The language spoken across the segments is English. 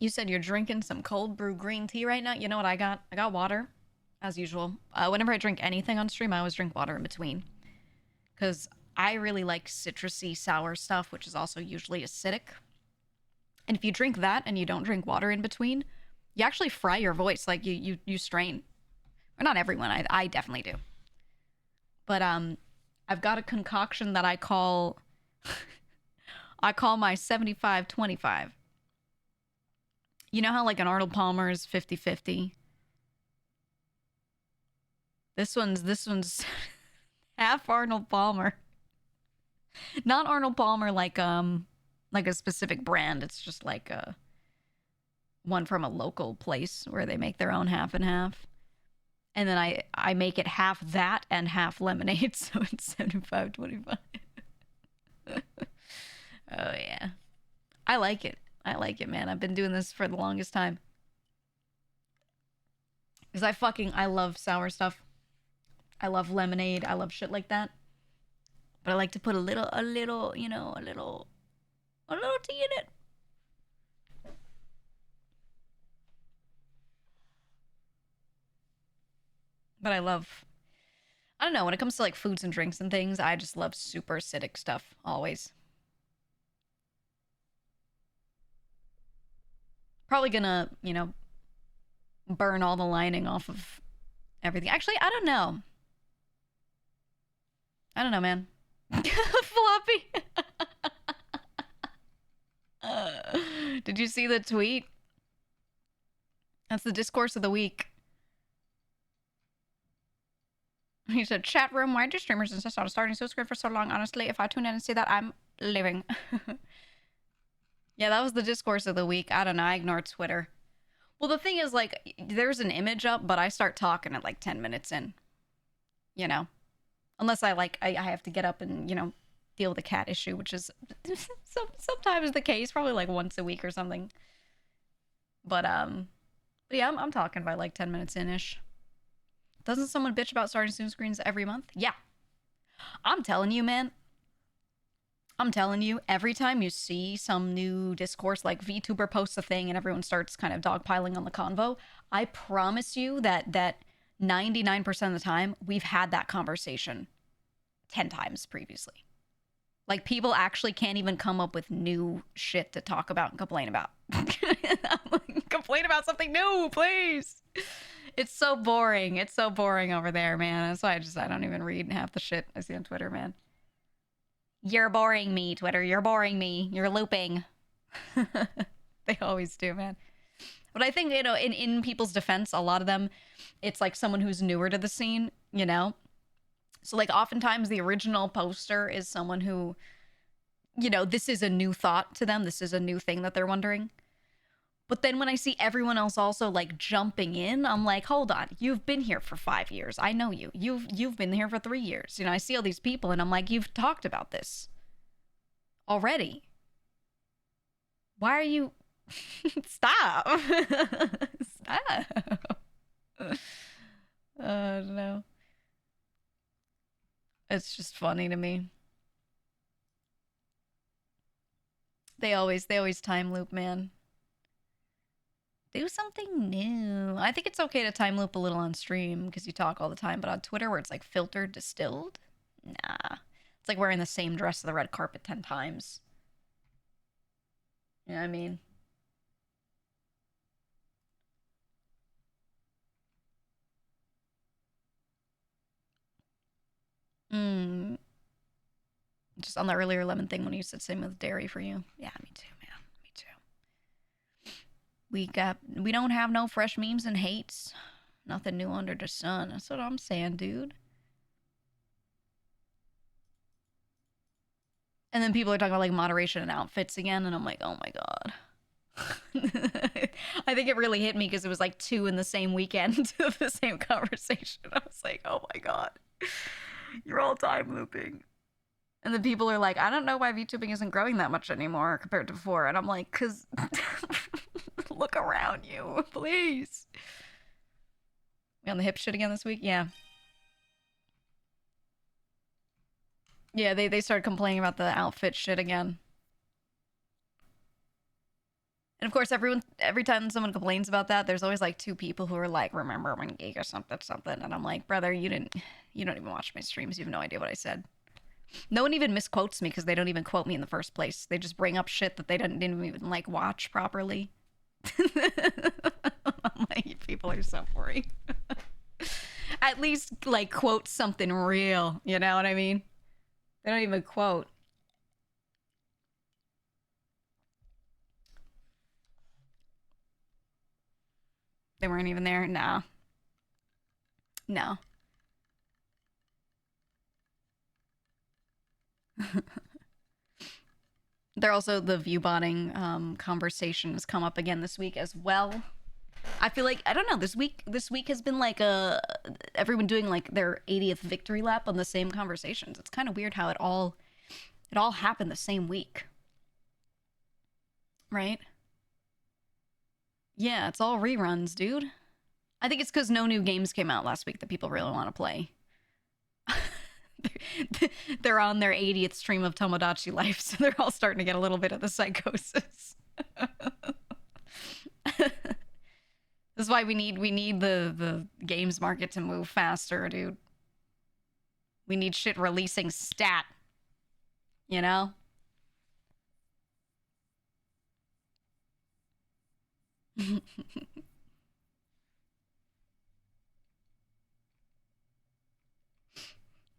You said you're drinking some cold brew green tea right now. You know what I got? I got water, as usual. Whenever I drink anything on stream, I always drink water in between. Because I really like citrusy, sour stuff, which is also usually acidic. And if you drink that and you don't drink water in between, you actually fry your voice. Like you strain. Or not everyone. I definitely do. But I've got a concoction that I call my 75-25. You know how like an Arnold Palmer is 50-50? This one's half Arnold Palmer. Not Arnold Palmer like a specific brand. It's just like a one from a local place where they make their own half and half. And then I make it half that and half lemonade, so it's 75-25. Oh yeah. I like it. I like it, man. I've been doing this for the longest time. Because I love sour stuff. I love lemonade. I love shit like that. But I like to put a little, you know, a little tea in it. But I don't know, when it comes to like foods and drinks and things, I just love super acidic stuff, always. Probably gonna, you know, burn all the lining off of everything. Actually, I don't know. I don't know, man. Floppy. Did you see the tweet? That's the discourse of the week. He said, chat room, why do streamers insist on starting so screen for so long? Honestly, if I tune in and see that, I'm leaving. Yeah, that was the discourse of the week. I don't know. I ignore Twitter. Well, the thing is, like, there's an image up, but I start talking at like 10 minutes in. You know? Unless I have to get up and, you know, deal with a cat issue, which is sometimes the case, probably like once a week or something. But yeah, I'm talking by like 10 minutes in-ish. Doesn't someone bitch about starting Zoom screens every month? Yeah. I'm telling you, man. I'm telling you, every time you see some new discourse, like VTuber posts a thing and everyone starts kind of dogpiling on the convo, I promise you that 99% of the time, we've had that conversation 10 times previously. Like, people actually can't even come up with new shit to talk about and complain about. Complain about something new, please. It's so boring. It's so boring over there, man. That's why I don't even read half the shit I see on Twitter, man. You're boring me, Twitter. You're boring me. You're looping. They always do, man. But I think, you know, in people's defense, a lot of them, it's like someone who's newer to the scene, you know? So, like, oftentimes the original poster is someone who, you know, this is a new thought to them. This is a new thing that they're wondering. But then when I see everyone else also like jumping in, I'm like, hold on, you've been here for 5 years. I know you. You've been here for 3 years. You know, I see all these people and I'm like, you've talked about this already. Why are you stop? Stop. No. It's just funny to me. They always time loop, man. Do something new. I think it's okay to time loop a little on stream because you talk all the time, but on Twitter where it's like filtered, distilled, nah. It's like wearing the same dress to the red carpet 10 times. You know what I mean? Mm. Just on the earlier lemon thing when you said same with dairy for you. Yeah, me too, man. Me too. We don't have no fresh memes and hates. Nothing new under the sun. That's what I'm saying, dude. And then people are talking about like moderation and outfits again, and I'm like, oh my god. I think it really hit me because it was like 2 in the same weekend of the same conversation. I was like, oh my god. You're all time looping. And then people are like, I don't know why VTubing isn't growing that much anymore compared to before. And I'm like, because look around you, please. We on the hip shit again this week? Yeah. Yeah, they started complaining about the outfit shit again. And of course, every time someone complains about that, there's always like two people who are like, "Remember when Geega something something?" And I'm like, "Brother, you don't even watch my streams. You have no idea what I said." No one even misquotes me because they don't even quote me in the first place. They just bring up shit that they didn't even like watch properly. I'm like, you people are so boring. At least like quote something real. You know what I mean? They don't even quote. They weren't even there. Nah. No. They're also the viewbotting conversation has come up again this week as well. I feel like I don't know, this week has been like everyone doing like their 80th victory lap on the same conversations. It's kind of weird how it all happened the same week. Right? Yeah, it's all reruns, dude. I think it's because no new games came out last week that people really want to play. They're on their 80th stream of Tomodachi Life, so they're all starting to get a little bit of the psychosis. This is why we need the games market to move faster, dude. We need shit releasing stat. You know?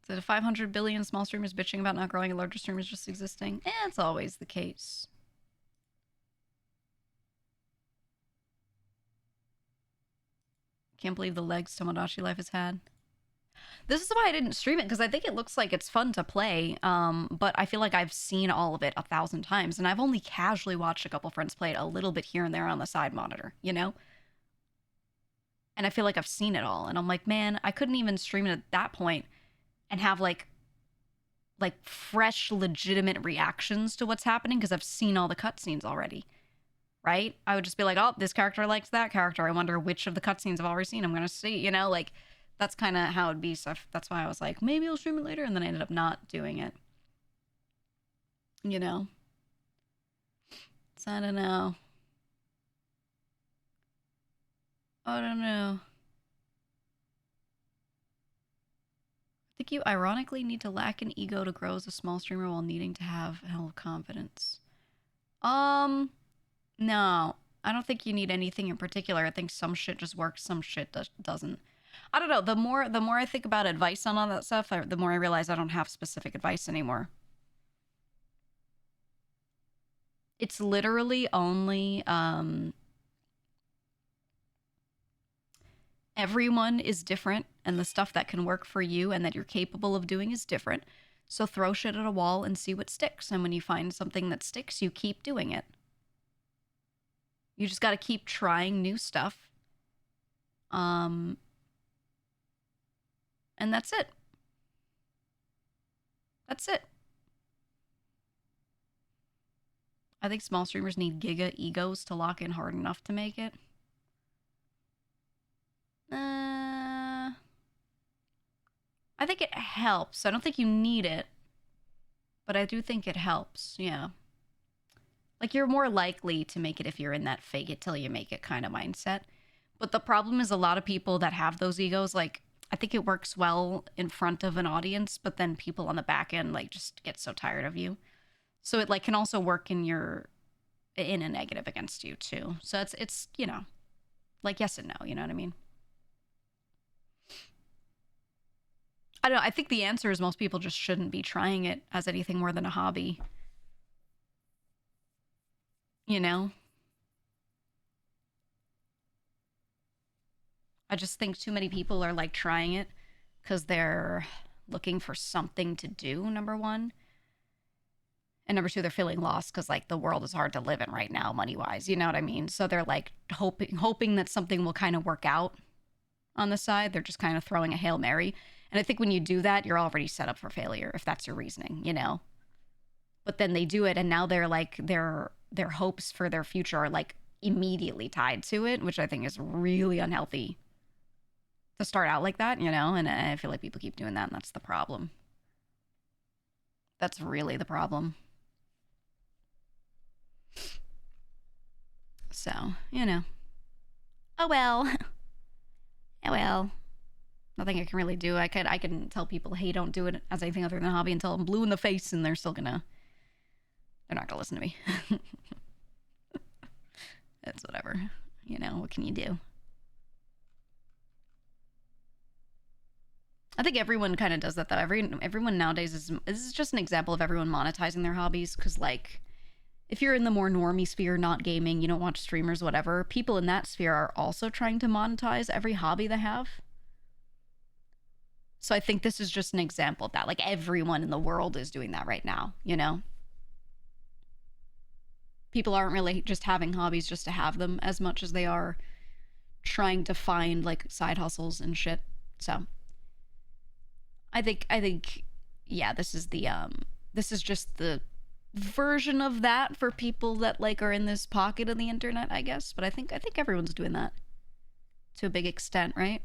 So the 500 billion small streamers bitching about not growing and larger streamers just existing? It's always the case. Can't believe the legs Tomodachi Life has had. This is why I didn't stream it, because I think it looks like it's fun to play, but I feel like I've seen all of it 1,000 times, and I've only casually watched a couple friends play it a little bit here and there on the side monitor, you know? And I feel like I've seen it all, and I'm like, man, I couldn't even stream it at that point and have like fresh, legitimate reactions to what's happening, because I've seen all the cutscenes already, right? I would just be like, oh, this character likes that character. I wonder which of the cutscenes I've already seen I'm gonna see, you know? Like, that's kind of how it'd be. So that's why I was like, maybe I'll stream it later, and then I ended up not doing it. You know? So I don't know. I don't know. I think you ironically need to lack an ego to grow as a small streamer while needing to have a hell of confidence. No. I don't think you need anything in particular. I think some shit just works, some shit doesn't. I don't know. The more I think about advice on all that stuff, the more I realize I don't have specific advice anymore. It's literally only everyone is different, and the stuff that can work for you and that you're capable of doing is different. So throw shit at a wall and see what sticks. And when you find something that sticks, you keep doing it. You just got to keep trying new stuff. And that's it. That's it. I think small streamers need giga egos to lock in hard enough to make it. I think it helps. I don't think you need it, but I do think it helps. Yeah. Like, you're more likely to make it if you're in that fake it till you make it kind of mindset. But the problem is a lot of people that have those egos, like, I think it works well in front of an audience, but then people on the back end, like, just get so tired of you. So it, like, can also work in a negative against you, too. So it's, you know, like, yes and no, you know what I mean? I don't know. I think the answer is most people just shouldn't be trying it as anything more than a hobby. You know? I just think too many people are like trying it because they're looking for something to do, number one. And number two, they're feeling lost because like the world is hard to live in right now, money wise. You know what I mean? So they're like hoping that something will kind of work out on the side. They're just kind of throwing a Hail Mary. And I think when you do that, you're already set up for failure if that's your reasoning, you know? But then they do it, and now they're like their hopes for their future are like immediately tied to it, which I think is really unhealthy to start out like that, you know? And I feel like people keep doing that, and that's the problem. That's really the problem. So, you know. Oh well. Oh well. Nothing I can really do. I can tell people, hey, don't do it as anything other than a hobby until I'm blue in the face, and they're not gonna listen to me. It's whatever. You know, what can you do? I think everyone kind of does that though. Everyone nowadays this is just an example of everyone monetizing their hobbies, because like if you're in the more normie sphere, not gaming, you don't watch streamers, whatever, people in that sphere are also trying to monetize every hobby they have. So I think this is just an example of that. Like everyone in the world is doing that right now, you know? People aren't really just having hobbies just to have them as much as they are trying to find like side hustles and shit. So I think yeah, this is just the version of that for people that like are in this pocket of the internet, I guess. But I think everyone's doing that to a big extent, right?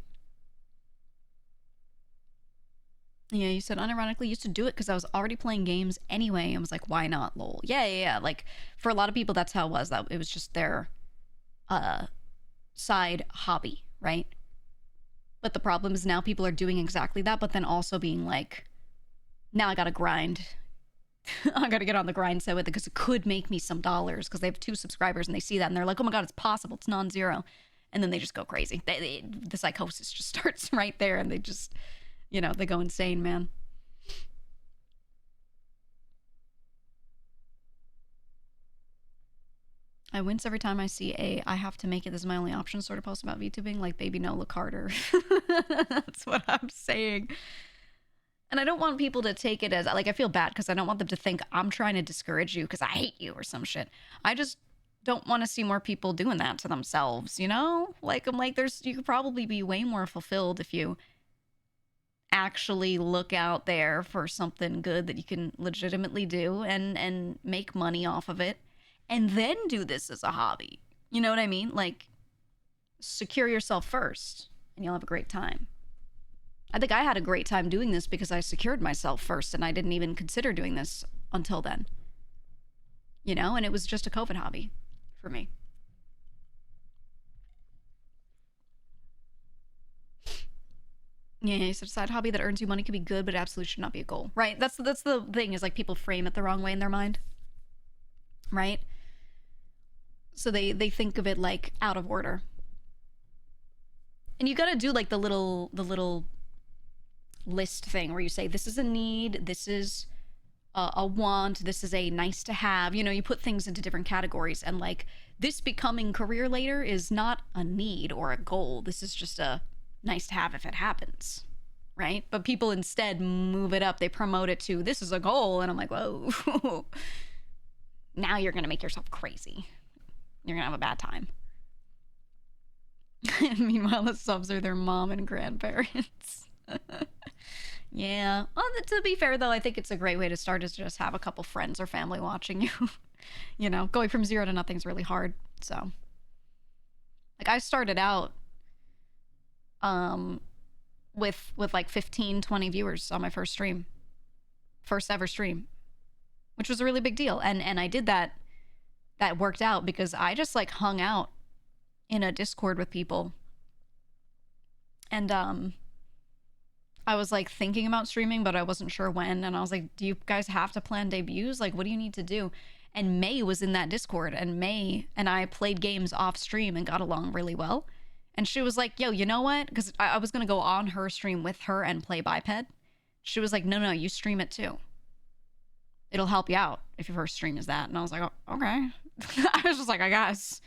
Yeah, you said unironically used to do it because I was already playing games anyway and was like, why not, lol. Yeah. Like for a lot of people that's how it was. That it was just their side hobby, right? But the problem is now people are doing exactly that, but then also being like, now I gotta grind. I gotta get on the grind set with it because it could make me some dollars, because they have 2 subscribers and they see that and they're like, oh my god, it's possible, it's non-zero. And then they just go crazy. The psychosis just starts right there, and they just, you know, they go insane, man. I wince every time I see I have to make it, this is my only option sort of post about VTubing, like, baby, no, look harder. That's what I'm saying. And I don't want people to take it as, like, I feel bad because I don't want them to think I'm trying to discourage you because I hate you or some shit. I just don't want to see more people doing that to themselves, you know? Like, I'm like, you could probably be way more fulfilled if you actually look out there for something good that you can legitimately do and make money off of it, and then do this as a hobby. You know what I mean? Like, secure yourself first and you'll have a great time. I think I had a great time doing this because I secured myself first, and I didn't even consider doing this until then. You know, and it was just a COVID hobby for me. Yeah, such a side hobby that earns you money could be good, but it absolutely should not be a goal. Right? That's the thing, is like people frame it the wrong way in their mind. Right? So they think of it like out of order. And you gotta do like the little list thing where you say, this is a need, this is a want, this is a nice to have. You know, you put things into different categories, and like this becoming career later is not a need or a goal. This is just a nice to have if it happens, right? But people instead move it up. They promote it to, this is a goal, and I'm like, whoa. Now you're gonna make yourself crazy. You're gonna have a bad time. Meanwhile, the subs are their mom and grandparents. Yeah. Well, to be fair, though, I think it's a great way to start, is to just have a couple friends or family watching you. You know, going from 0 to nothing is really hard. So, like, I started out with like 15, 20 viewers on my first ever stream, which was a really big deal. And I did that worked out because I just like hung out in a Discord with people, and I was like thinking about streaming, but I wasn't sure when. And I was like, do you guys have to plan debuts? Like, what do you need to do? And May was in that Discord, and May and I played games off stream and got along really well. And she was like, yo, you know what? Because I was going to go on her stream with her and play Biped. She was like, no, you stream it too. It'll help you out if your first stream is that. And I was like, oh, okay. I was just like, I guess.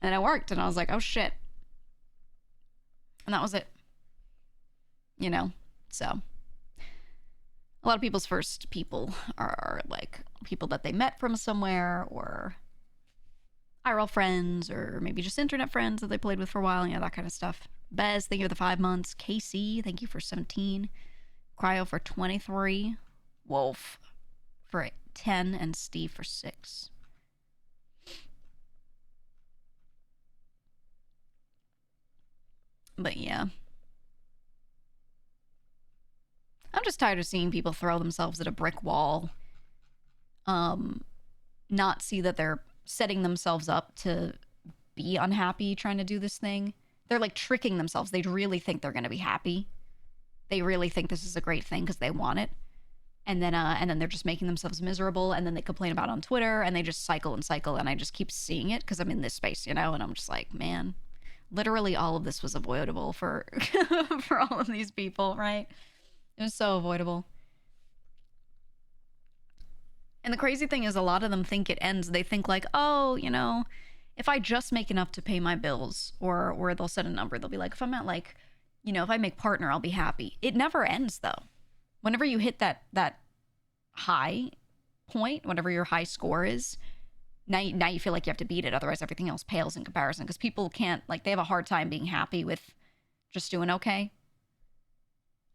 And it worked. And I was like, oh, shit. And that was it. You know? So, a lot of people's first people are like people that they met from somewhere, or IRL friends, or maybe just internet friends that they played with for a while, you know, that kind of stuff. Bez, thank you for the 5 months. KC, thank you for 17. Cryo for 23. Wolf for 10. And Steve for 6. But yeah. I'm just tired of seeing people throw themselves at a brick wall. Not see that they're setting themselves up to be unhappy trying to do this thing. They're like tricking themselves. They really think they're going to be happy. They really think this is a great thing because they want it. And then they're just making themselves miserable, and then they complain about it on Twitter, and they just cycle and cycle, and I just keep seeing it because I'm in this space, you know, and I'm just like, man, literally all of this was avoidable for for all of these people, right? It was so avoidable. And the crazy thing is a lot of them think it ends. They think like, oh, you know, if I just make enough to pay my bills, or they'll set a number. They'll be like, if I'm at like, you know, if I make partner, I'll be happy. It never ends though. Whenever you hit that high point, whatever your high score is, now you feel like you have to beat it. Otherwise, everything else pales in comparison because people can't, like, they have a hard time being happy with just doing okay.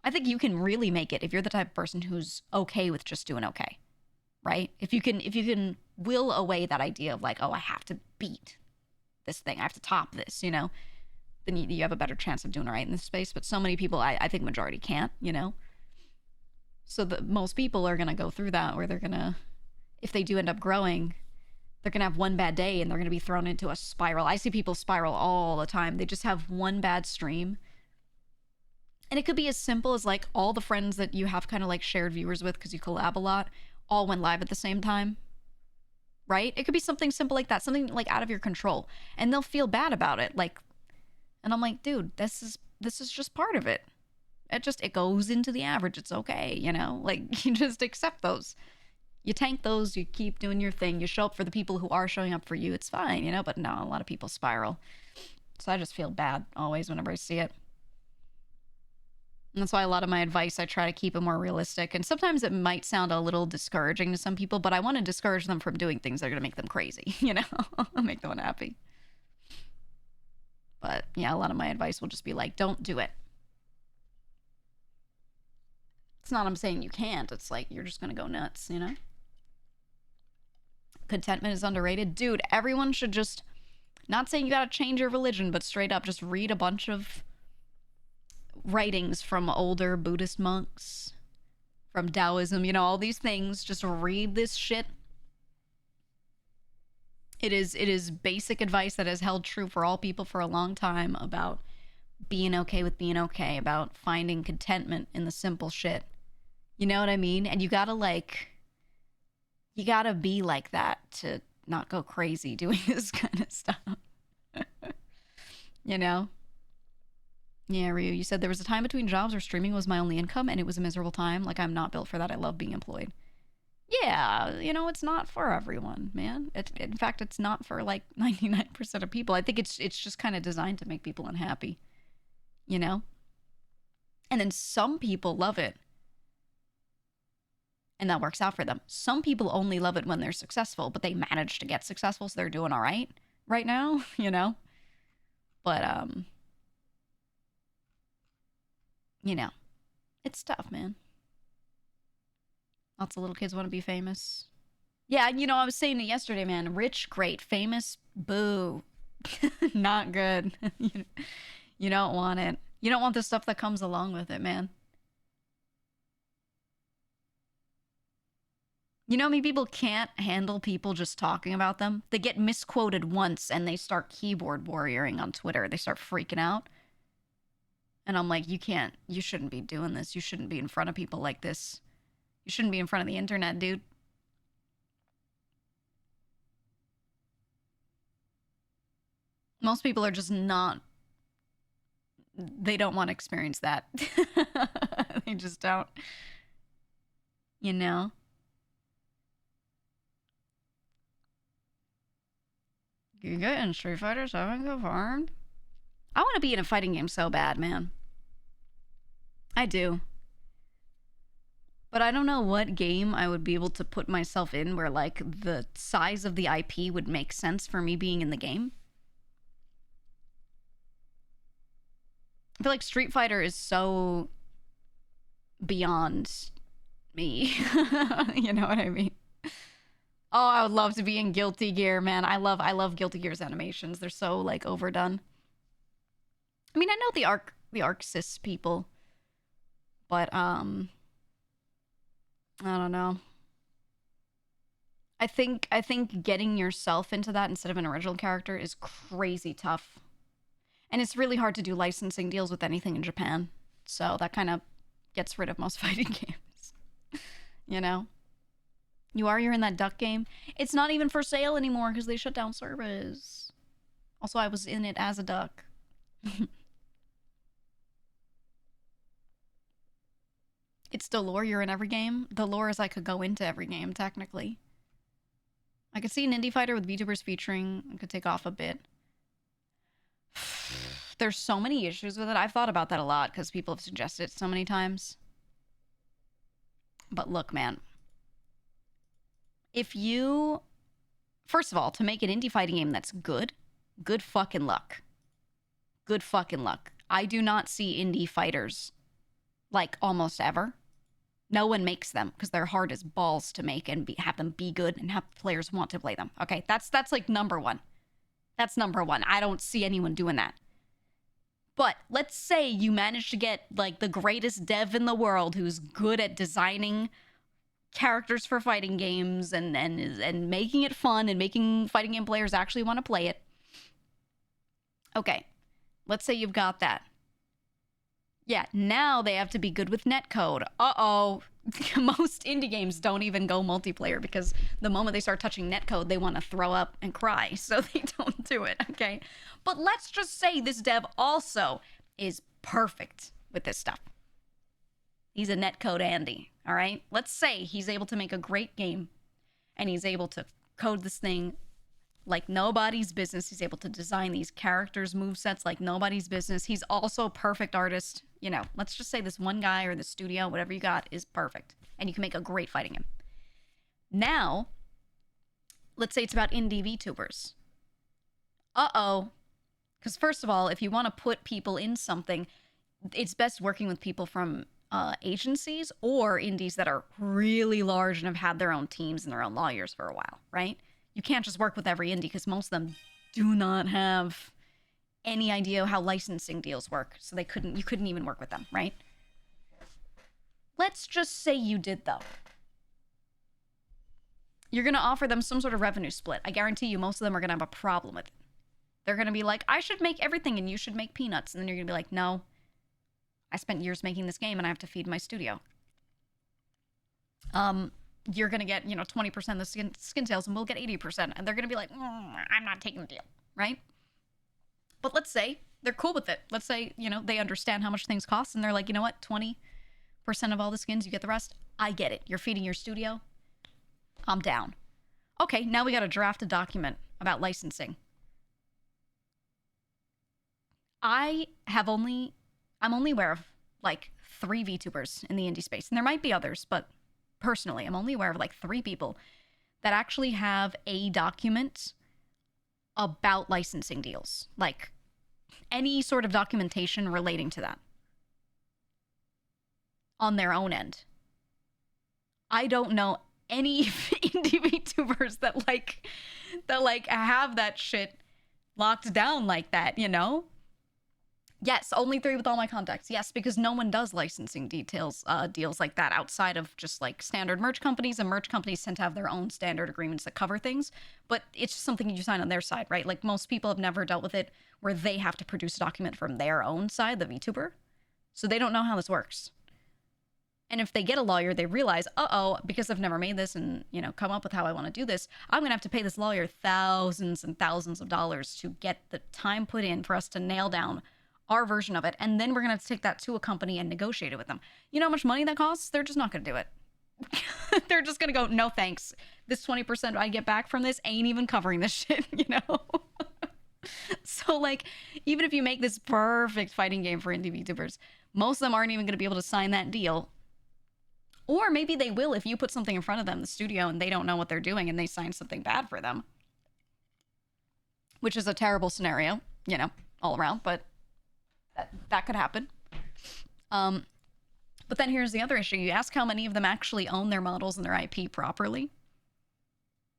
I think you can really make it if you're the type of person who's okay with just doing okay, right? If you can will away that idea of like, oh, I have to beat this thing, I have to top this, you know, then you have a better chance of doing right in this space. But so many people, I think majority can't, you know. So most people are going to go through that where they're going to, if they do end up growing, they're going to have one bad day and they're going to be thrown into a spiral. I see people spiral all the time. They just have one bad stream. And it could be as simple as like all the friends that you have kind of like shared viewers with because you collab a lot all went live at the same time, right? It could be something simple like that, something like out of your control. And they'll feel bad about it. Like, and I'm like, dude, this is just part of it. It goes into the average. It's okay, you know? Like, you just accept those. You tank those, you keep doing your thing, you show up for the people who are showing up for you, it's fine, you know? But no, a lot of people spiral. So I just feel bad always whenever I see it. And that's why a lot of my advice, I try to keep it more realistic. And sometimes it might sound a little discouraging to some people, but I want to discourage them from doing things that are going to make them crazy, you know? Make them unhappy. But yeah, a lot of my advice will just be like, don't do it. It's not I'm saying you can't. It's like you're just going to go nuts, you know? Contentment is underrated. Dude, everyone should just, not saying you got to change your religion, but straight up just read a bunch of writings from older Buddhist monks, from Taoism, you know, all these things. Just read this shit. It is basic advice that has held true for all people for a long time about being okay with being okay, about finding contentment in the simple shit. You know what I mean? And you gotta be like that to not go crazy doing this kind of stuff. You know? Yeah, Ryu, you said there was a time between jobs where streaming was my only income and it was a miserable time. Like, I'm not built for that. I love being employed. Yeah, you know, it's not for everyone, man. In fact, it's not for like 99% of people. I think it's just kind of designed to make people unhappy, you know? And then some people love it. And that works out for them. Some people only love it when they're successful, but they manage to get successful, so they're doing all right now, you know? But, you know, it's tough, man. Lots of little kids want to be famous. Yeah, you know, I was saying it yesterday, man. Rich, great. Famous, boo. Not good. You don't want it. You don't want the stuff that comes along with it, man. You know, people can't handle people just talking about them. They get misquoted once and they start keyboard warrioring on Twitter. They start freaking out. And I'm like, you shouldn't be doing this. You shouldn't be in front of people like this. You shouldn't be in front of the internet, dude. Most people are just not, they don't want to experience that. They just don't, you know? Geega and Street Fighter 7 confirmed? I want to be in a fighting game so bad, man. I do. But I don't know what game I would be able to put myself in where, like, the size of the IP would make sense for me being in the game. I feel like Street Fighter is so beyond me. You know what I mean? Oh, I would love to be in Guilty Gear, man. I love Guilty Gear's animations. They're so, like, overdone. I mean, I know the Arxis people, but I don't know. I think getting yourself into that instead of an original character is crazy tough. And it's really hard to do licensing deals with anything in Japan. So that kind of gets rid of most fighting games. You know? You're in that duck game. It's not even for sale anymore because they shut down service. Also, I was in it as a duck. It's the lore you're in every game. The lore is I could go into every game, technically. I could see an indie fighter with VTubers featuring. I could take off a bit. There's so many issues with it. I've thought about that a lot because people have suggested it so many times. But look, man. If you... First of all, to make an indie fighting game that's good fucking luck. Good fucking luck. I do not see indie fighters, like, almost ever. No one makes them because they're hard as balls to make and have them be good and have players want to play them. Okay, that's like number one. That's number one. I don't see anyone doing that. But let's say you manage to get like the greatest dev in the world who's good at designing characters for fighting games and making it fun and making fighting game players actually want to play it. Okay, let's say you've got that. Yeah, now they have to be good with netcode. Uh-oh. Most indie games don't even go multiplayer because the moment they start touching netcode, they want to throw up and cry, so they don't do it, okay? But let's just say this dev also is perfect with this stuff. He's a netcode Andy, all right? Let's say he's able to make a great game, and he's able to code this thing like nobody's business. He's able to design these characters, movesets like nobody's business. He's also a perfect artist. You know, let's just say this one guy or the studio, whatever you got, is perfect. And you can make a great fighting game. Now, let's say it's about indie VTubers. Uh-oh. Because first of all, if you want to put people in something, it's best working with people from agencies or indies that are really large and have had their own teams and their own lawyers for a while, right? You can't just work with every indie because most of them do not have any idea how licensing deals work. So you couldn't even work with them, right? Let's just say you did though. You're going to offer them some sort of revenue split. I guarantee you most of them are going to have a problem with it. They're going to be like, I should make everything and you should make peanuts. And then you're going to be like, no, I spent years making this game and I have to feed my studio. You're going to get, 20% of the skin sales and we'll get 80%. And they're going to be like, I'm not taking the deal, right? But let's say they're cool with it. Let's say, they understand how much things cost and they're like, you know what, 20% of all the skins, you get the rest. I get it. You're feeding your studio. I'm down. Okay, now we got to draft a document about licensing. I'm only aware of like 3 VTubers in the indie space. And there might be others, but personally, I'm only aware of like 3 people that actually have a document about licensing deals. Like any sort of documentation relating to that on their own end. I don't know any indie VTubers that have that shit locked down like that, Yes, only 3 with all my contacts. Yes, because no one does licensing deals like that outside of just like standard merch companies, and merch companies tend to have their own standard agreements that cover things, but it's just something you sign on their side, right? Like most people have never dealt with it where they have to produce a document from their own side, the VTuber, so they don't know how this works. And if they get a lawyer, they realize, because I've never made this and, come up with how I want to do this, I'm going to have to pay this lawyer thousands and thousands of dollars to get the time put in for us to nail down our version of it, and then we're gonna have to take that to a company and negotiate it with them. You know how much money that costs? They're just not gonna do it. They're just gonna go, no thanks. This 20% I get back from this ain't even covering this shit, So like, even if you make this perfect fighting game for indie VTubers, most of them aren't even gonna be able to sign that deal. Or maybe they will if you put something in front of them, the studio, and they don't know what they're doing and they sign something bad for them. Which is a terrible scenario, all around, but that could happen. But then here's the other issue. You ask how many of them actually own their models and their IP properly.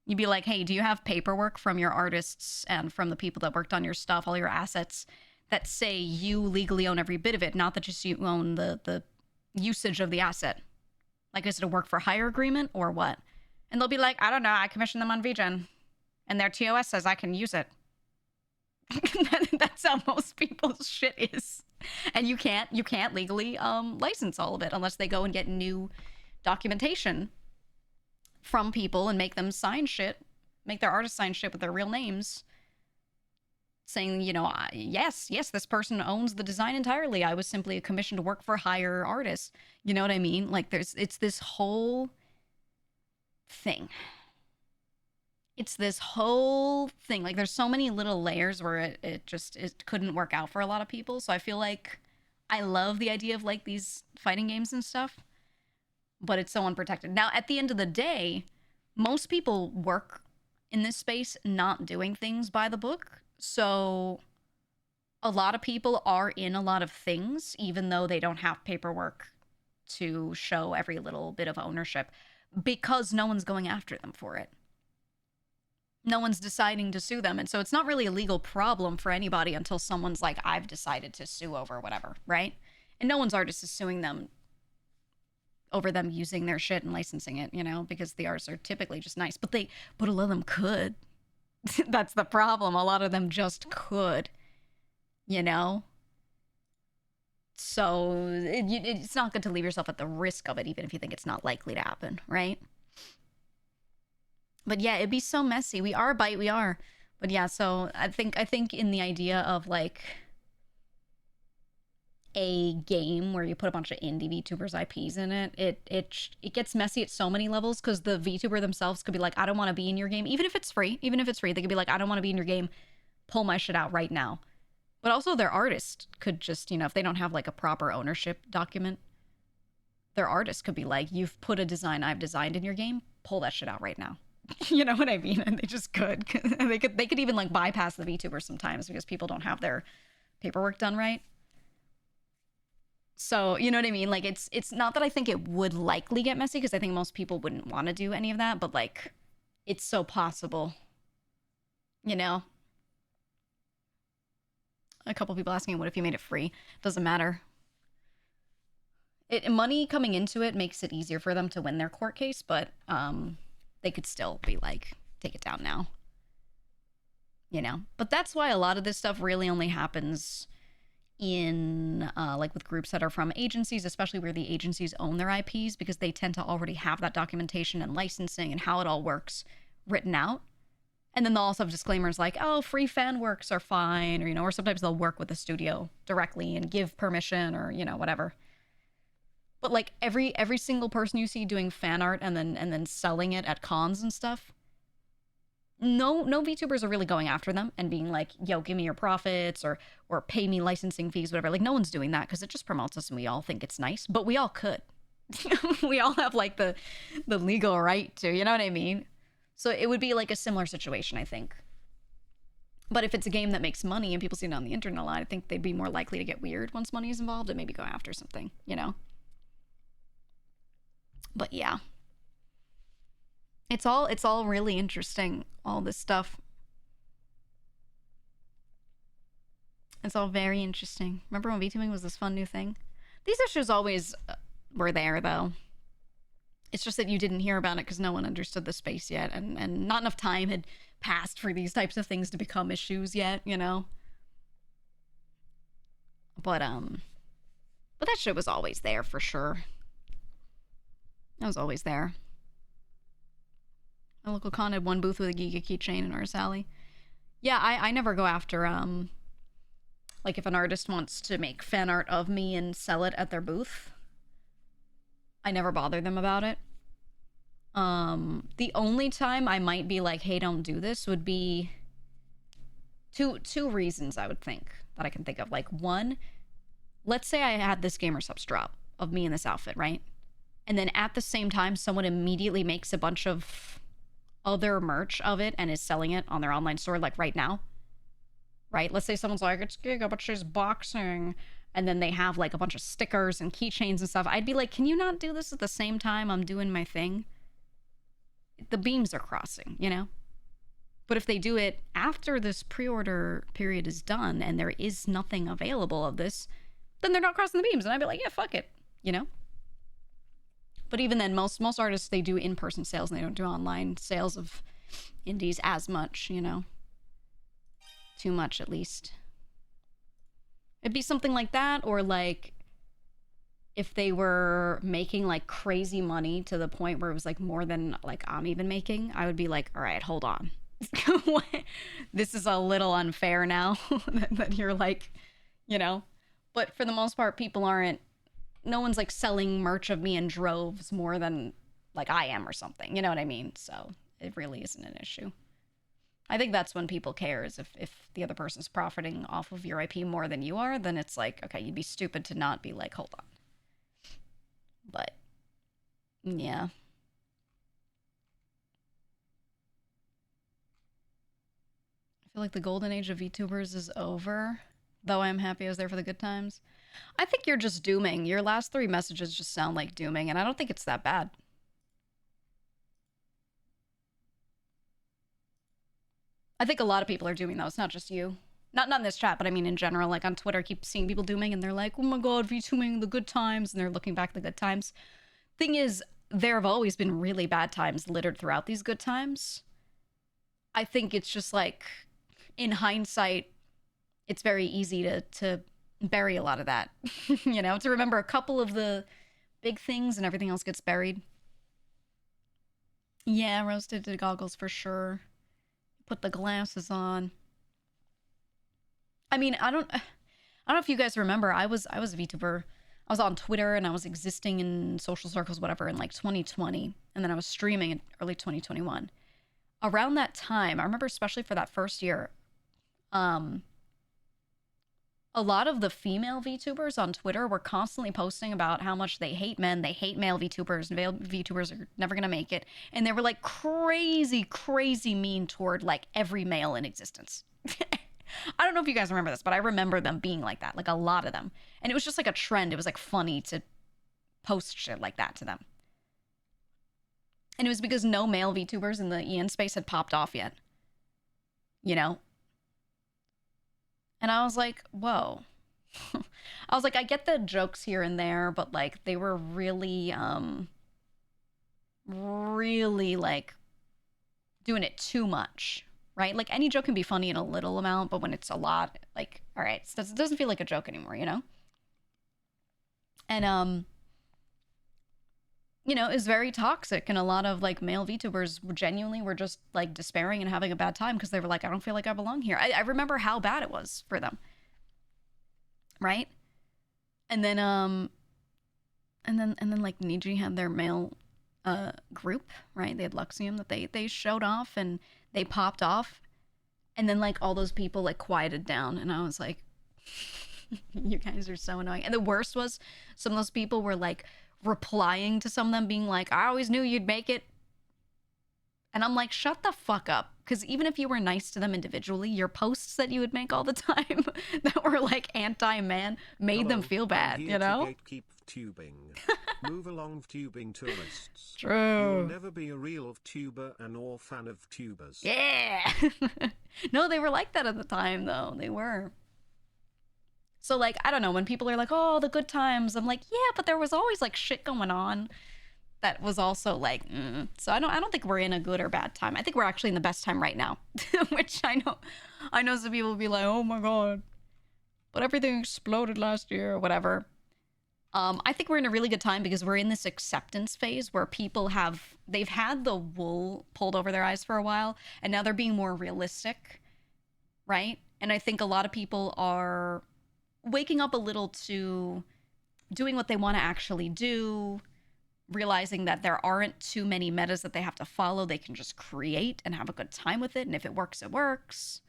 You'd be like, hey, do you have paperwork from your artists and from the people that worked on your stuff, all your assets, that say you legally own every bit of it, not that just you own the usage of the asset? Like, is it a work for hire agreement or what? And they'll be like, I don't know, I commissioned them on VGen. And their TOS says I can use it. That's how most people's shit is. And you can't legally license all of it unless they go and get new documentation from people and make them sign shit, make their artists sign shit with their real names, saying, you know, yes, this person owns the design entirely. I was simply a commissioned to work for hire artists. You know what I mean? Like it's this whole thing. It's this whole thing. Like there's so many little layers where it couldn't work out for a lot of people. So I feel like I love the idea of like these fighting games and stuff, but it's so unprotected. Now, at the end of the day, most people work in this space not doing things by the book. So a lot of people are in a lot of things, even though they don't have paperwork to show every little bit of ownership, because no one's going after them for it. No one's deciding to sue them. And so it's not really a legal problem for anybody until someone's like, I've decided to sue over whatever, right? And no one's artist is suing them over them using their shit and licensing it, you know, because the artists are typically just nice. But a lot of them could. That's the problem. A lot of them just could, you know? So it's not good to leave yourself at the risk of it, even if you think it's not likely to happen, right? But yeah, it'd be so messy. We are bite, we are. But yeah, so I think in the idea of like a game where you put a bunch of indie VTubers IPs in it, it gets messy at so many levels, because the VTuber themselves could be like, I don't want to be in your game, even if it's free, they could be like, I don't want to be in your game, pull my shit out right now. But also their artist could just, you know, if they don't have like a proper ownership document, their artist could be like, you've put a design I've designed in your game, pull that shit out right now. You know what I mean? And they just could. They could even like bypass the VTubers sometimes because people don't have their paperwork done right. So, you know what I mean? Like it's not that I think it would likely get messy, because I think most people wouldn't want to do any of that, but like it's so possible. You know? A couple people asking, what if you made it free? Doesn't matter. Money coming into it makes it easier for them to win their court case, but they could still be like, take it down now. You know? But that's why a lot of this stuff really only happens in like with groups that are from agencies, especially where the agencies own their IPs, because they tend to already have that documentation and licensing and how it all works written out. And then they'll also have disclaimers like, oh, free fan works are fine, or, you know, or sometimes they'll work with the studio directly and give permission, or, you know, whatever. But like every single person you see doing fan art and then selling it at cons and stuff, no VTubers are really going after them and being like, yo, give me your profits, or pay me licensing fees, whatever. Like no one's doing that, because it just promotes us and we all think it's nice, but we all could. We all have like the legal right to, you know what I mean? So it would be like a similar situation, I think. But if it's a game that makes money and people see it on the internet a lot, I think they'd be more likely to get weird once money is involved and maybe go after something, you know? But yeah. It's all really interesting, all this stuff. It's all very interesting. Remember when VTubing was this fun new thing? These issues always were there, though. It's just that you didn't hear about it because no one understood the space yet, and not enough time had passed for these types of things to become issues yet, you know? But that shit was always there for sure. That was always there. My local con had one booth with a Geega keychain in Artist Alley. Yeah, I never go after, like if an artist wants to make fan art of me and sell it at their booth, I never bother them about it. The only time I might be like, hey, don't do this would be two reasons, I would think, that I can think of. Like, one, let's say I had this Gamer Subs drop of me in this outfit, right? And then at the same time, someone immediately makes a bunch of other merch of it and is selling it on their online store, like right now, right? Let's say someone's like, it's Geega, but she's boxing. And then they have like a bunch of stickers and keychains and stuff. I'd be like, can you not do this at the same time I'm doing my thing? The beams are crossing, you know? But if they do it after this pre-order period is done and there is nothing available of this, then they're not crossing the beams. And I'd be like, yeah, fuck it, you know? But even then, most artists, they do in-person sales and they don't do online sales of indies as much, you know? Too much, at least. It'd be something like that, or like if they were making like crazy money to the point where it was like more than like I'm even making, I would be like, all right, hold on. This is a little unfair now that you're like, you know? But for the most part, people aren't, no one's like selling merch of me in droves more than like I am or something. You know what I mean? So it really isn't an issue. I think that's when people care, is if the other person's profiting off of your IP more than you are, then it's like, okay, you'd be stupid to not be like, hold on. But, yeah. I feel like the golden age of VTubers is over, though I'm happy I was there for the good times. I think you're just dooming. Your last 3 messages just sound like dooming, and I don't think it's that bad. I think a lot of people are dooming, though. It's not just you. Not in this chat, but I mean in general. Like on Twitter, I keep seeing people dooming, and they're like, oh my god, VTubing the good times, and they're looking back at the good times. Thing is, there have always been really bad times littered throughout these good times. I think it's just like, in hindsight, it's very easy to bury a lot of that. You know, to remember a couple of the big things and everything else gets buried. Yeah, roasted goggles for sure. Put the glasses on. I mean, I don't know if you guys remember, I was a VTuber. I was on Twitter and I was existing in social circles, whatever, in like 2020. And then I was streaming in early 2021. Around that time, I remember especially for that first year, a lot of the female VTubers on Twitter were constantly posting about how much they hate men, they hate male VTubers, and male VTubers are never gonna make it. And they were like crazy, crazy mean toward like every male in existence. I don't know if you guys remember this, but I remember them being like that, like a lot of them. And it was just like a trend. It was like funny to post shit like that to them. And it was because no male VTubers in the EN space had popped off yet. You know? And I was like, whoa. I was like, I get the jokes here and there, but like they were really, really like doing it too much, right? Like any joke can be funny in a little amount, but when it's a lot, like, all right, it doesn't feel like a joke anymore, you know? And, you know, it's very toxic, and a lot of like male VTubers genuinely were just like despairing and having a bad time because they were like, I don't feel like I belong here. I remember how bad it was for them, right? And then like Niji had their male group, right? They had Luxium that they showed off and they popped off, and then like all those people like quieted down, and I was like, you guys are so annoying. And the worst was some of those people were like replying to some of them being like, I always knew you'd make it. And I'm like, shut the fuck up. Because even if you were nice to them individually, your posts that you would make all the time that were like anti-man made them feel bad, you know? Keep tubing. Move along tubing tourists. True. You'll never be a real tuber and or fan of tubers. Yeah. No, they were like that at the time though. They were. So like, I don't know, when people are like, oh, the good times, I'm like, yeah, but there was always like shit going on that was also like, So I don't think we're in a good or bad time. I think we're actually in the best time right now, which I know some people will be like, oh my God, but everything exploded last year or whatever. I think we're in a really good time because we're in this acceptance phase where people they've had the wool pulled over their eyes for a while, and now they're being more realistic, right? And I think a lot of people are waking up a little to doing what they want to actually do, realizing that there aren't too many metas that they have to follow. They can just create and have a good time with it. And if it works, it works.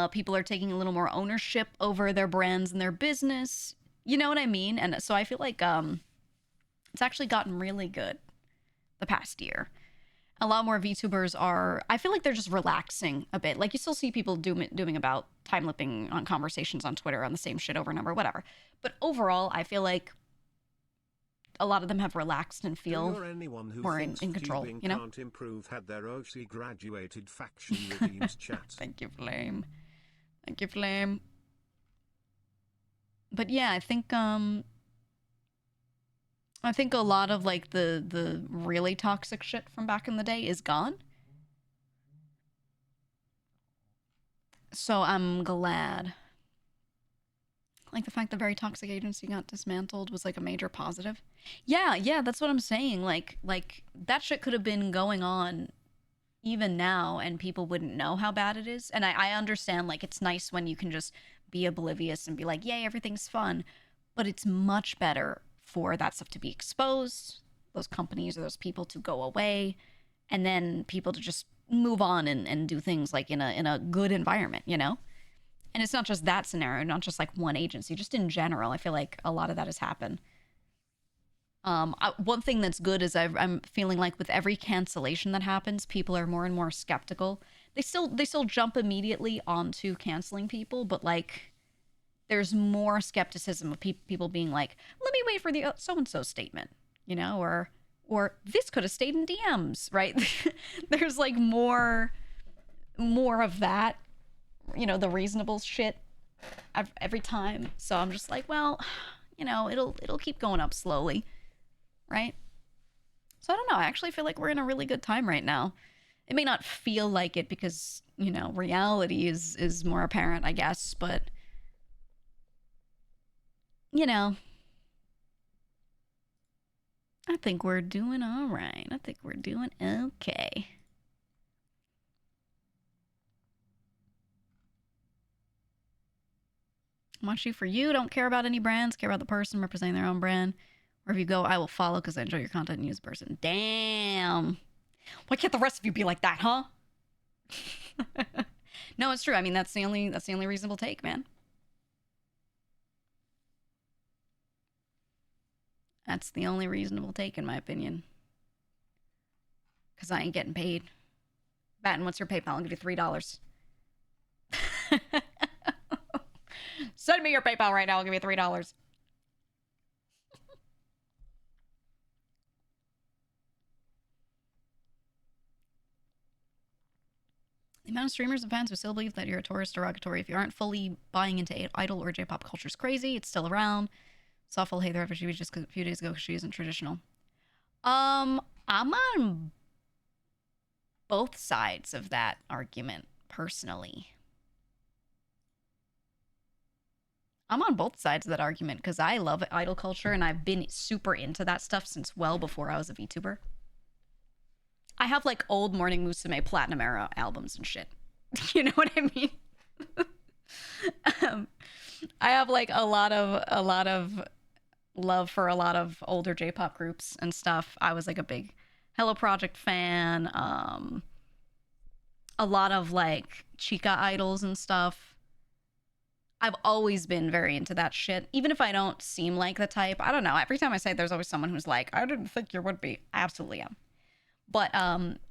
People are taking a little more ownership over their brands and their business. You know what I mean? And so I feel like it's actually gotten really good the past year. A lot more VTubers I feel like they're just relaxing a bit. Like you still see people doing about time-lipping on conversations on Twitter on the same shit over and over, whatever. But overall, I feel like a lot of them have relaxed and feel more in control, you know? Can't improve had their OC graduated faction redeems chat. Thank you, Flame. Thank you, Flame. But yeah, I think I think a lot of like the really toxic shit from back in the day is gone. So I'm glad. Like the fact the very toxic agency got dismantled was like a major positive. Yeah, yeah, that's what I'm saying. Like that shit could have been going on even now and people wouldn't know how bad it is. And I understand like it's nice when you can just be oblivious and be like, yay, everything's fun. But it's much better for that stuff to be exposed, those companies or those people to go away, and then people to just move on and do things like in a good environment, you know? And it's not just that scenario, not just like one agency, just in general. I feel like a lot of that has happened. One thing that's good is I'm feeling like with every cancellation that happens, people are more and more skeptical. They still jump immediately onto canceling people, but like there's more skepticism of people being like, "Let me wait for the so and so statement," you know, or this could have stayed in DMs, right? There's like more of that, you know, the reasonable shit every time. So I'm just like, well, you know, it'll keep going up slowly, right? So I don't know. I actually feel like we're in a really good time right now. It may not feel like it because, you know, reality is more apparent, I guess, but you know, I think we're doing all right. I think we're doing okay. Watch you for you. Don't care about any brands. Care about the person representing their own brand. Wherever you go, I will follow because I enjoy your content and use the person. Damn. Why can't the rest of you be like that, huh? No, it's true. I mean, that's the only reasonable take, man. That's the only reasonable take, in my opinion. Because I ain't getting paid. Batten, what's your PayPal? I'll give you $3. Send me your PayPal right now. I'll give you $3. The amount of streamers and fans who still believe that you're a tourist derogatory if you aren't fully buying into idol or J-pop culture is crazy. It's still around. Softball hey there after she was just a few days ago because she isn't traditional. I'm on both sides of that argument personally. I'm on both sides of that argument because I love idol culture and I've been super into that stuff since well before I was a VTuber. I have like old Morning Musume Platinum era albums and shit. You know what I mean? I have like a lot of love for a lot of older J-pop groups and stuff. I was like a big Hello Project fan. A lot of like Chica idols and stuff. I've always been very into that shit, even if I don't seem like the type. I don't know. Every time I say it, there's always someone who's like, I didn't think you would be. I absolutely am. But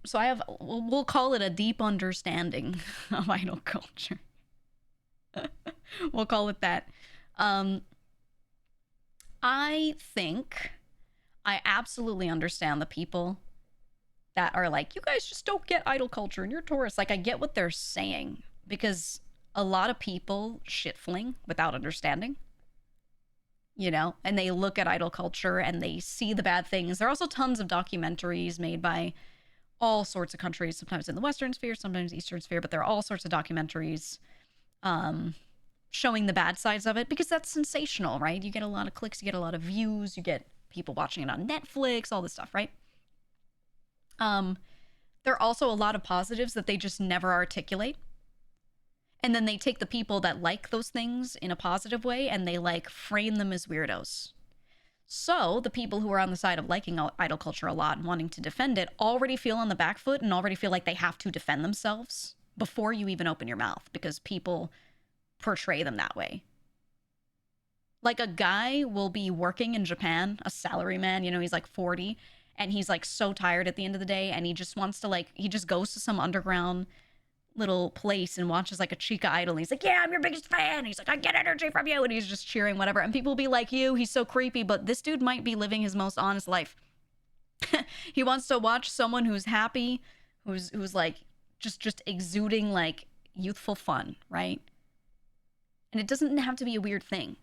so I have, we'll call it a deep understanding of idol culture. We'll call it that. I think I absolutely understand the people that are like, you guys just don't get idol culture and you're tourists. Like, I get what they're saying because a lot of people shit fling without understanding, you know, and they look at idol culture and they see the bad things. There are also tons of documentaries made by all sorts of countries, sometimes in the Western sphere, sometimes Eastern sphere, but there are all sorts of documentaries showing the bad sides of it because that's sensational, right? You get a lot of clicks, you get a lot of views, you get people watching it on Netflix, all this stuff, right? There are also a lot of positives that they just never articulate. And then they take the people that like those things in a positive way and they like frame them as weirdos. So the people who are on the side of liking idol culture a lot and wanting to defend it already feel on the back foot and already feel like they have to defend themselves before you even open your mouth because people portray them that way. Like a guy will be working in Japan, a salaryman, you know, he's like 40 and he's like so tired at the end of the day and he just wants to like, he just goes to some underground little place and watches like a Chica idol and he's like, yeah, I'm your biggest fan. And he's like, I get energy from you. And he's just cheering whatever. And people will be like, you, he's so creepy, but this dude might be living his most honest life. He wants to watch someone who's happy, who's like just exuding like youthful fun, right? And it doesn't have to be a weird thing,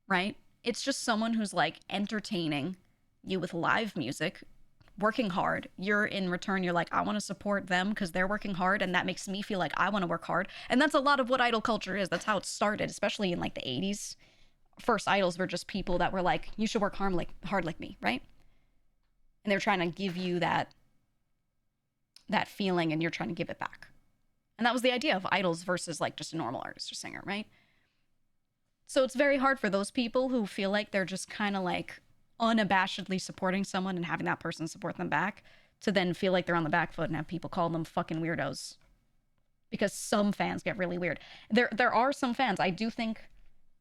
right? It's just someone who's like entertaining you with live music, working hard. You're in return, you're like, I want to support them because they're working hard, and that makes me feel like I want to work hard. And that's a lot of what idol culture is. That's how it started, especially in like the 80s. First idols were just people that were like, you should work hard like me, right? And they're trying to give you that feeling, and you're trying to give it back. And that was the idea of idols versus like just a normal artist or singer, right? So it's very hard for those people who feel like they're just kind of like unabashedly supporting someone and having that person support them back to then feel like they're on the back foot and have people call them fucking weirdos. Because some fans get really weird. There are some fans. I do think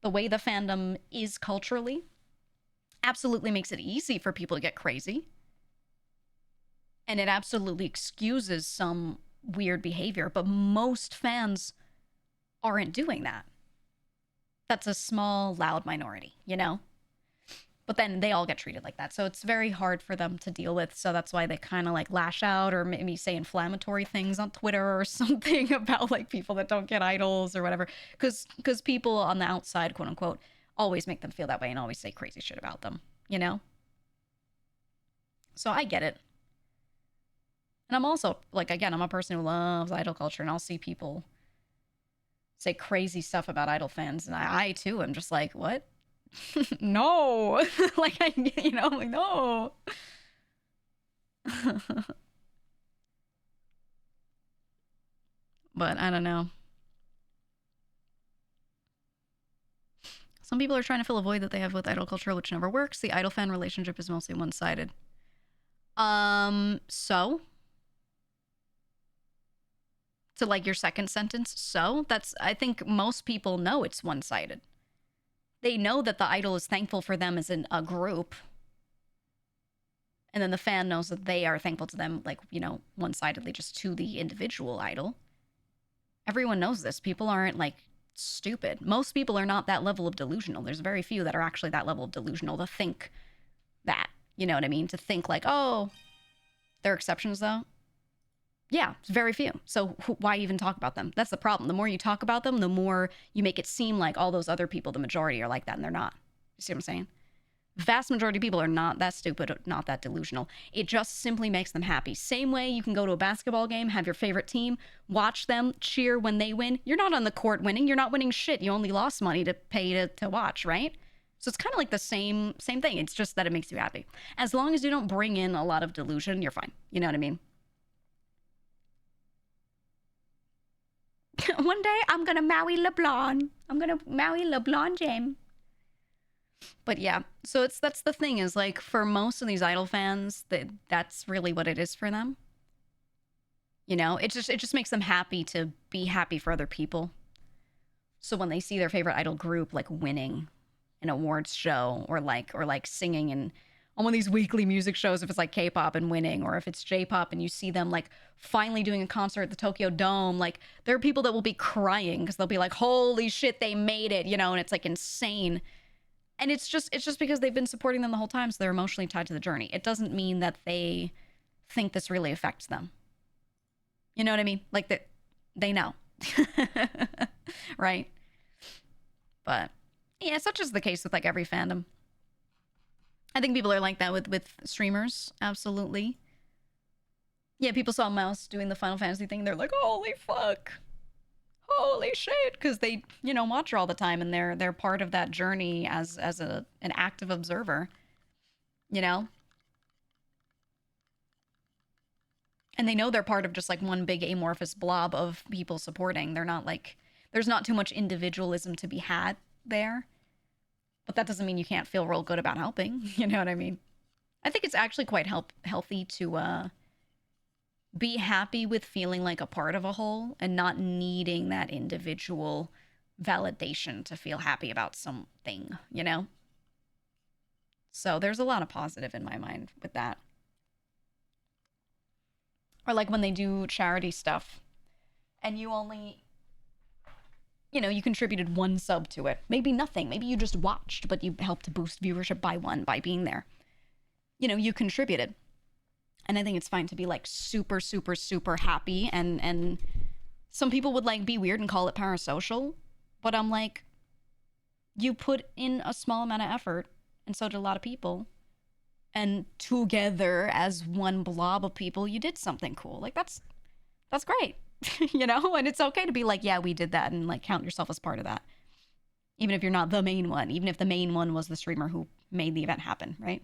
the way the fandom is culturally absolutely makes it easy for people to get crazy. And it absolutely excuses some weird behavior, but most fans aren't doing that. That's a small, loud minority, you know? But then they all get treated like that. So it's very hard for them to deal with. So that's why they kind of like lash out or maybe say inflammatory things on Twitter or something about like people that don't get idols or whatever. Because people on the outside, quote unquote, always make them feel that way and always say crazy shit about them, you know? So I get it. And I'm also, like, again, I'm a person who loves idol culture, and I'll see people say crazy stuff about idol fans, and I too am just like, what? No. Like, like, no. But I don't know. Some people are trying to fill a void that they have with idol culture, which never works. The idol fan relationship is mostly one-sided. So? To like your second sentence, so? That's, I think most people know it's one-sided. They know that the idol is thankful for them as in a group. And then the fan knows that they are thankful to them, like, you know, one-sidedly just to the individual idol. Everyone knows this. People aren't, like, stupid. Most people are not that level of delusional. There's very few that are actually that level of delusional to think that. You know what I mean? To think like, oh, there are exceptions, though. Yeah, it's very few. So why even talk about them? That's the problem. The more you talk about them, the more you make it seem like all those other people, the majority, are like that, and they're not. You see what I'm saying? Vast majority of people are not that stupid, not that delusional. It just simply makes them happy. Same way you can go to a basketball game, have your favorite team, watch them, cheer when they win. You're not on the court winning. You're not winning shit. You only lost money to pay to watch, right? So it's kind of like the same thing. It's just that it makes you happy. As long as you don't bring in a lot of delusion, you're fine. You know what I mean? One day I'm gonna marry LeBron. I'm gonna marry LeBron James. But yeah, so that's the thing is like for most of these idol fans, that's really what it is for them. You know, it just makes them happy to be happy for other people. So when they see their favorite idol group like winning an awards show or like singing in on one of these weekly music shows, if it's like K-pop and winning, or if it's J-pop and you see them like finally doing a concert at the Tokyo Dome, like there are people that will be crying because they'll be like, holy shit, they made it, you know, and it's like insane. And it's just because they've been supporting them the whole time, so they're emotionally tied to the journey. It doesn't mean that they think this really affects them. You know what I mean? Like that they know. Right? But yeah, such is the case with like every fandom. I think people are like that with streamers, absolutely. Yeah, people saw Mouse doing the Final Fantasy thing. They're like, holy fuck. Holy shit. Because they, you know, watch her all the time and they're part of that journey as an active observer. You know? And they know they're part of just like one big amorphous blob of people supporting. They're not like, there's not too much individualism to be had there. But that doesn't mean you can't feel real good about helping. You know what I mean? I think it's actually quite healthy to be happy with feeling like a part of a whole and not needing that individual validation to feel happy about something, you know? So there's a lot of positive in my mind with that. Or like when they do charity stuff and you only, you know, you contributed one sub to it. Maybe nothing. Maybe you just watched, but you helped to boost viewership by one by being there. You know, you contributed. And I think it's fine to be like super, super, super happy. And some people would like be weird and call it parasocial. But I'm like, You put in a small amount of effort, and so did a lot of people. And together, as one blob of people, you did something cool. Like, that's great. You know? And it's okay to be like, yeah, we did that, and like count yourself as part of that. Even if you're not the main one, even if the main one was the streamer who made the event happen, right?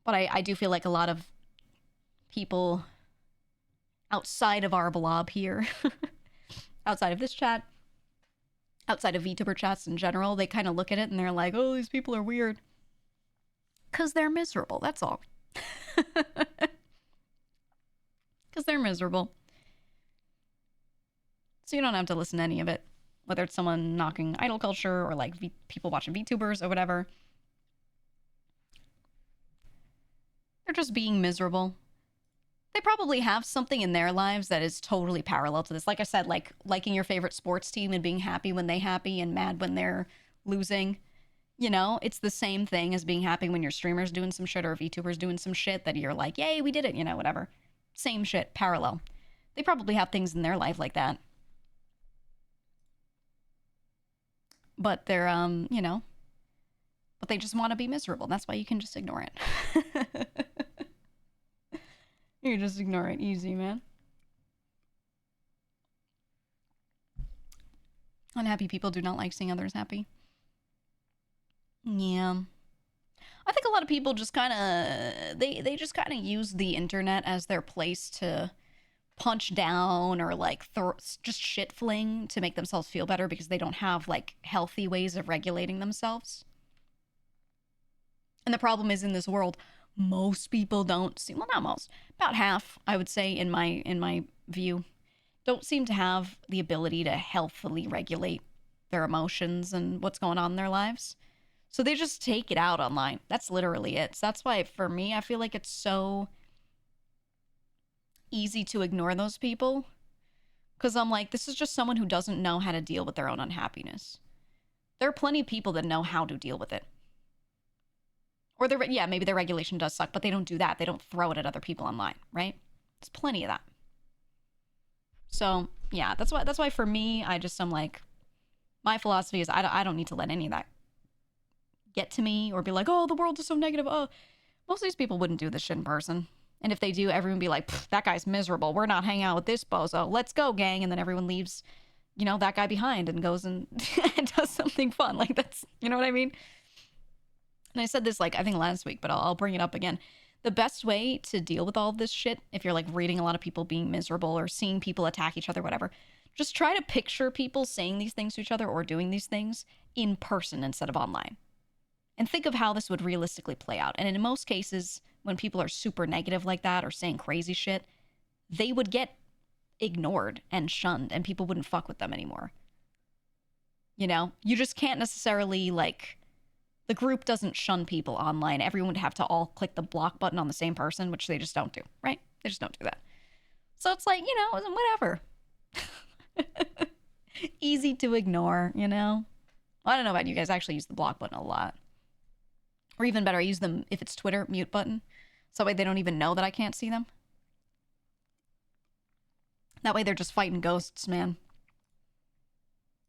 But I do feel like a lot of people outside of our blob here, outside of this chat, outside of VTuber chats in general, they kind of look at it and they're like, oh, these people are weird. Because they're miserable, that's all. Because they're miserable. So you don't have to listen to any of it. Whether it's someone knocking idol culture or like people watching VTubers or whatever. They're just being miserable. They probably have something in their lives that is totally parallel to this. Like I said, like liking your favorite sports team and being happy when they're happy and mad when they're losing. You know, it's the same thing as being happy when your streamer's doing some shit or VTuber's doing some shit that you're like, yay, we did it, you know, whatever. Same shit, parallel. They probably have things in their life like that. But they're, you know, but they just want to be miserable. That's why you can just ignore it. You just ignore it easy, man. Unhappy people do not like seeing others happy. Yeah. I think a lot of people just kind of, they just kind of use the internet as their place to punch down or like just shit fling to make themselves feel better because they don't have like healthy ways of regulating themselves. And the problem is in this world, most people don't see, well, not most, about half, I would say, in my view, don't seem to have the ability to healthily regulate their emotions and what's going on in their lives. So they just take it out online. That's literally it. So that's why, for me, I feel like it's so easy to ignore those people. Because I'm like, this is just someone who doesn't know how to deal with their own unhappiness. There are plenty of people that know how to deal with it. Or, yeah, maybe their regulation does suck, but they don't do that. They don't throw it at other people online, right? There's plenty of that. So, yeah, that's why for me, I'm like, my philosophy is I don't need to let any of that get to me or be like, oh, the world is so negative. Oh, most of these people wouldn't do this shit in person. And if they do, everyone would be like, that guy's miserable. We're not hanging out with this bozo. Let's go, gang. And then everyone leaves, you know, that guy behind and goes and does something fun. Like, that's, you know what I mean? And I said this, like, I think last week, but I'll bring it up again. The best way to deal with all of this shit, if you're like reading a lot of people being miserable or seeing people attack each other, whatever, just try to picture people saying these things to each other or doing these things in person instead of online. And think of how this would realistically play out. And in most cases, when people are super negative like that or saying crazy shit, they would get ignored and shunned and people wouldn't fuck with them anymore. You know? You just can't necessarily, like, the group doesn't shun people online. Everyone would have to all click the block button on the same person, which they just don't do, right? They just don't do that. So it's like, you know, whatever. Easy to ignore, you know? I don't know about you guys. I actually use the block button a lot. Or even better, I use them, if it's Twitter, mute button. So that way they don't even know that I can't see them. That way they're just fighting ghosts, man.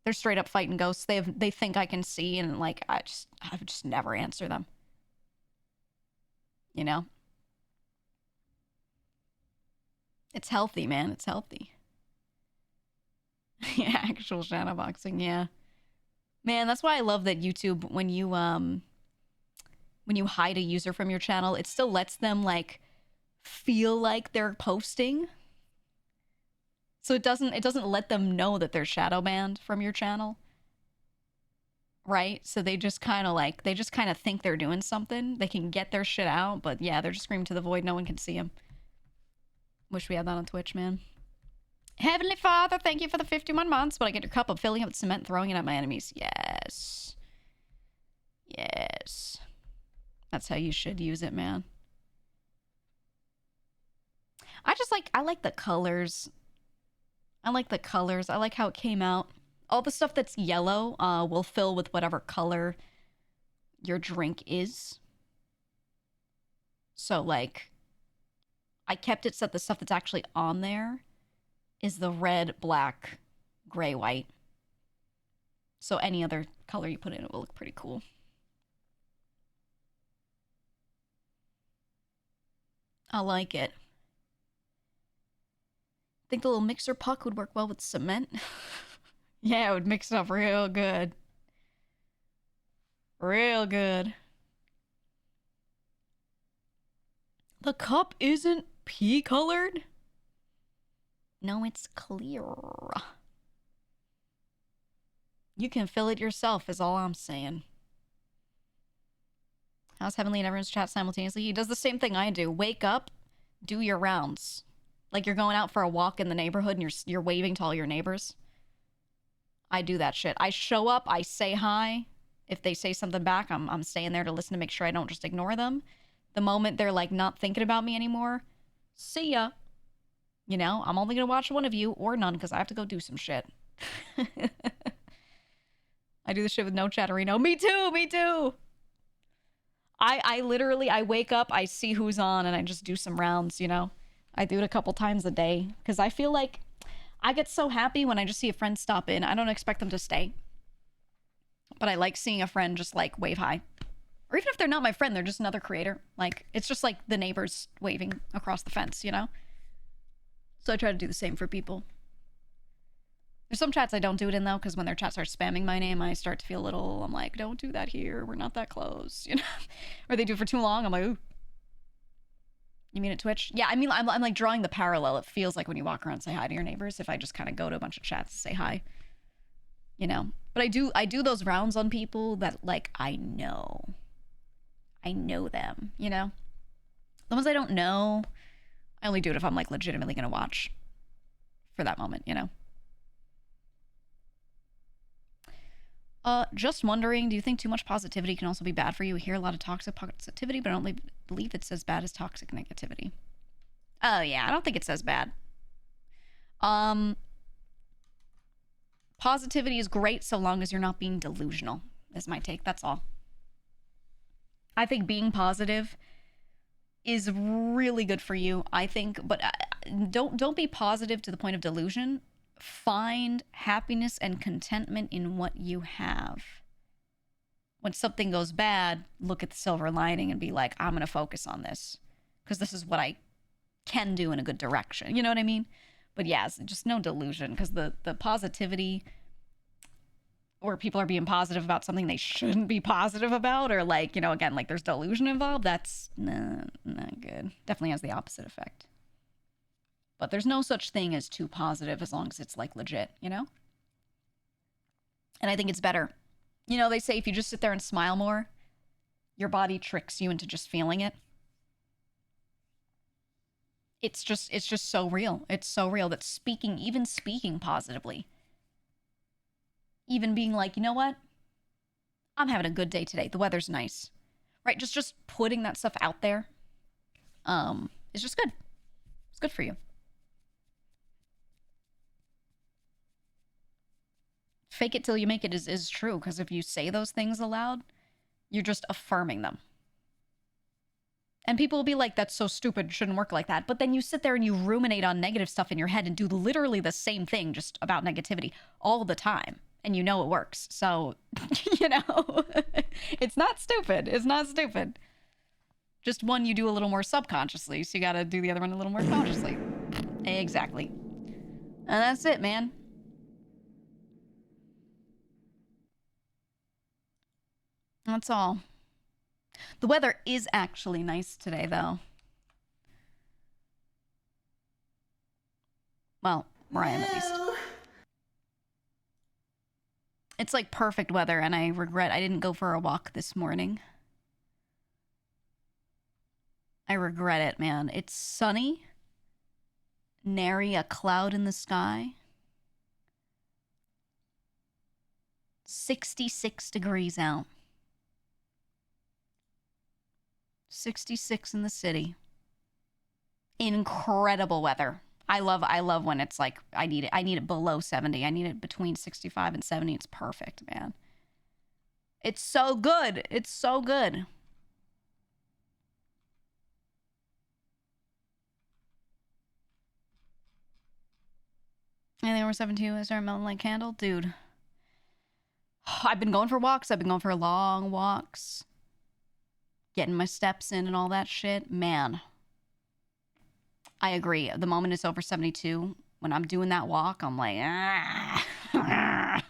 They're straight up fighting ghosts. They think I can see, and like I would just never answer them. You know? It's healthy, man. It's healthy. Yeah, actual shadowboxing, yeah. Man, that's why I love that YouTube, when you hide a user from your channel, it still lets them like feel like they're posting. So it doesn't let them know that they're shadow banned from your channel. Right? So they just kind of think they're doing something. They can get their shit out, but yeah, they're just screaming to the void. No one can see them. Wish we had that on Twitch, man. Heavenly Father, thank you for the 51 months. But I get your cup of filling it with cement and throwing it at my enemies. Yes. Yes. That's how you should use it, man. I like the colors. I like the colors. I like how it came out. All the stuff that's yellow will fill with whatever color your drink is. So, like, I kept it so that the stuff that's actually on there is the red, black, gray, white. So any other color you put in, it will look pretty cool. I like it. Think the little mixer puck would work well with cement? Yeah, it would mix it up real good. Real good. The cup isn't pea colored? No, it's clear. You can fill it yourself, is all I'm saying. How's Heavenly in everyone's chat simultaneously? He does the same thing I do. Wake up, do your rounds. Like you're going out for a walk in the neighborhood and you're waving to all your neighbors. I do that shit. I show up, I say hi. If they say something back, I'm staying there to listen to make sure I don't just ignore them. The moment they're like not thinking about me anymore, see ya. You know, I'm only gonna watch one of you or none because I have to go do some shit. I do this shit with no chatterino. Me too, me too. I literally, I wake up, I see who's on, and I just do some rounds, you know? I do it a couple times a day because I feel like I get so happy when I just see a friend stop in. I don't expect them to stay. But I like seeing a friend just like wave hi. Or even if they're not my friend, they're just another creator. Like, it's just like the neighbors waving across the fence, you know? So I try to do the same for people. There's some chats I don't do it in, though, because when their chat starts spamming my name, I start to feel a little, I'm like, don't do that here. We're not that close, you know? Or they do it for too long. I'm like, ooh. You mean at Twitch? Yeah, I mean, I'm like drawing the parallel. It feels like when you walk around and say hi to your neighbors, if I just kind of go to a bunch of chats and say hi. You know? But I do those rounds on people that, like, I know them, you know? The ones I don't know, I only do it if I'm, like, legitimately gonna watch for that moment, you know? Just wondering, do you think too much positivity can also be bad for you? We hear a lot of toxic positivity, but I don't believe it's as bad as toxic negativity. Oh, yeah, I don't think it's as bad. Positivity is great so long as you're not being delusional, is my take. That's all. I think being positive is really good for you, I think, but don't be positive to the point of delusion. Find happiness and contentment in what you have. When something goes bad, look at the silver lining and be like, I'm going to focus on this because this is what I can do in a good direction. You know what I mean? But yes, just no delusion, because the positivity where people are being positive about something they shouldn't be positive about, or like, you know, again, like there's delusion involved, that's not good. Definitely has the opposite effect. But there's no such thing as too positive as long as it's like legit, you know? And I think it's better. You know, they say if you just sit there and smile more, your body tricks you into just feeling it. It's just so real. It's so real that even speaking positively, even being like, you know what? I'm having a good day today. The weather's nice. Right? Just putting that stuff out there is just good. It's good for you. Fake it till you make it is true, because if you say those things aloud, you're just affirming them. And people will be like, that's so stupid, shouldn't work like that. But then you sit there and you ruminate on negative stuff in your head and do literally the same thing just about negativity all the time. And you know it works. So, you know, it's not stupid. It's not stupid. Just one you do a little more subconsciously. So you got to do the other one a little more consciously. Exactly. And that's it, man. That's all. The weather is actually nice today, though. Well, where I am at least. It's like perfect weather, and I regret I didn't go for a walk this morning. I regret it, man. It's sunny. Nary a cloud in the sky. 66 degrees out. 66 in the city. Incredible weather. I love when it's like I need it below 70. I need it between 65 and 70. It's perfect, man. It's so good. It's so good. And they were 72. Is there a melon light candle? Dude. I've been going for walks. I've been going for long walks. Getting my steps in and all that shit. Man, I agree. The moment it's over 72, when I'm doing that walk, I'm like, ah.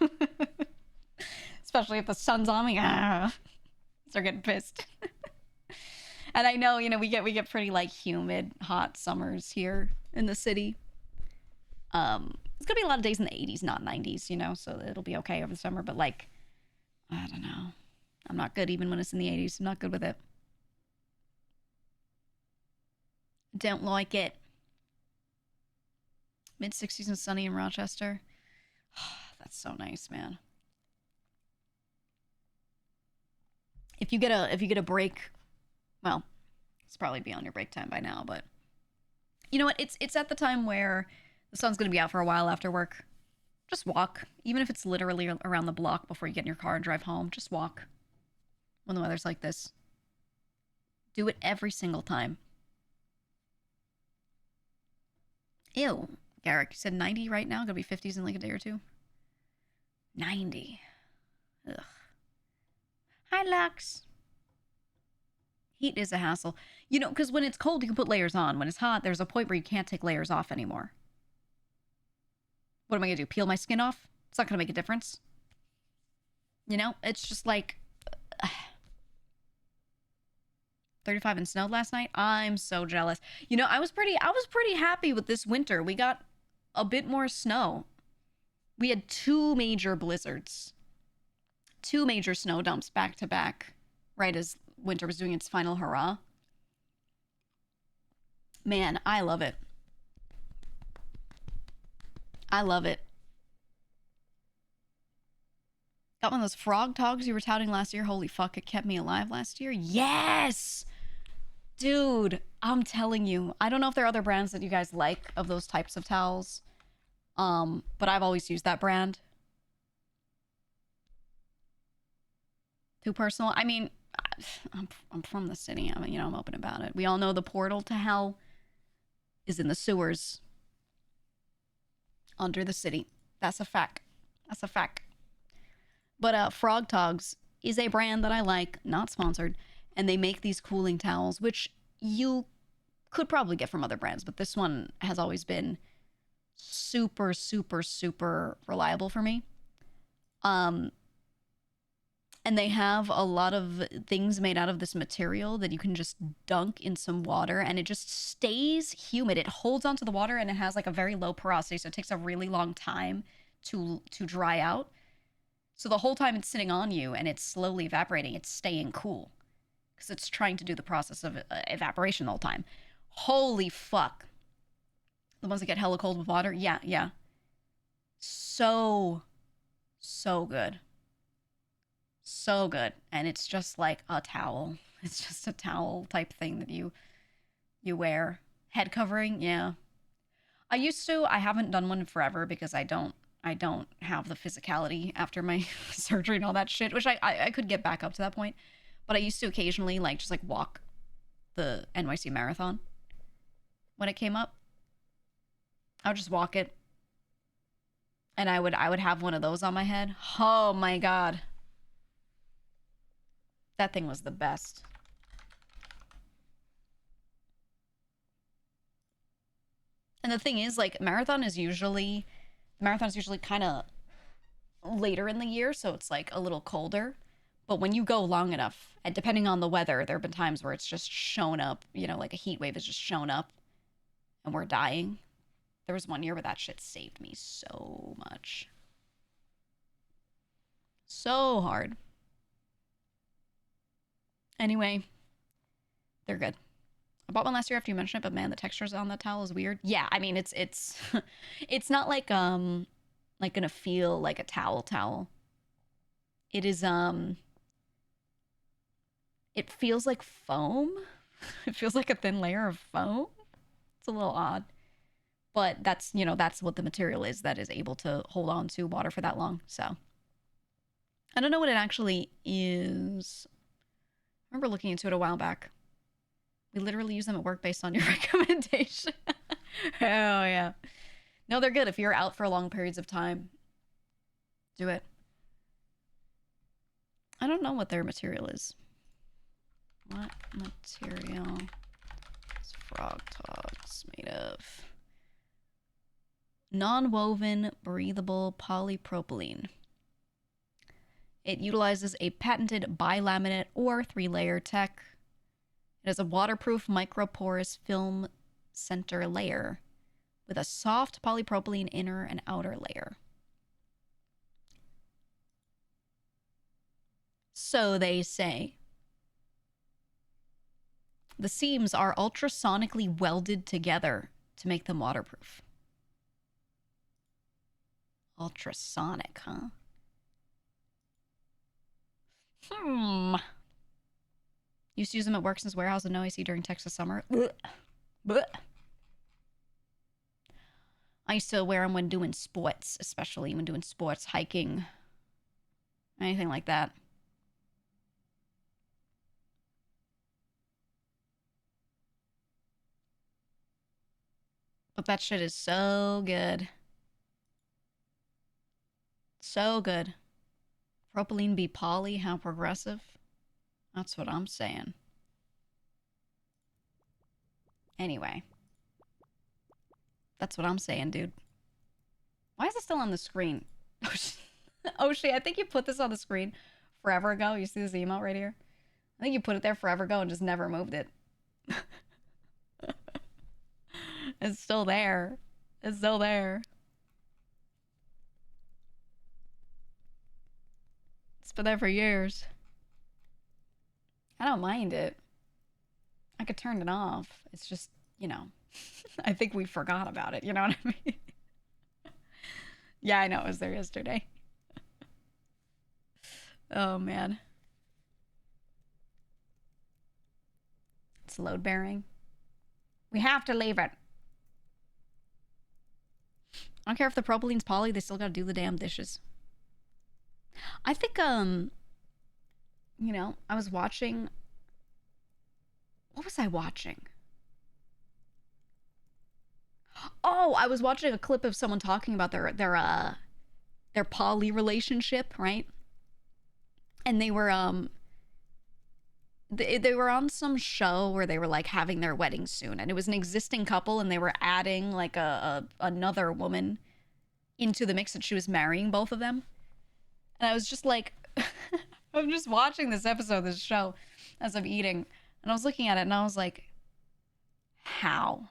Especially if the sun's on me, ah. Start getting pissed. And I know, we get pretty like humid, hot summers here in the city. It's gonna be a lot of days in the 80s, not 90s, so it'll be okay over the summer. But like, I don't know. I'm not good even when it's in the 80s. I'm not good with it. Don't like it. Mid-60s and sunny in Rochester. That's so nice, man. If you get a break, well, it's probably beyond your break time by now, but you know what? It's at the time where the sun's gonna be out for a while after work. Just walk, even if it's literally around the block before you get in your car and drive home. Just walk when the weather's like this. Do it every single time. Ew, Garrick, you said 90 right now? Gonna be 50s in like a day or two? 90. Ugh. Hi, Lux. Heat is a hassle. Because when it's cold, you can put layers on. When it's hot, there's a point where you can't take layers off anymore. What am I going to do? Peel my skin off? It's not going to make a difference. It's just like 35 and snowed last night. I'm so jealous. I was pretty happy with this winter. We got a bit more snow. We had 2 major blizzards. 2 major snow dumps back to back, right as winter was doing its final hurrah. Man, I love it. I love it. Got one of those frog togs you were touting last year. Holy fuck, it kept me alive last year. Yes! Dude, I'm telling you. I don't know if there are other brands that you guys like of those types of towels. But I've always used that brand. Too personal? I mean, I'm from the city. I'm open about it. We all know the portal to hell is in the sewers under the city. That's a fact. That's a fact. But Frog Togs is a brand that I like, not sponsored, and they make these cooling towels, which you could probably get from other brands, but this one has always been super, super, super reliable for me. And they have a lot of things made out of this material that you can just dunk in some water and it just stays humid. It holds onto the water and it has like a very low porosity, so it takes a really long time to dry out. So the whole time it's sitting on you and it's slowly evaporating, it's staying cool because it's trying to do the process of evaporation the whole time. Holy fuck. The ones that get hella cold with water? Yeah. So good. So good. And it's just like a towel. It's just a towel type thing that you wear. Head covering, yeah. I haven't done one in forever because I don't have the physicality after my surgery and all that shit, which I could get back up to that point. But I used to occasionally just walk the NYC Marathon when it came up. I would just walk it. And I would have one of those on my head. Oh my God. That thing was the best. And the thing is, marathon's usually kind of later in the year, so it's like a little colder. But when you go long enough, and depending on the weather, there have been times where it's just shown up, like a heat wave has just shown up and we're dying. There was one year where that shit saved me so much. So hard. Anyway, they're good. I bought one last year after you mentioned it, but man, the textures on that towel is weird. Yeah, I mean, it's it's not like gonna feel like a towel. It is it feels like foam. It feels like a thin layer of foam. It's a little odd. But that's what the material is that is able to hold on to water for that long. So I don't know what it actually is. I remember looking into it a while back. We literally use them at work based on your recommendation. Hell yeah. No, they're good if you're out for long periods of time. Do it. I don't know what their material is. What material is frog togs made of? Non-woven, breathable polypropylene. It utilizes a patented bilaminate or 3-layer tech. It has a waterproof microporous film center layer with a soft polypropylene inner and outer layer. So they say. The seams are ultrasonically welded together to make them waterproof. Ultrasonic, huh? Used to use them at work since warehouse and no AC during Texas summer. Blech. I used to wear them when doing sports, especially when doing sports, hiking, anything like that. But that shit is so good. So good. Propylene be poly, how progressive? That's what I'm saying. Anyway. That's what I'm saying, dude. Why is it still on the screen? Oh, shit, I think you put this on the screen forever ago. You see this email right here? I think you put it there forever ago and just never moved it. It's still there. It's still there. It's been there for years. I don't mind it. I could turn it off. It's just, you know, I think we forgot about it. You know what I mean? Yeah, I know. It was there yesterday. Oh, man. It's load bearing. We have to leave it. I don't care if the propylene's poly, they still gotta do the damn dishes. I think, you know, I was watching... What was I watching? Oh, I was watching a clip of someone talking about their poly relationship, right? And they were, they were on some show where they were like having their wedding soon, and it was an existing couple, and they were adding like another woman into the mix, and she was marrying both of them. And I was just like, I'm just watching this episode of this show as I'm eating, and I was looking at it, and I was like, how?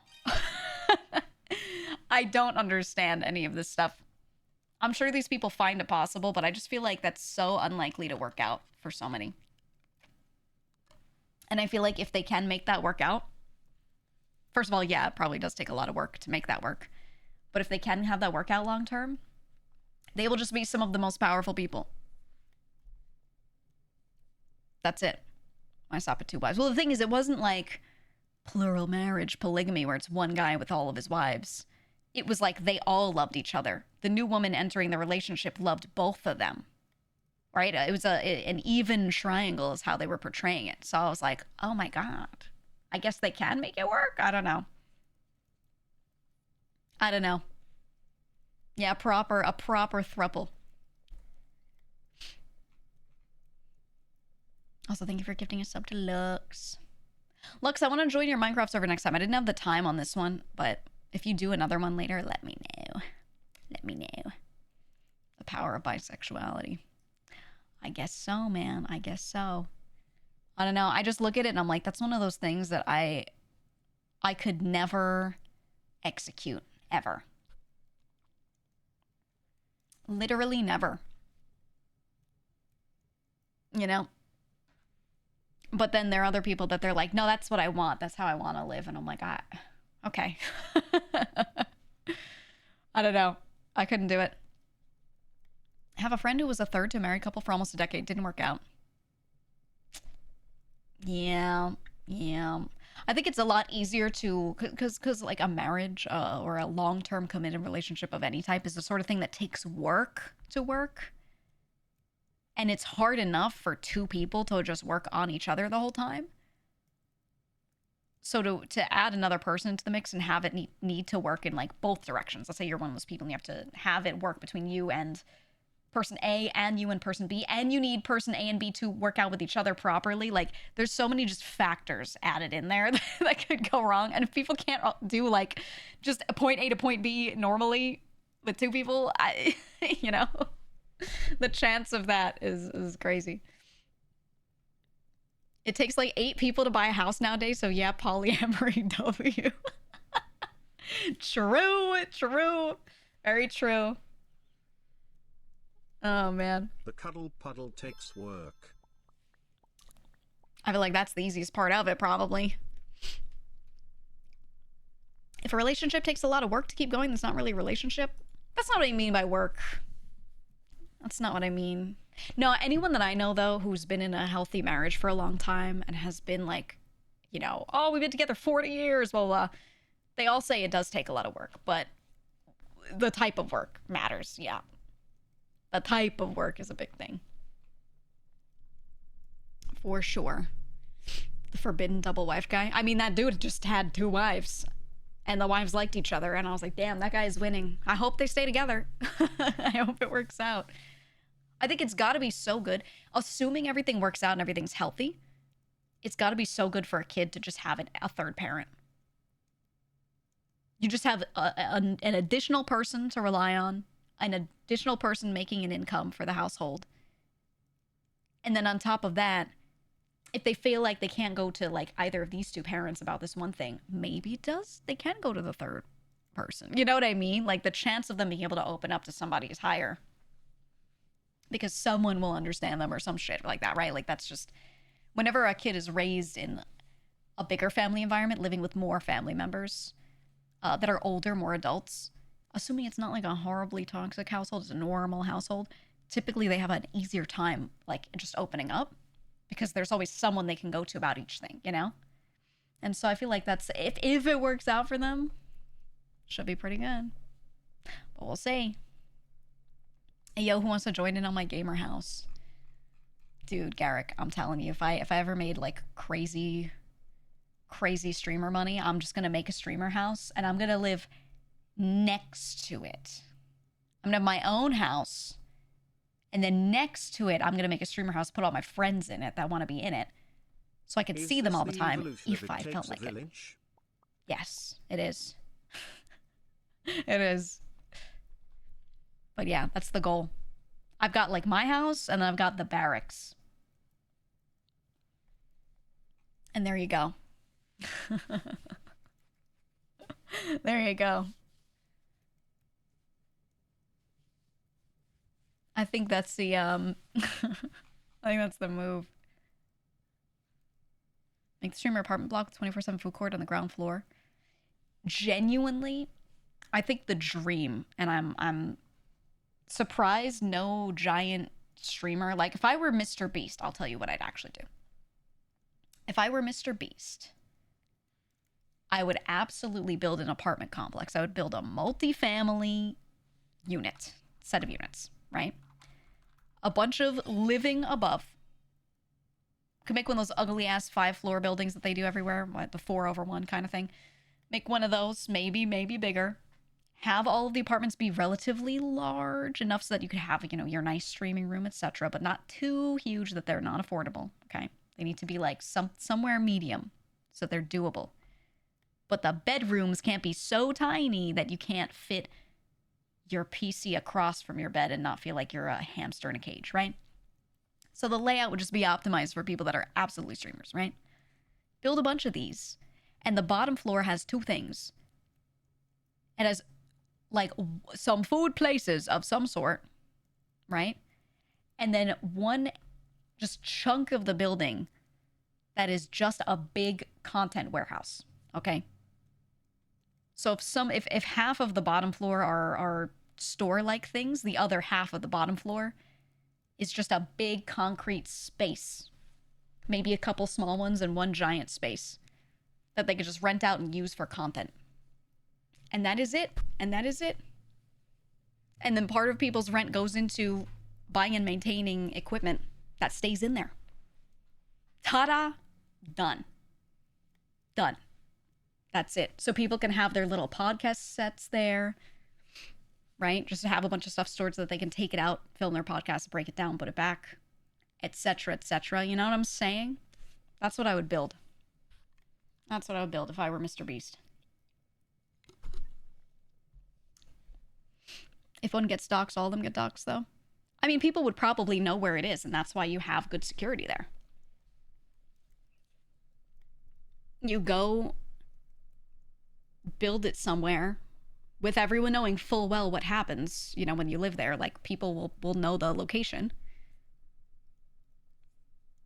I don't understand any of this stuff. I'm sure these people find it possible, but I just feel like that's so unlikely to work out for so many. And I feel like if they can make that work out, first of all, yeah, it probably does take a lot of work to make that work. But if they can have that work out long term, they will just be some of the most powerful people. That's it. I stop at 2 wives. Well, the thing is, it wasn't like plural marriage, polygamy, where it's one guy with all of his wives. It was like they all loved each other. The new woman entering the relationship loved both of them. Right? It was an even triangle is how they were portraying it. So I was like, oh my God. I guess they can make it work? I don't know. I don't know. Yeah, a proper throuple. Also, thank you for gifting a sub to Lux. Lux, I want to join your Minecraft server next time. I didn't have the time on this one, but if you do another one later, let me know. Let me know. The power of bisexuality. I guess so, man. I guess so. I don't know. I just look at it and I'm like, that's one of those things that I could never execute, ever. Literally never. You know? But then there are other people that they're like, no, that's what I want. That's how I want to live. And I'm like, okay. I don't know. I couldn't do it. I have a friend who was a third to a married couple for almost a decade. Didn't work out. Yeah. I think it's a lot easier to, because like a marriage or a long-term committed relationship of any type is the sort of thing that takes work to work. And it's hard enough for two people to just work on each other the whole time. So to add another person to the mix and have it need to work in like both directions. Let's say you're one of those people and you have to have it work between you and person A and you and person B, and you need person A and B to work out with each other properly. Like, there's so many just factors added in there that could go wrong. And if people can't do like just point A to point B normally with two people, you know, the chance of that is crazy. It takes like 8 people to buy a house nowadays, so yeah, polyamory W. True. Very true. Oh, man. The cuddle puddle takes work. I feel like that's the easiest part of it, probably. If a relationship takes a lot of work to keep going, that's not really a relationship. That's not what I mean by work. That's not what I mean. No, anyone that I know, though, who's been in a healthy marriage for a long time and has been like, you know, oh, we've been together 40 years, blah, blah, blah. They all say it does take a lot of work, but the type of work matters, yeah. The type of work is a big thing. For sure. The forbidden double wife guy. I mean, that dude just had 2 wives. And the wives liked each other. And I was like, damn, that guy is winning. I hope they stay together. I hope it works out. I think it's got to be so good. Assuming everything works out and everything's healthy, it's got to be so good for a kid to just have a third parent. You just have an additional person to rely on, an additional person making an income for the household. And then on top of that, if they feel like they can't go to like either of these 2 parents about this one thing, maybe they can go to the third person. You know what I mean? Like, the chance of them being able to open up to somebody is higher because someone will understand them or some shit like that, right? Like, that's just, whenever a kid is raised in a bigger family environment, living with more family members that are older, more adults, assuming it's not like a horribly toxic household, it's a normal household, typically they have an easier time like just opening up because there's always someone they can go to about each thing, you know? And so I feel like that's, if it works out for them, should be pretty good. But we'll see. Hey, yo, who wants to join in on my gamer house? Dude, Garrick, I'm telling you, if I ever made like crazy streamer money, I'm just gonna make a streamer house and I'm gonna live next to it. I'm gonna have my own house. And then next to it, I'm going to make a streamer house, put all my friends in it that want to be in it. So I could see them all the time if I felt like it. Yes, it is. It is. But yeah, that's the goal. I've got like my house and then I've got the barracks. And there you go. There you go. I think that's the I think that's the move. Make the streamer apartment block with 24/7 food court on the ground floor. Genuinely, I think the dream, and I'm surprised no giant streamer. Like, if I were Mr. Beast, I'll tell you what I'd actually do. If I were Mr. Beast, I would absolutely build an apartment complex. I would build a multi-family set of units, right? A bunch of living above. Could make one of those ugly ass 5-floor buildings that they do everywhere, what, the 4/1 kind of thing. Make one of those, maybe bigger. Have all of the apartments be relatively large enough so that you could have, you know, your nice streaming room, etc., but not too huge that they're not affordable. Okay, they need to be like somewhere medium so they're doable. But the bedrooms can't be so tiny that you can't fit your PC across from your bed and not feel like you're a hamster in a cage, right? So the layout would just be optimized for people that are absolutely streamers, right? Build a bunch of these. And the bottom floor has 2 things. It has like some food places of some sort, right? And then one just chunk of the building that is just a big content warehouse, okay? So if half of the bottom floor are store-like things, the other half of the bottom floor is just a big concrete space. Maybe a couple small ones and one giant space that they could just rent out and use for content. And that is it. And that is it. And then part of people's rent goes into buying and maintaining equipment that stays in there. Ta-da! Done. Done. That's it. So people can have their little podcast sets there. right? Just to have a bunch of stuff stored so that they can take it out, film their podcast, break it down, put it back, etc., etc. You know what I'm saying? That's what I would build. That's what I would build if I were Mr. Beast. If one gets doxxed, all of them get doxxed, though. I mean, people would probably know where it is, and that's why you have good security there. You go build it somewhere with everyone knowing full well what happens, you know, when you live there. Like, people will know the location.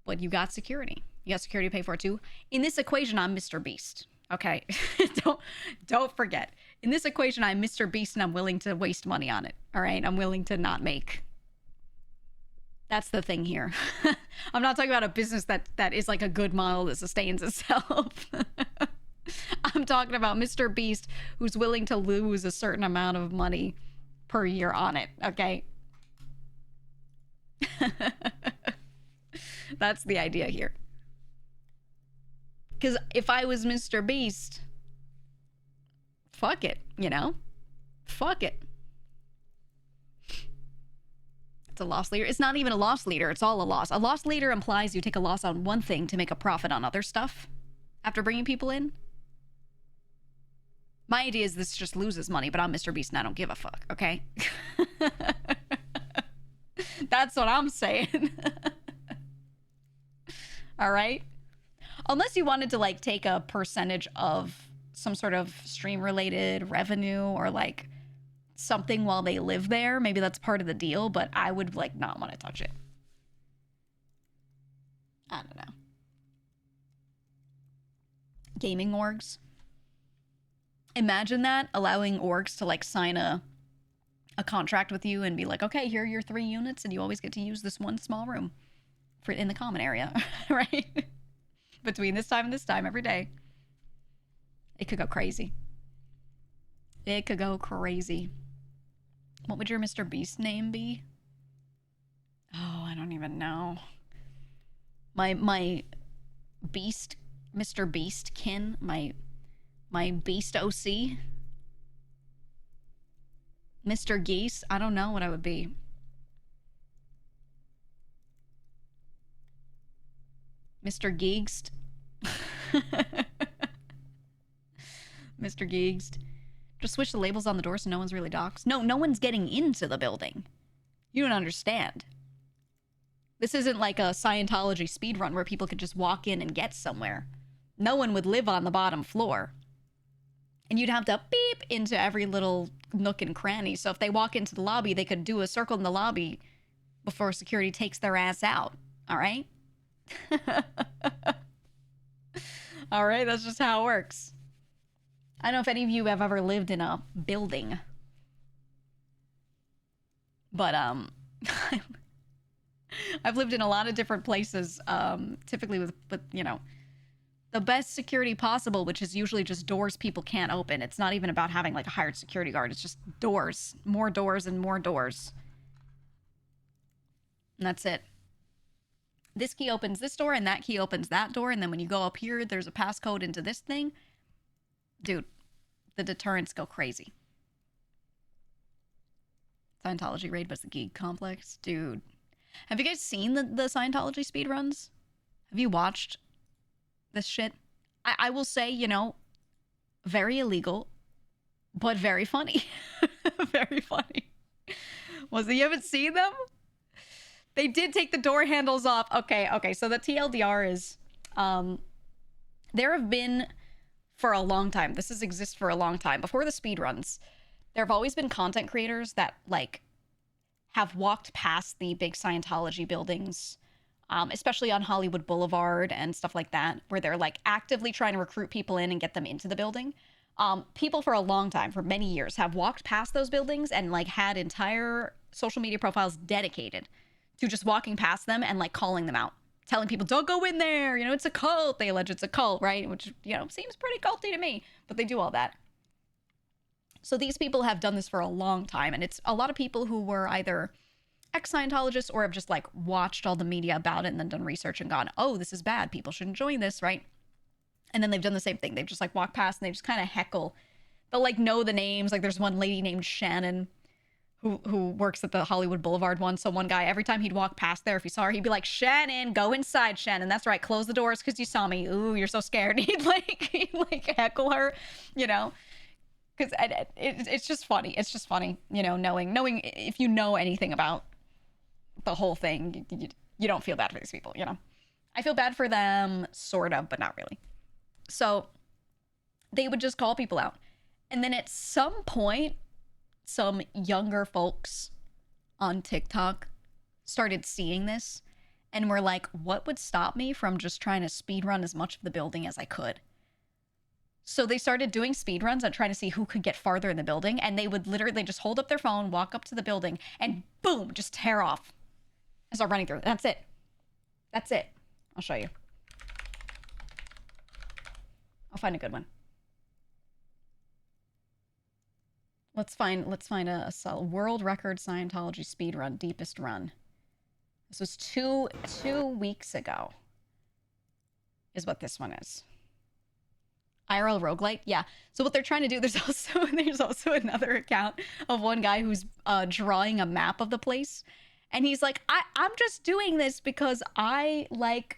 But you got security. You got security to pay for it, too. In this equation, I'm Mr. Beast. Okay? Don't forget. In this equation, I'm Mr. Beast, and I'm willing to waste money on it. All right? I'm willing to not make. That's the thing here. I'm not talking about a business that is like a good model that sustains itself. I'm talking about Mr. Beast who's willing to lose a certain amount of money per year on it, okay? That's the idea here. Because if I was Mr. Beast, fuck it, you know? Fuck it. It's a loss leader. It's not even a loss leader. It's all a loss. A loss leader implies you take a loss on one thing to make a profit on other stuff after bringing people in. My idea is this just loses money, but I'm Mr. Beast and I don't give a fuck, okay? That's what I'm saying. All right? Unless you wanted to, like, take a percentage of some sort of stream-related revenue or, like, something while they live there. Maybe that's part of the deal, but I would, like, not want to touch it. I don't know. Gaming orgs. Imagine that, allowing orgs to, like, sign a contract with you and be like, okay, here are your 3 units, and you always get to use this one small room in the common area, right? Between this time and this time every day. It could go crazy. It could go crazy. What would your Mr. Beast name be? Oh, I don't even know. My Beast, Mr. Beast kin, my Beast OC, Mr. Geese. I don't know what I would be. Mr. Geegst. Mr. Geegst. Just switch the labels on the door so no one's really doxxed. No one's getting into the building. You don't understand. This isn't like a Scientology speedrun where people could just walk in and get somewhere. No one would live on the bottom floor. And you'd have to beep into every little nook and cranny. So if they walk into the lobby, they could do a circle in the lobby before security takes their ass out. All right? All right, that's just how it works. I don't know if any of you have ever lived in a building. But, I've lived in a lot of different places, typically with, you know, the best security possible, which is usually just doors people can't open. It's not even about having, like, a hired security guard. It's just doors. More doors and more doors. And that's it. This key opens this door, and that key opens that door, and then when you go up here, there's a passcode into this thing. Dude, the deterrents go crazy. Scientology raid, but it's the Geek complex. Dude. Have you guys seen the Scientology speedruns? Have you watched this shit? I will say, you know, very illegal, but very funny. Very funny. Was it, you haven't seen them? They did take the door handles off. Okay. So the TLDR is, there have been, for a long time, this has existed for a long time, before the speedruns, there have always been content creators that, like, have walked past the big Scientology buildings, especially on Hollywood Boulevard and stuff like that, where they're, like, actively trying to recruit people in and get them into the building. People for a long time, for many years, have walked past those buildings and, like, had entire social media profiles dedicated to just walking past them and, like, calling them out, telling people, don't go in there, you know, it's a cult. They allege it's a cult, right? Which, you know, seems pretty culty to me, but they do all that. So these people have done this for a long time, and it's a lot of people who were either ex-Scientologists or have just, like, watched all the media about it and then done research and gone, oh, this is bad, people shouldn't join this, right? And then they've done the same thing. They've just, like, walked past and they just kind of heckle. They'll, like, know the names. Like, there's one lady named Shannon who works at the Hollywood Boulevard one. So one guy, every time he'd walk past there, if he saw her, he'd be like, Shannon, go inside, Shannon. That's right, close the doors because you saw me. Ooh, you're so scared. He'd heckle her, you know, because it's just funny. It's just funny, you know, knowing if you know anything about the whole thing, you don't feel bad for these people, you know. I feel bad for them, sort of, but not really. So they would just call people out. And then at some point, some younger folks on TikTok started seeing this and were like, what would stop me from just trying to speed run as much of the building as I could? So they started doing speed runs and trying to see who could get farther in the building. And they would literally just hold up their phone, walk up to the building, and boom, just tear off and start running through. That's it. That's it. I'll show you. I'll find a good one. Let's find a world record Scientology speed run, deepest run. This was two weeks ago. Is what this one is. IRL roguelite, yeah. So what they're trying to do, there's also another account of one guy who's drawing a map of the place. And he's like, I'm just doing this because I like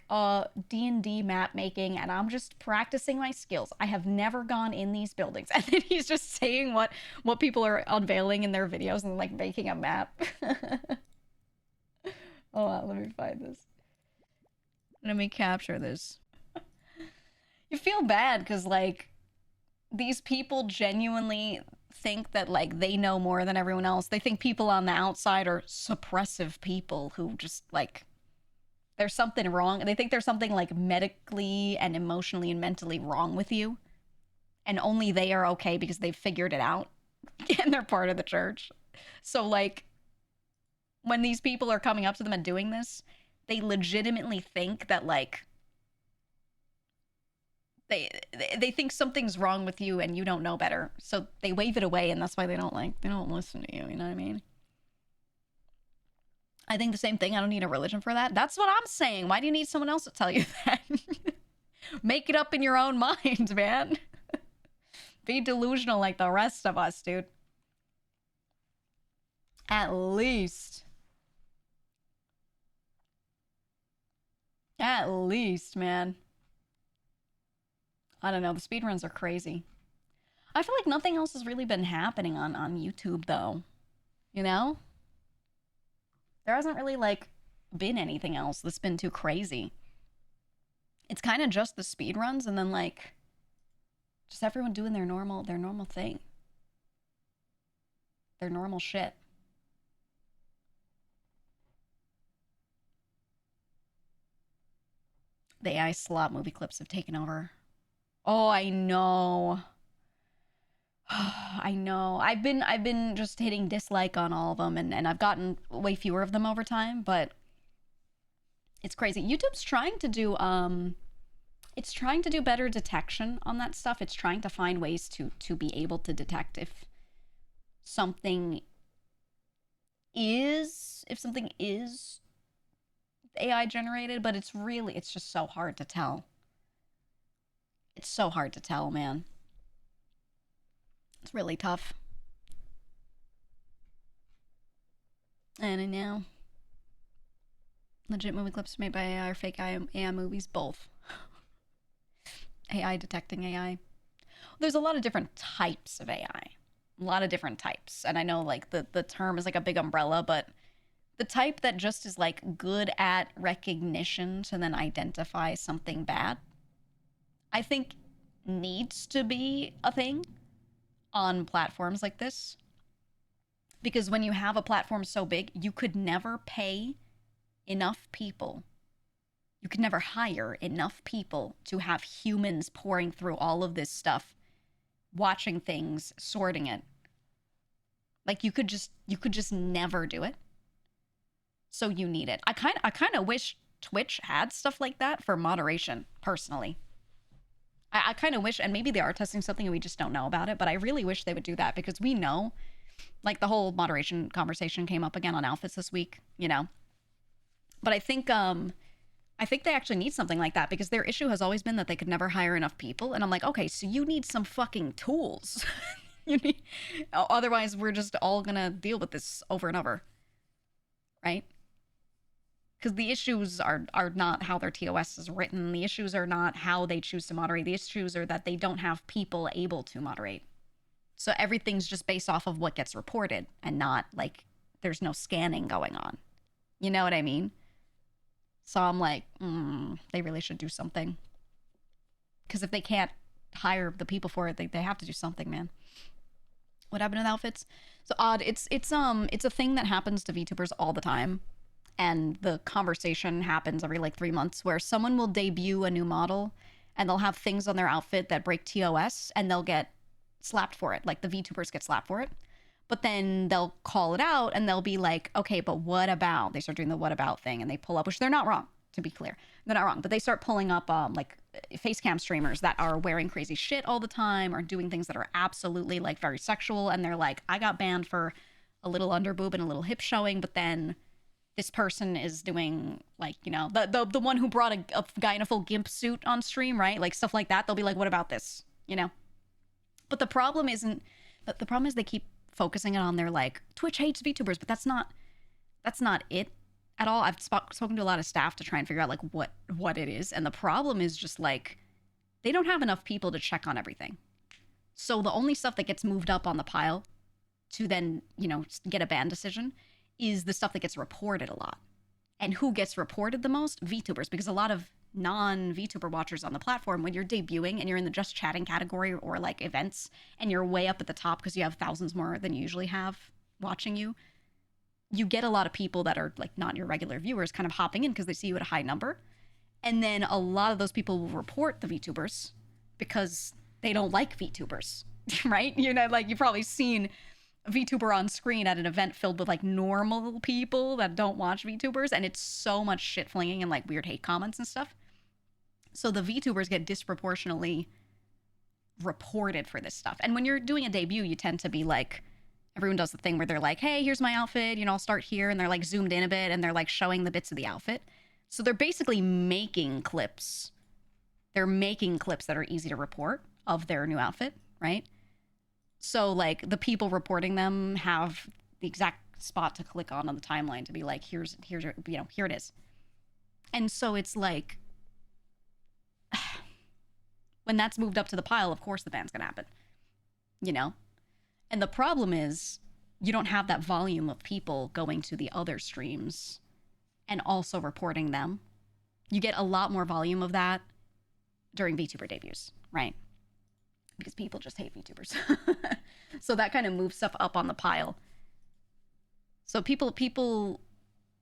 D&D map making and I'm just practicing my skills. I have never gone in these buildings. And then he's just saying what people are unveiling in their videos and like making a map. Oh, wow, let me find this. Let me capture this. You feel bad because like these people genuinely think that like they know more than everyone else. They think people on the outside are suppressive people who just like there's something wrong. They think there's something like medically and emotionally and mentally wrong with you. And only they are okay because they've figured it out and they're part of the church. So like when these people are coming up to them and doing this, they legitimately think that like they think something's wrong with you and you don't know better. So they wave it away and that's why they don't listen to you. You know what I mean? I think the same thing. I don't need a religion for that. That's what I'm saying. Why do you need someone else to tell you that? Make it up in your own mind, man. Be delusional like the rest of us, dude. At least. At least, man. I don't know. The speedruns are crazy. I feel like nothing else has really been happening on YouTube, though. You know? There hasn't really, like, been anything else that's been too crazy. It's kind of just the speedruns and then, like, just everyone doing their normal thing. Their normal shit. The AI slot movie clips have taken over. Oh, I know. I know. I've been just hitting dislike on all of them and I've gotten way fewer of them over time, but it's crazy. YouTube's trying to do it's trying to do better detection on that stuff. It's trying to find ways to be able to detect if something is AI generated, but it's just so hard to tell. It's so hard to tell, man. It's really tough. And I know. Legit movie clips made by AI or fake AI movies, both. AI detecting AI. There's a lot of different types of AI. A lot of different types. And I know like the term is like a big umbrella, but the type that just is like good at recognition to then identify something bad, I think needs to be a thing on platforms like this. Because when you have a platform so big, you could never pay enough people. You could never hire enough people to have humans pouring through all of this stuff, watching things, sorting it. Like you could just never do it. So you need it. I kind of wish Twitch had stuff like that for moderation, personally. I kind of wish, and maybe they are testing something and we just don't know about it, but I really wish they would do that because we know, like the whole moderation conversation came up again on outfits this week, you know? But I think they actually need something like that because their issue has always been that they could never hire enough people. And I'm like, okay, so you need some fucking tools. You need, otherwise, we're just all gonna deal with this over and over, right? Because the issues are not how their TOS is written. The issues are not how they choose to moderate. The issues are that they don't have people able to moderate. So everything's just based off of what gets reported and not like there's no scanning going on. You know what I mean? So I'm like, they really should do something. Because if they can't hire the people for it, they have to do something, man. What happened to the outfits? So odd. It's a thing that happens to VTubers all the time. And the conversation happens every like 3 months where someone will debut a new model and they'll have things on their outfit that break TOS and they'll get slapped for it. Like the VTubers get slapped for it. But then they'll call it out and they'll be like, okay, but what about? They start doing the what about thing and they pull up, which they're not wrong, to be clear. They're not wrong, but they start pulling up like face cam streamers that are wearing crazy shit all the time or doing things that are absolutely like very sexual. And they're like, I got banned for a little underboob and a little hip showing, but then this person is doing like, you know, the one who brought a guy in a full gimp suit on stream, right? Like stuff like that. They'll be like, what about this? You know? But the problem isn't, the problem is they keep focusing it on their like, Twitch hates VTubers, but that's not it at all. I've spoken to a lot of staff to try and figure out like what it is. And the problem is just like, they don't have enough people to check on everything. So the only stuff that gets moved up on the pile to then, you know, get a ban decision is the stuff that gets reported a lot. And who gets reported the most? VTubers, because a lot of non-VTuber watchers on the platform, when you're debuting and you're in the just chatting category or like events and you're way up at the top because you have thousands more than you usually have watching you, you get a lot of people that are like not your regular viewers kind of hopping in because they see you at a high number. And then a lot of those people will report the VTubers because they don't like VTubers, right? You know, like you've probably seen VTuber on screen at an event filled with like normal people that don't watch VTubers, and it's so much shit flinging and like weird hate comments and stuff. So the VTubers get disproportionately reported for this stuff. And when you're doing a debut, you tend to be like, everyone does the thing where they're like, hey, here's my outfit, you know, I'll start here, and they're like zoomed in a bit and they're like showing the bits of the outfit. So they're basically making clips. They're making clips that are easy to report of their new outfit, right? So, like, the people reporting them have the exact spot to click on the timeline to be like, here's your, you know, here it is. And so it's like, when that's moved up to the pile, of course the ban's gonna happen, you know? And the problem is, you don't have that volume of people going to the other streams and also reporting them. You get a lot more volume of that during VTuber debuts, right? Because people just hate VTubers. So that kind of moves stuff up on the pile. So people,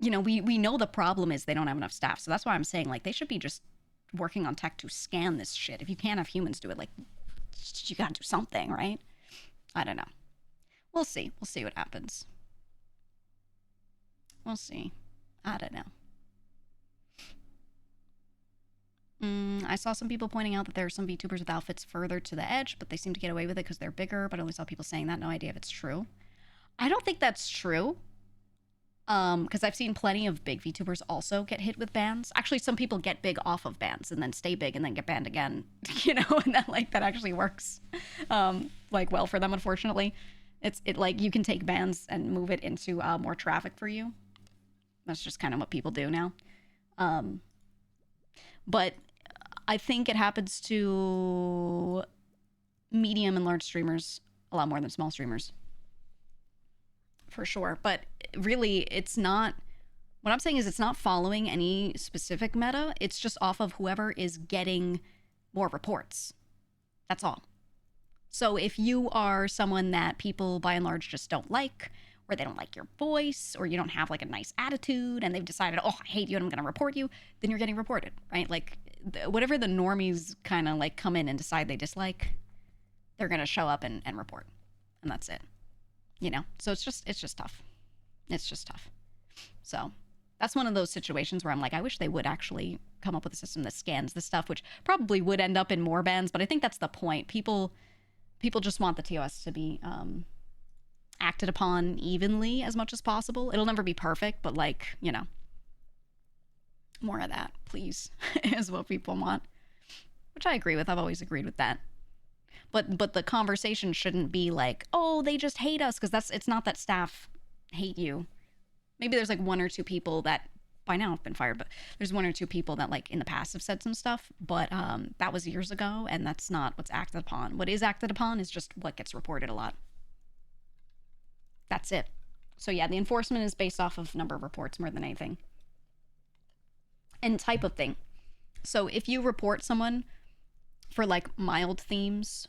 you know, we know the problem is they don't have enough staff. So that's why I'm saying, like, they should be just working on tech to scan this shit. If you can't have humans do it, like, you gotta do something, right? I don't know. We'll see. We'll see what happens. We'll see. I don't know. I saw some people pointing out that there are some VTubers with outfits further to the edge, but they seem to get away with it because they're bigger, but I only saw people saying that. No idea if it's true. I don't think that's true. Because I've seen plenty of big VTubers also get hit with bans. Actually, some people get big off of bans and then stay big and then get banned again, you know, and that actually works, like, well for them, unfortunately. It like, you can take bans and move it into more traffic for you. That's just kind of what people do now. But I think it happens to medium and large streamers a lot more than small streamers. For sure. But really, it's not... What I'm saying is it's not following any specific meta. It's just off of whoever is getting more reports. That's all. So if you are someone that people, by and large, just don't like, or they don't like your voice, or you don't have, like, a nice attitude, and they've decided, oh, I hate you and I'm going to report you, then you're getting reported, right? Like, whatever the normies kind of, like, come in and decide they dislike, they're going to show up and report. And that's it. You know? So it's just tough. It's just tough. So that's one of those situations where I'm like, I wish they would actually come up with a system that scans the stuff, which probably would end up in more bans, but I think that's the point. People just want the TOS to be acted upon evenly as much as possible. It'll never be perfect, but, like, you know, more of that, please, is what people want. Which I agree with. I've always agreed with that. But the conversation shouldn't be like, oh, they just hate us, because it's not that staff hate you. Maybe there's like one or two people that by now have been fired, but there's one or two people that like in the past have said some stuff, but that was years ago, and that's not what's acted upon. What is acted upon is just what gets reported a lot. That's it. So yeah, the enforcement is based off of number of reports more than anything. And type of thing. So if you report someone for like mild themes,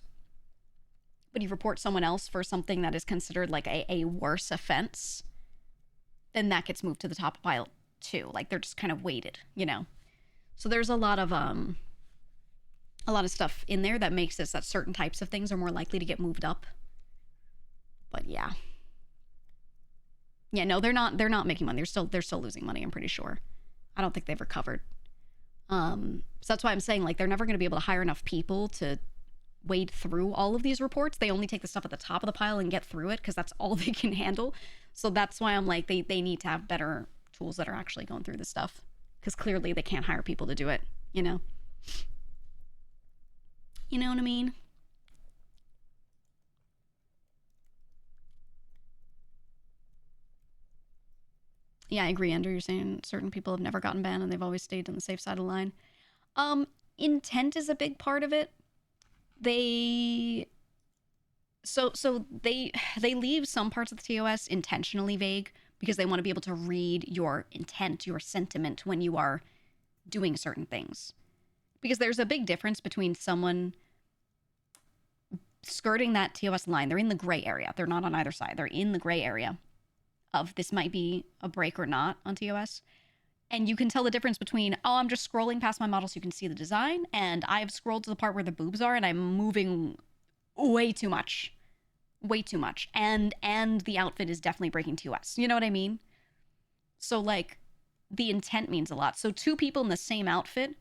but you report someone else for something that is considered like a worse offense, then that gets moved to the top pile too. Like they're just kind of weighted, you know. So there's a lot of stuff in there that makes this that certain types of things are more likely to get moved up. But yeah. Yeah, no, they're not making money. They're still losing money, I'm pretty sure. I don't think they've recovered. So that's why I'm saying like they're never going to be able to hire enough people to wade through all of these reports. They only take the stuff at the top of the pile and get through it because that's all they can handle. So that's why I'm like they need to have better tools that are actually going through this stuff, because clearly they can't hire people to do it, you know? You know what I mean? Yeah, I agree, Andrew. You're saying certain people have never gotten banned and they've always stayed on the safe side of the line. Intent is a big part of it. They leave some parts of the TOS intentionally vague because they want to be able to read your intent, your sentiment when you are doing certain things. Because there's a big difference between someone skirting that TOS line. They're in the gray area. They're not on either side. They're in the gray area of this might be a break or not on TOS. And you can tell the difference between, oh, I'm just scrolling past my model so you can see the design, and I've scrolled to the part where the boobs are and I'm moving way too much. Way too much. And the outfit is definitely breaking TOS. You know what I mean? So like the intent means a lot. So two people in the same outfit,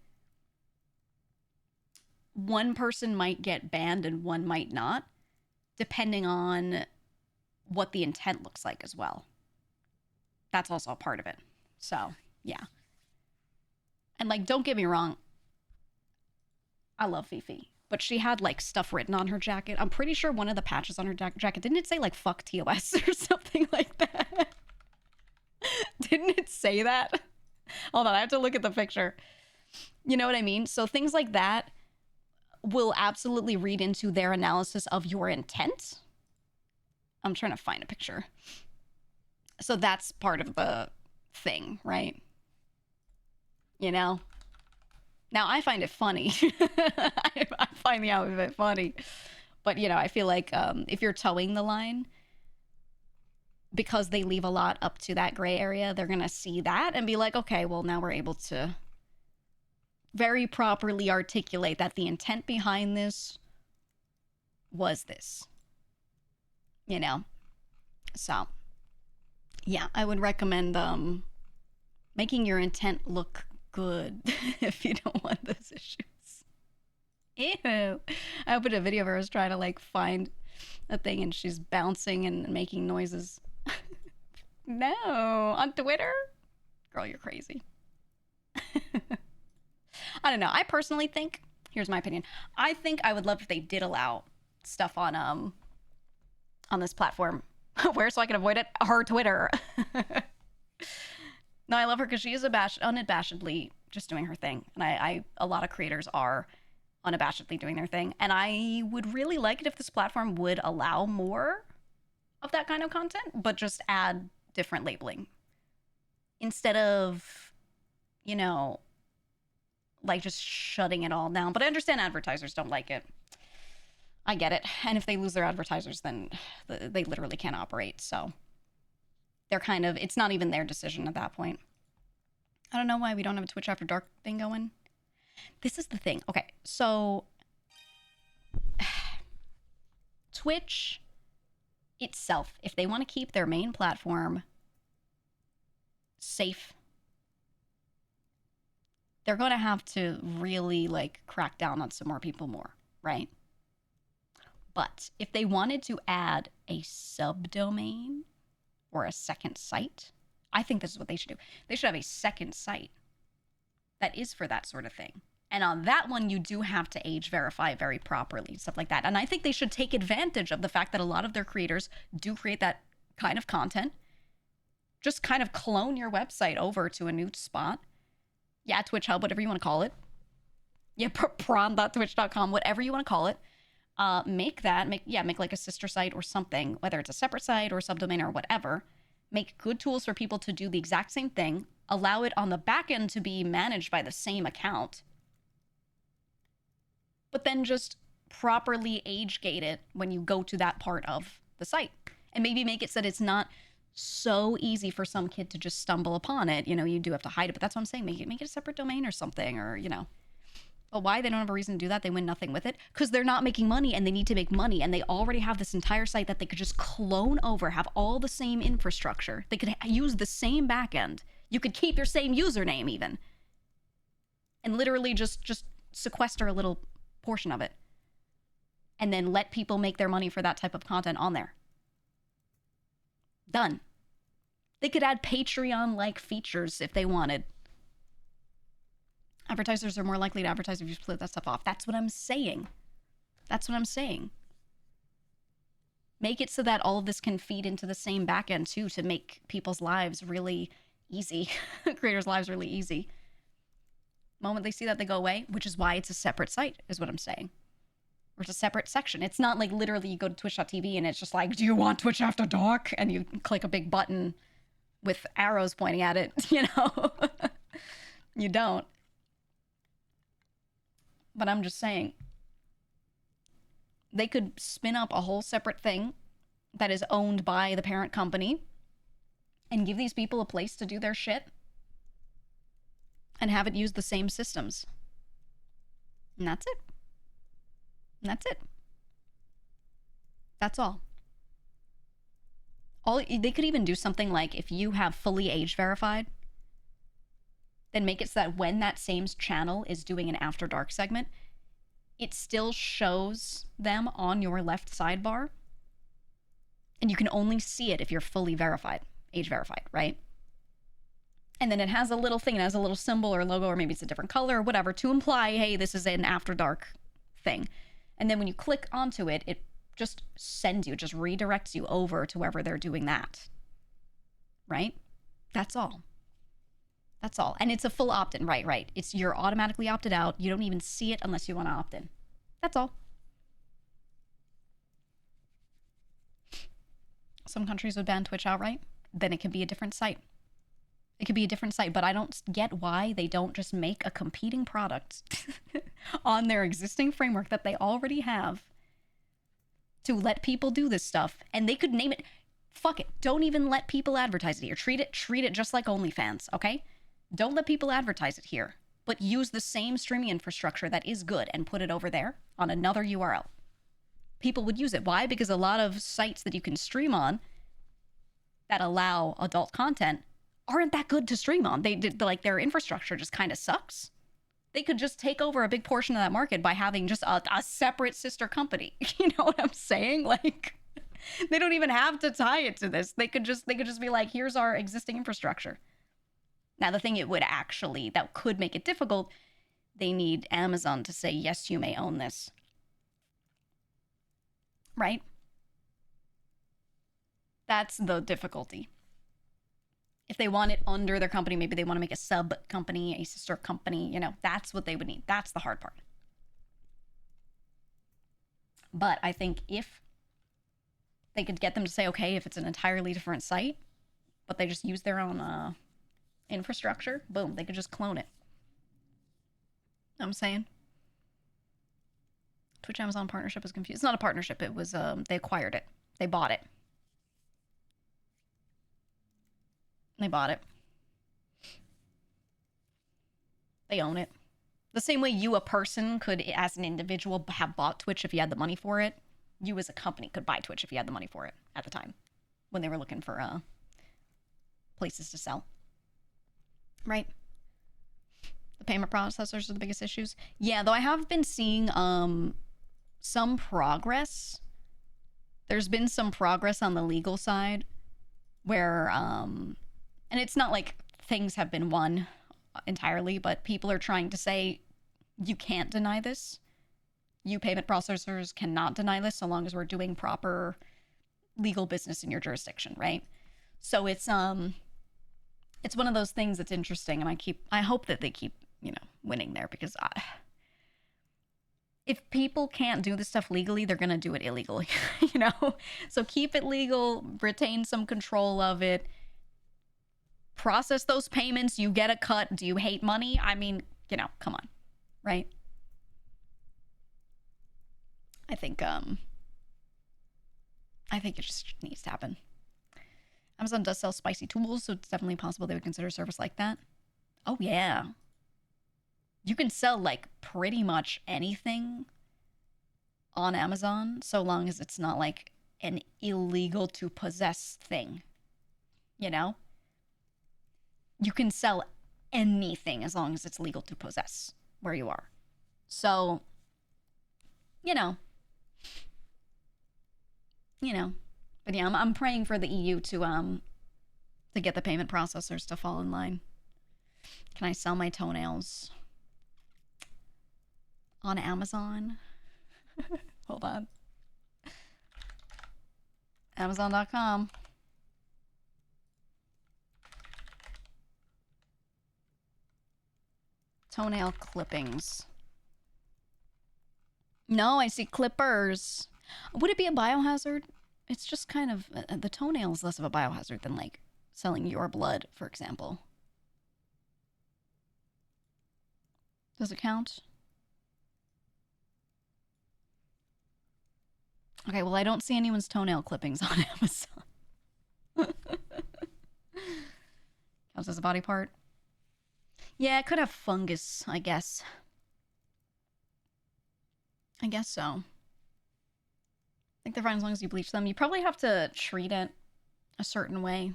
one person might get banned and one might not, depending on what the intent looks like as well. That's also a part of it. So, yeah. And like, don't get me wrong, I love Fifi, but she had like stuff written on her jacket. I'm pretty sure one of the patches on her jacket, didn't it say like fuck TOS or something like that? Didn't it say that? Hold on, I have to look at the picture. You know what I mean? So things like that will absolutely read into their analysis of your intent. I'm trying to find a picture. So that's part of the thing, right? You know? Now, I find it funny. I find the outfit funny. But, you know, I feel like if you're towing the line, because they leave a lot up to that gray area, they're going to see that and be like, okay, well, now we're able to very properly articulate that the intent behind this was this. You know? So, yeah, I would recommend making your intent look good if you don't want those issues. Ew. I opened a video where I was trying to like find a thing and she's bouncing and making noises. No, on Twitter? Girl, you're crazy. I don't know. I personally think, here's my opinion. I think I would love if they did allow stuff on this platform. Where, so I can avoid it? Her Twitter. No, I love her because she is unabashedly just doing her thing. And a lot of creators are unabashedly doing their thing. And I would really like it if this platform would allow more of that kind of content, but just add different labeling. Instead of, you know, like just shutting it all down. But I understand advertisers don't like it. I get it. And if they lose their advertisers, then they literally can't operate. So they're kind of, it's not even their decision at that point. I don't know why we don't have a Twitch After Dark thing going. This is the thing. Okay, so Twitch itself, if they want to keep their main platform safe, they're going to have to really like crack down on some more people more, right? But if they wanted to add a subdomain or a second site, I think this is what they should do. They should have a second site that is for that sort of thing. And on that one, you do have to age verify very properly, stuff like that. And I think they should take advantage of the fact that a lot of their creators do create that kind of content. Just kind of clone your website over to a new spot. Yeah, Twitch Hub, whatever you want to call it. Yeah, prawn.twitch.com, whatever you want to call it. Make like a sister site or something, whether it's a separate site or subdomain or whatever. Make good tools for people to do the exact same thing. Allow it on the back end to be managed by the same account. But then just properly age gate it when you go to that part of the site. And maybe make it so that it's not so easy for some kid to just stumble upon it. You know, you do have to hide it, but that's what I'm saying. Make it a separate domain or something, or, you know. But why? They don't have a reason to do that. They win nothing with it. Because they're not making money, and they need to make money, and they already have this entire site that they could just clone over, have all the same infrastructure. They could use the same backend. You could keep your same username even. And literally just sequester a little portion of it. And then let people make their money for that type of content on there. Done. They could add Patreon-like features if they wanted. Advertisers are more likely to advertise if you split that stuff off. That's what I'm saying. That's what I'm saying. Make it so that all of this can feed into the same backend too, to make people's lives really easy. Creators' lives really easy. The moment they see that, they go away, which is why it's a separate site, is what I'm saying. Or it's a separate section. It's not like literally you go to twitch.tv and it's just like, do you want Twitch After Dark? And you click a big button with arrows pointing at it, you know? You don't. But I'm just saying, they could spin up a whole separate thing that is owned by the parent company and give these people a place to do their shit and have it use the same systems. And that's it. And that's it. That's all. They could even do something like, if you have fully age verified, then make it so that when that same channel is doing an After Dark segment, it still shows them on your left sidebar. And you can only see it if you're fully verified, age verified, right? And then it has a little thing, it has a little symbol or logo, or maybe it's a different color or whatever, to imply, hey, this is an After Dark thing. And then when you click onto it, it just sends you, it just redirects you over to wherever they're doing that. Right? That's all. That's all. And it's a full opt-in, right. You're automatically opted out. You don't even see it unless you want to opt in. That's all. Some countries would ban Twitch outright. Then it could be a different site. It could be a different site, but I don't get why they don't just make a competing product on their existing framework that they already have to let people do this stuff. And they could name it, fuck it. Don't even let people advertise it here. Treat it just like OnlyFans, okay? Don't let people advertise it here, but use the same streaming infrastructure that is good and put it over there on another URL. People would use it. Why? Because a lot of sites that you can stream on that allow adult content aren't that good to stream on. Their infrastructure just kind of sucks. They could just take over a big portion of that market by having just a separate sister company. You know what I'm saying? Like, they don't even have to tie it to this. They could just be like, here's our existing infrastructure. Now, the thing that could make it difficult, they need Amazon to say, yes, you may own this. Right? That's the difficulty. If they want it under their company, maybe they want to make a sub company, a sister company, you know, that's what they would need. That's the hard part. But I think if they could get them to say, okay, if it's an entirely different site, but they just use their own infrastructure, boom, they could just clone it. You know what I'm saying? Twitch Amazon partnership is confused. It's not a partnership. It was, they acquired it. They bought it. They bought it. They own it. The same way you, a person, could, as an individual, have bought Twitch if you had the money for it. You, as a company, could buy Twitch if you had the money for it at the time when they were looking for places to sell. Right? The payment processors are the biggest issues. Yeah, though I have been seeing some progress. There's been some progress on the legal side where, and it's not like things have been won entirely, but people are trying to say, You can't deny this. You payment processors cannot deny this so long as we're doing proper legal business in your jurisdiction, right? So it's one of those things that's interesting, and I hope that they keep, winning there, because if people can't do this stuff legally, they're gonna do it illegally, So keep it legal, retain some control of it, process those payments, you get a cut. Do you hate money? I mean, come on, right? I think it just needs to happen. Amazon does sell spicy tools, so it's definitely possible they would consider a service like that. Oh yeah. You can sell like pretty much anything on Amazon so long as it's not like an illegal to possess thing. You can sell anything as long as it's legal to possess where you are. So, but yeah, I'm praying for the EU to get the payment processors to fall in line. Can I sell my toenails on Amazon? Hold on. Amazon.com. Toenail clippings. No, I see clippers. Would it be a biohazard? It's just kind of, the toenail is less of a biohazard than like selling your blood, for example. Does it count? Okay, well, I don't see anyone's toenail clippings on Amazon. Counts as a body part? Yeah, it could have fungus, I guess. I guess so. I think they're fine as long as you bleach them. You probably have to treat it a certain way.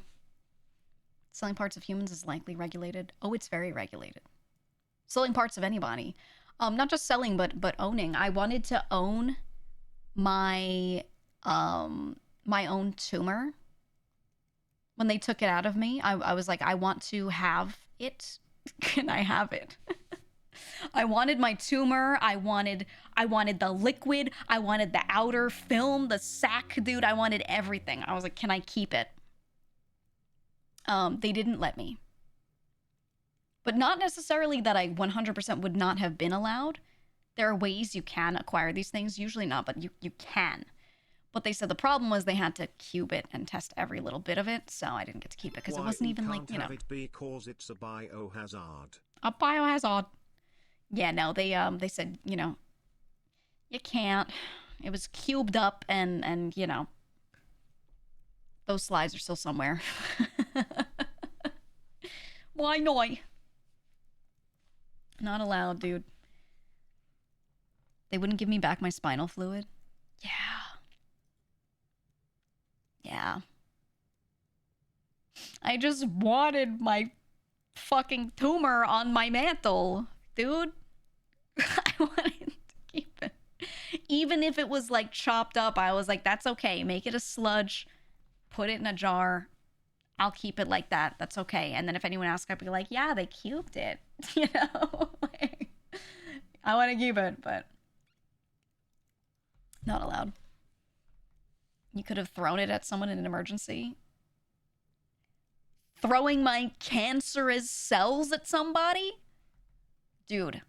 Selling parts of humans is likely regulated. Oh, it's very regulated. Selling parts of anybody. Not just selling, but owning. I wanted to own my my own tumor. When they took it out of me, I was like, I want to have it. Can I have it? I wanted my tumor. I wanted the liquid. I wanted the outer film, the sac, dude. I wanted everything. I was like, can I keep it? They didn't let me. But not necessarily that I 100% would not have been allowed. There are ways you can acquire these things. Usually not, but you can. But they said the problem was they had to cube it and test every little bit of it, so I didn't get to keep it because it wasn't even like, Have it because it's a biohazard. A biohazard. Yeah, no, they said, you can't. It was cubed up and those slides are still somewhere. Why not? Not allowed, dude. They wouldn't give me back my spinal fluid. Yeah. Yeah. I just wanted my fucking tumor on my mantle, dude. I wanted to keep it. Even if it was like chopped up, I was like, that's okay. Make it a sludge. Put it in a jar. I'll keep it like that. That's okay. And then if anyone asks, I'd be like, yeah, they cubed it. Like, I want to keep it, but not allowed. You could have thrown it at someone in an emergency. Throwing my cancerous cells at somebody? Dude.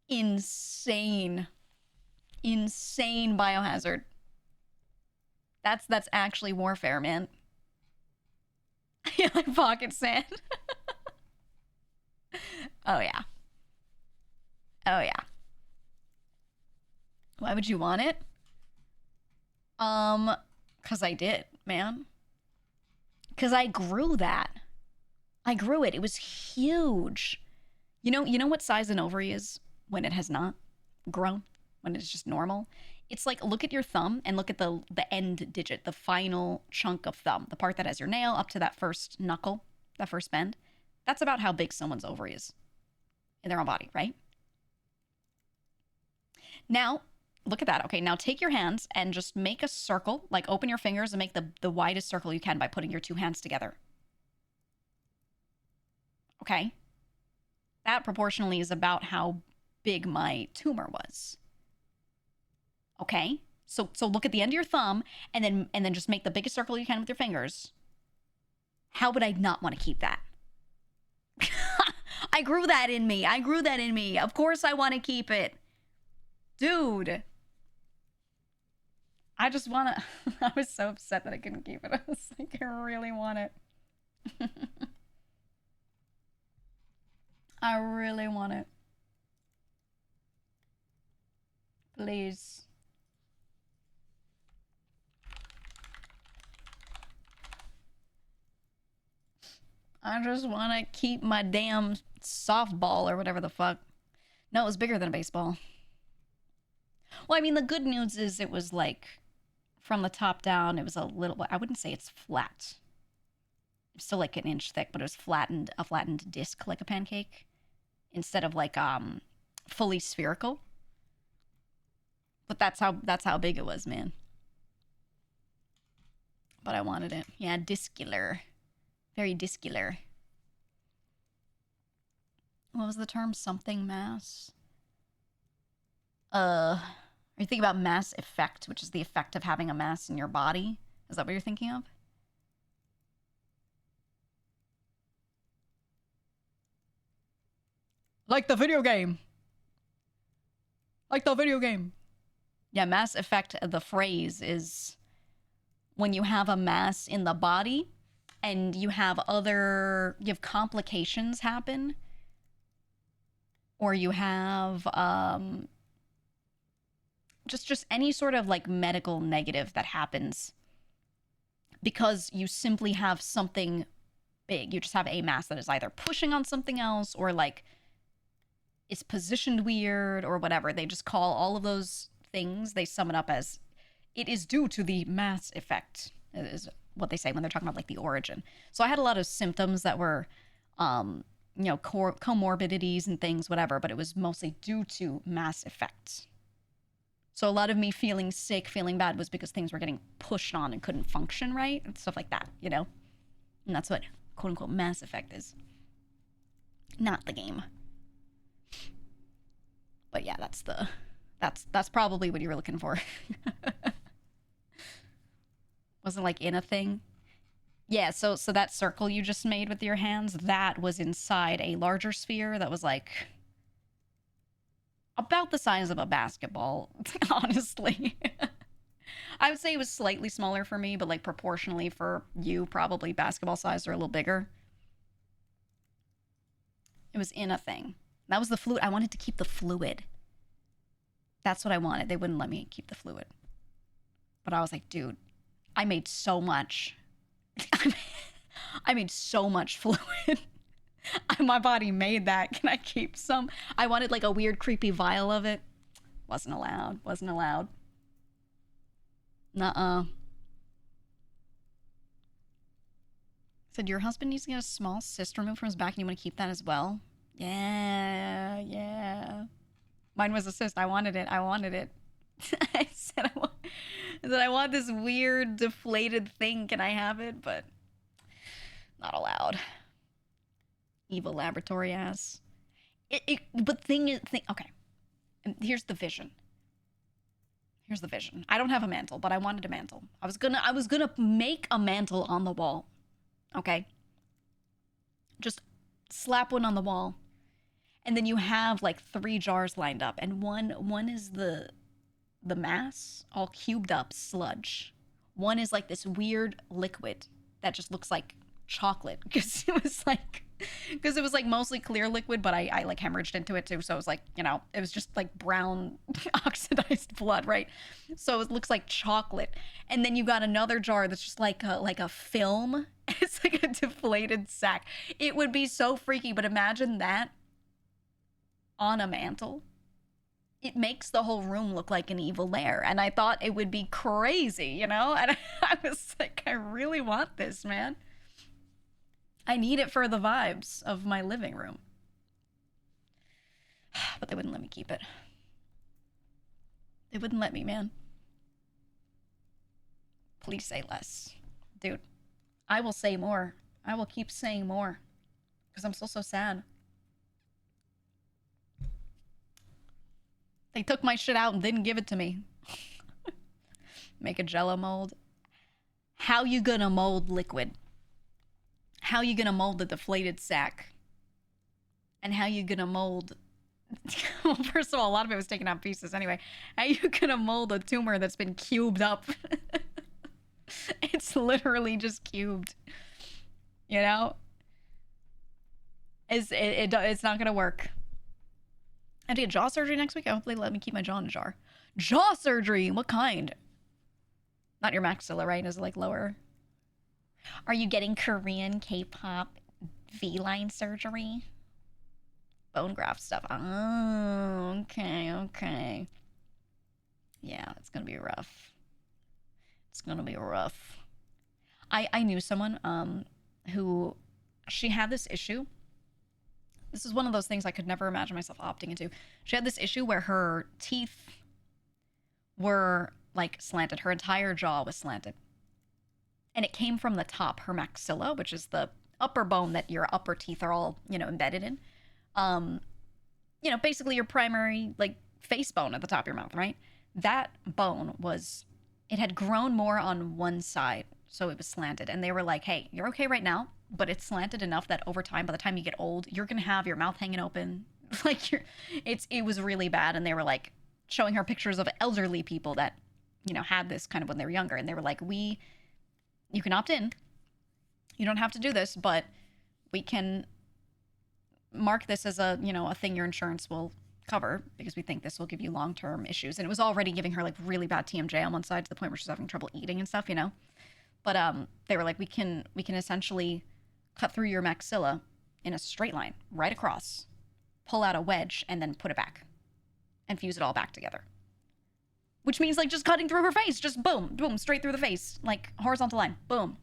Insane. Insane biohazard. That's actually warfare, man. Yeah, like pocket sand. Oh, yeah. Oh, yeah. Why would you want it? Because I did, man. Because I grew that. I grew it. It was huge. You know what size an ovary is when it has not grown? When it's just normal? It's like, look at your thumb and look at the end digit, the final chunk of thumb, the part that has your nail up to that first knuckle, that first bend. That's about how big someone's ovary is in their own body, right? Now, look at that. Okay, now take your hands and just make a circle, like open your fingers and make the widest circle you can by putting your two hands together. Okay? That proportionally is about how big my tumor was. Okay? So look at the end of your thumb and then just make the biggest circle you can with your fingers. How would I not want to keep that? I grew that in me. I grew that in me. Of course I want to keep it. Dude. I just want to... I was so upset that I couldn't keep it. I was like, I really want it. I really want it. Please. I just want to keep my damn softball or whatever the fuck. No, it was bigger than a baseball. Well, I mean, the good news is it was like from the top down, it was a little, I wouldn't say it's flat. It's still like an inch thick, but it was flattened, a flattened disc like a pancake instead of like fully spherical. But that's how big it was, man. But I wanted it. Yeah, discular. Very discular. What was the term? Something mass? Are you thinking about mass effect, which is the effect of having a mass in your body? Is that what you're thinking of? Like the video game. Like the video game. Yeah, mass effect, the phrase is when you have a mass in the body and you have complications happen, or you have just any sort of like medical negative that happens because you simply have something big. You just have a mass that is either pushing on something else or like is positioned weird or whatever. They just call all of those things, they sum it up as it is due to the mass effect, is what they say when they're talking about like the origin. So I had a lot of symptoms that were comorbidities and things, whatever, but it was mostly due to mass effects. So a lot of me feeling sick, feeling bad was because things were getting pushed on and couldn't function right and stuff like that, you know? And that's what quote unquote mass effect is. Not the game. But yeah, that's probably what you were looking for. Wasn't like in a thing. Yeah, so that circle you just made with your hands, that was inside a larger sphere that was like about the size of a basketball, honestly. I would say it was slightly smaller for me, but like proportionally for you, probably basketball size or a little bigger. It was in a thing. That was the fluid. I wanted to keep the fluid. That's what I wanted. They wouldn't let me keep the fluid. But I was like, dude, I made so much. I made so much fluid. My body made that. Can I keep some? I wanted like a weird, creepy vial of it. Wasn't allowed. Wasn't allowed. Nuh-uh. Said, your husband needs to get a small cyst removed from his back and you want to keep that as well? Yeah, yeah. Mine was a cyst. I wanted it. I wanted it. I said I want this weird, deflated thing. Can I have it? But not allowed. Evil laboratory ass. But okay. And here's the vision. Here's the vision. I don't have a mantle, but I wanted a mantle. I was gonna make a mantle on the wall. Okay. Just slap one on the wall. And then you have like 3 jars lined up, and one is the mass, all cubed up sludge. One is like this weird liquid that just looks like chocolate because it was like mostly clear liquid, but I like hemorrhaged into it too, so it was like, you know, it was just like brown oxidized blood, right? So it looks like chocolate. And then you got another jar that's just like a film. It's like a deflated sack. It would be so freaky, but imagine that on a mantle. It makes the whole room look like an evil lair, and I thought it would be crazy, you know? And I was like, I really want this, man. I need it for the vibes of my living room. But they wouldn't let me keep it. They wouldn't let me, man. Please say less. Dude, I will say more. I will keep saying more. Because I'm still so sad. They took my shit out and didn't give it to me. Make a jello mold. How you gonna mold liquid? How you gonna mold the deflated sac? And how you gonna mold... Well, first of all, a lot of it was taken out pieces anyway. How you gonna mold a tumor that's been cubed up? It's literally just cubed. You know? It's not gonna work. I do jaw surgery next week. I hope they let me keep my jaw in a jar. Jaw surgery? What kind? Not your maxilla, right? Is it like lower? Are you getting Korean K-pop V-line surgery? Bone graft stuff. Oh, okay, okay. Yeah, it's gonna be rough. It's gonna be rough. I knew someone who, she had this issue. This is one of those things I could never imagine myself opting into. She had this issue where her teeth were like slanted. Her entire jaw was slanted. And it came from the top, her maxilla, which is the upper bone that your upper teeth are all, you know, embedded in. You know, basically your primary, like, face bone at the top of your mouth, right? That bone was, it had grown more on one side, so it was slanted. And they were like, hey, you're okay right now, but it's slanted enough that over time, by the time you get old, you're gonna have your mouth hanging open. Like, it was really bad. And they were like showing her pictures of elderly people that, you know, had this kind of when they were younger. And they were like, you can opt in. You don't have to do this, but we can mark this as a, you know, a thing your insurance will cover because we think this will give you long-term issues. And it was already giving her like really bad TMJ on one side to the point where she's having trouble eating and stuff, you know. But they were like, we can essentially cut through your maxilla in a straight line right across, pull out a wedge, and then put it back and fuse it all back together. Which means like just cutting through her face, just boom, boom, straight through the face, like horizontal line, boom.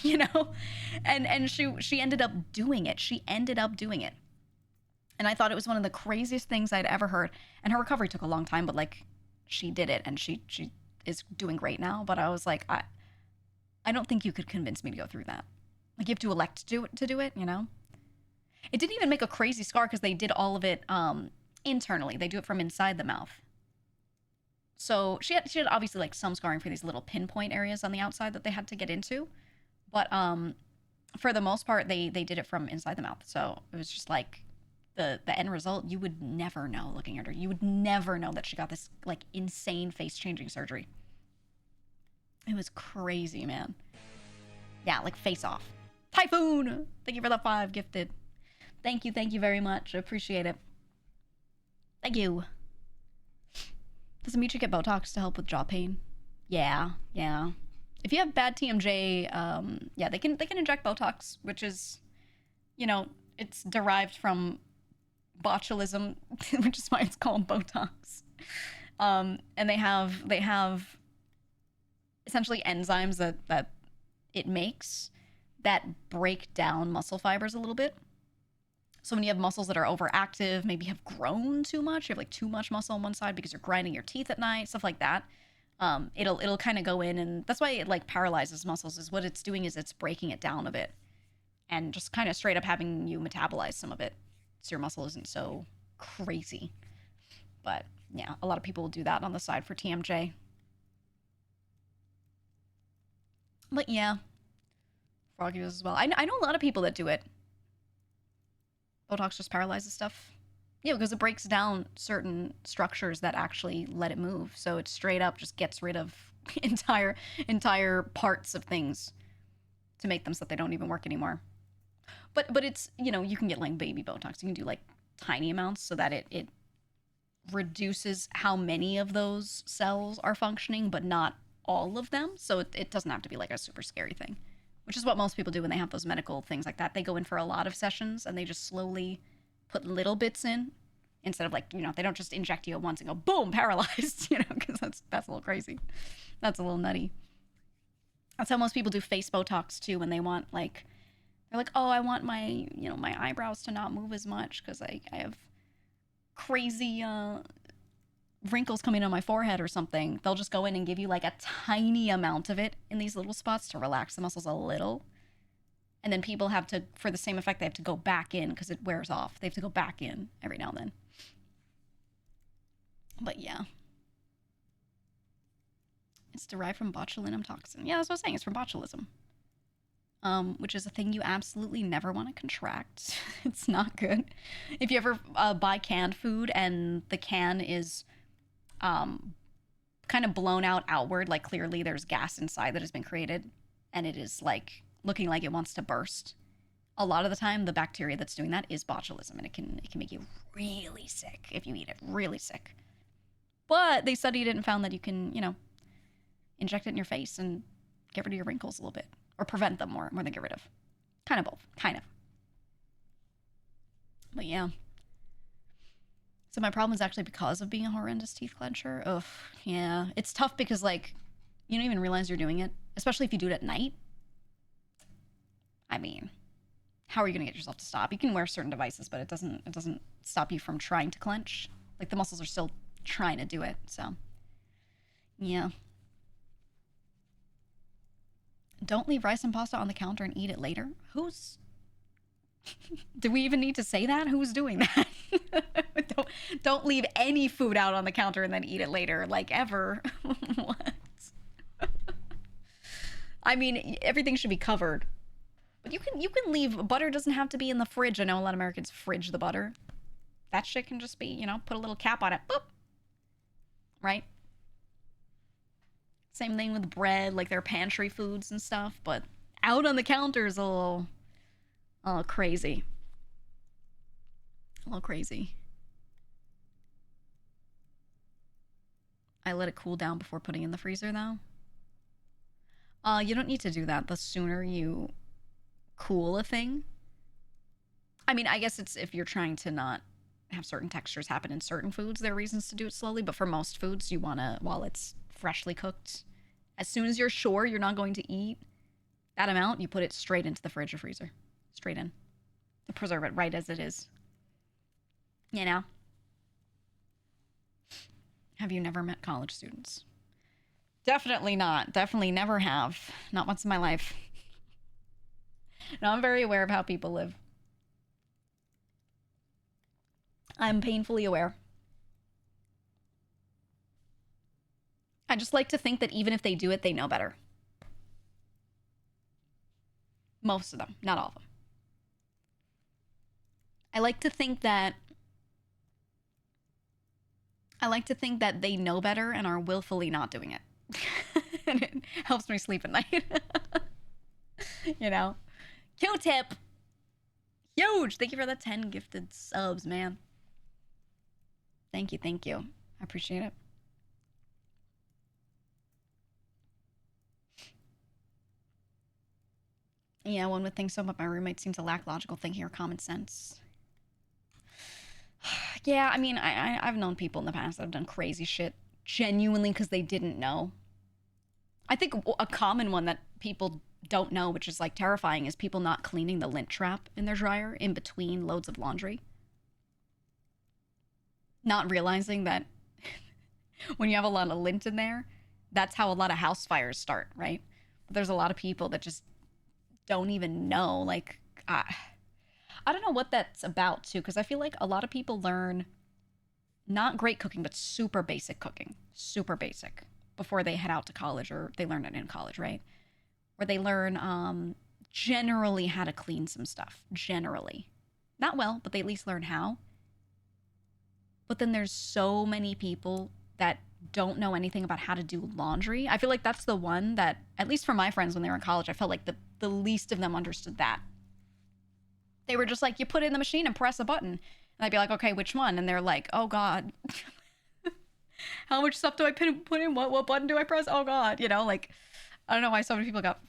You know? And she ended up doing it. She ended up doing it. And I thought it was one of the craziest things I'd ever heard. And her recovery took a long time, but like she did it and she is doing great now. But I was like, I don't think you could convince me to go through that. Like you have to elect to do it, you know? It didn't even make a crazy scar because they did all of it internally. They do it from inside the mouth. So she had obviously like some scarring for these little pinpoint areas on the outside that they had to get into. But for the most part, they did it from inside the mouth. So it was just like the end result, you would never know looking at her. You would never know that she got this like insane face-changing surgery. It was crazy, man. Yeah, like face off. Typhoon! Thank you for the 5 gifted. Thank you very much. I appreciate it. Thank you. Does it mean you get Botox to help with jaw pain? Yeah. If you have bad TMJ, yeah, they can inject Botox, which is, you know, it's derived from botulism, which is why it's called Botox. And they have essentially enzymes that it makes that break down muscle fibers a little bit. So when you have muscles that are overactive, maybe have grown too much, you have like too much muscle on one side because you're grinding your teeth at night, stuff like that. It'll kind of go in, and that's why it like paralyzes muscles. Is what it's doing is it's breaking it down a bit, and just kind of straight up having you metabolize some of it, so your muscle isn't so crazy. But yeah, a lot of people will do that on the side for TMJ. But yeah, Froggy does as well. I know a lot of people that do it. Botox just paralyzes stuff. Yeah, because it breaks down certain structures that actually let it move. So it straight up just gets rid of entire parts of things to make them so that they don't even work anymore. But it's, you know, you can get like baby Botox. You can do like tiny amounts so that it reduces how many of those cells are functioning, but not all of them. So it doesn't have to be like a super scary thing, which is what most people do when they have those medical things like that. They go in for a lot of sessions and they just slowly put little bits in instead of like, you know, they don't just inject you at once and go, boom, paralyzed, you know, because that's a little crazy. That's a little nutty. That's how most people do face Botox too, when they want like, they're like, oh, I want my, you know, my eyebrows to not move as much because I have crazy wrinkles coming on my forehead or something. They'll just go in and give you like a tiny amount of it in these little spots to relax the muscles a little. And then people have to, for the same effect, they have to go back in because it wears off. They have to go back in every now and then. But yeah. It's derived from botulinum toxin. Yeah, that's what I was saying. It's from botulism. Which is a thing you absolutely never want to contract. It's not good. If you ever buy canned food and the can is kind of blown out outward, like clearly there's gas inside that has been created, and it is like looking like it wants to burst. A lot of the time, the bacteria that's doing that is botulism, and it can make you really sick if you eat it. Really sick. But they studied it and found that you can, inject it in your face and get rid of your wrinkles a little bit. Or prevent them more than get rid of. Kind of both. Kind of. But yeah. So my problem is actually because of being a horrendous teeth clencher. Ugh, yeah. It's tough because, like, you don't even realize you're doing it. Especially if you do it at night. I mean, how are you going to get yourself to stop? You can wear certain devices, but it doesn't stop you from trying to clench. Like, the muscles are still trying to do it, so. Yeah. Don't leave rice and pasta on the counter and eat it later. Who's... Do we even need to say that? Who's doing that? don't leave any food out on the counter and then eat it later, like, ever. What? I mean, everything should be covered. But you can leave... Butter doesn't have to be in the fridge. I know a lot of Americans fridge the butter. That shit can just be, put a little cap on it. Boop. Right? Same thing with bread, like their pantry foods and stuff, but out on the counter is a little crazy. A little crazy. I let it cool down before putting it in the freezer, though. You don't need to do that. The sooner you cool a thing. I mean, I guess it's if you're trying to not have certain textures happen in certain foods, there are reasons to do it slowly, but for most foods, you want to, while it's freshly cooked, as soon as you're sure you're not going to eat that amount, you put it straight into the fridge or freezer. Straight in. To preserve it right as it is. Have you never met college students? Definitely not. Definitely never have. Not once in my life. No, I'm very aware of how people live. I'm painfully aware. I just like to think that even if they do it, they know better. Most of them, not all of them. I like to think that they know better and are willfully not doing it. And it helps me sleep at night. Q-tip. Huge. Thank you for the 10 gifted subs, man. Thank you. I appreciate it. Yeah, one would think so, but my roommate seems to lack logical thinking or common sense. Yeah, I mean, I've known people in the past that have done crazy shit genuinely because they didn't know. I think a common one that people don't know, which is, like, terrifying, is people not cleaning the lint trap in their dryer in between loads of laundry. Not realizing that when you have a lot of lint in there, that's how a lot of house fires start, right? But there's a lot of people that just don't even know. Like, I don't know what that's about, too, because I feel like a lot of people learn not great cooking, but super basic cooking. Super basic. Before they head out to college, or they learn it in college, right? Where they learn generally how to clean some stuff. Generally. Not well, but they at least learn how. But then there's so many people that don't know anything about how to do laundry. I feel like that's the one that, at least for my friends when they were in college, I felt like the least of them understood that. They were just like, you put it in the machine and press a button. And I'd be like, okay, which one? And they're like, oh, God. How much stuff do I put in? What button do I press? Oh, God. Like, I don't know why so many people got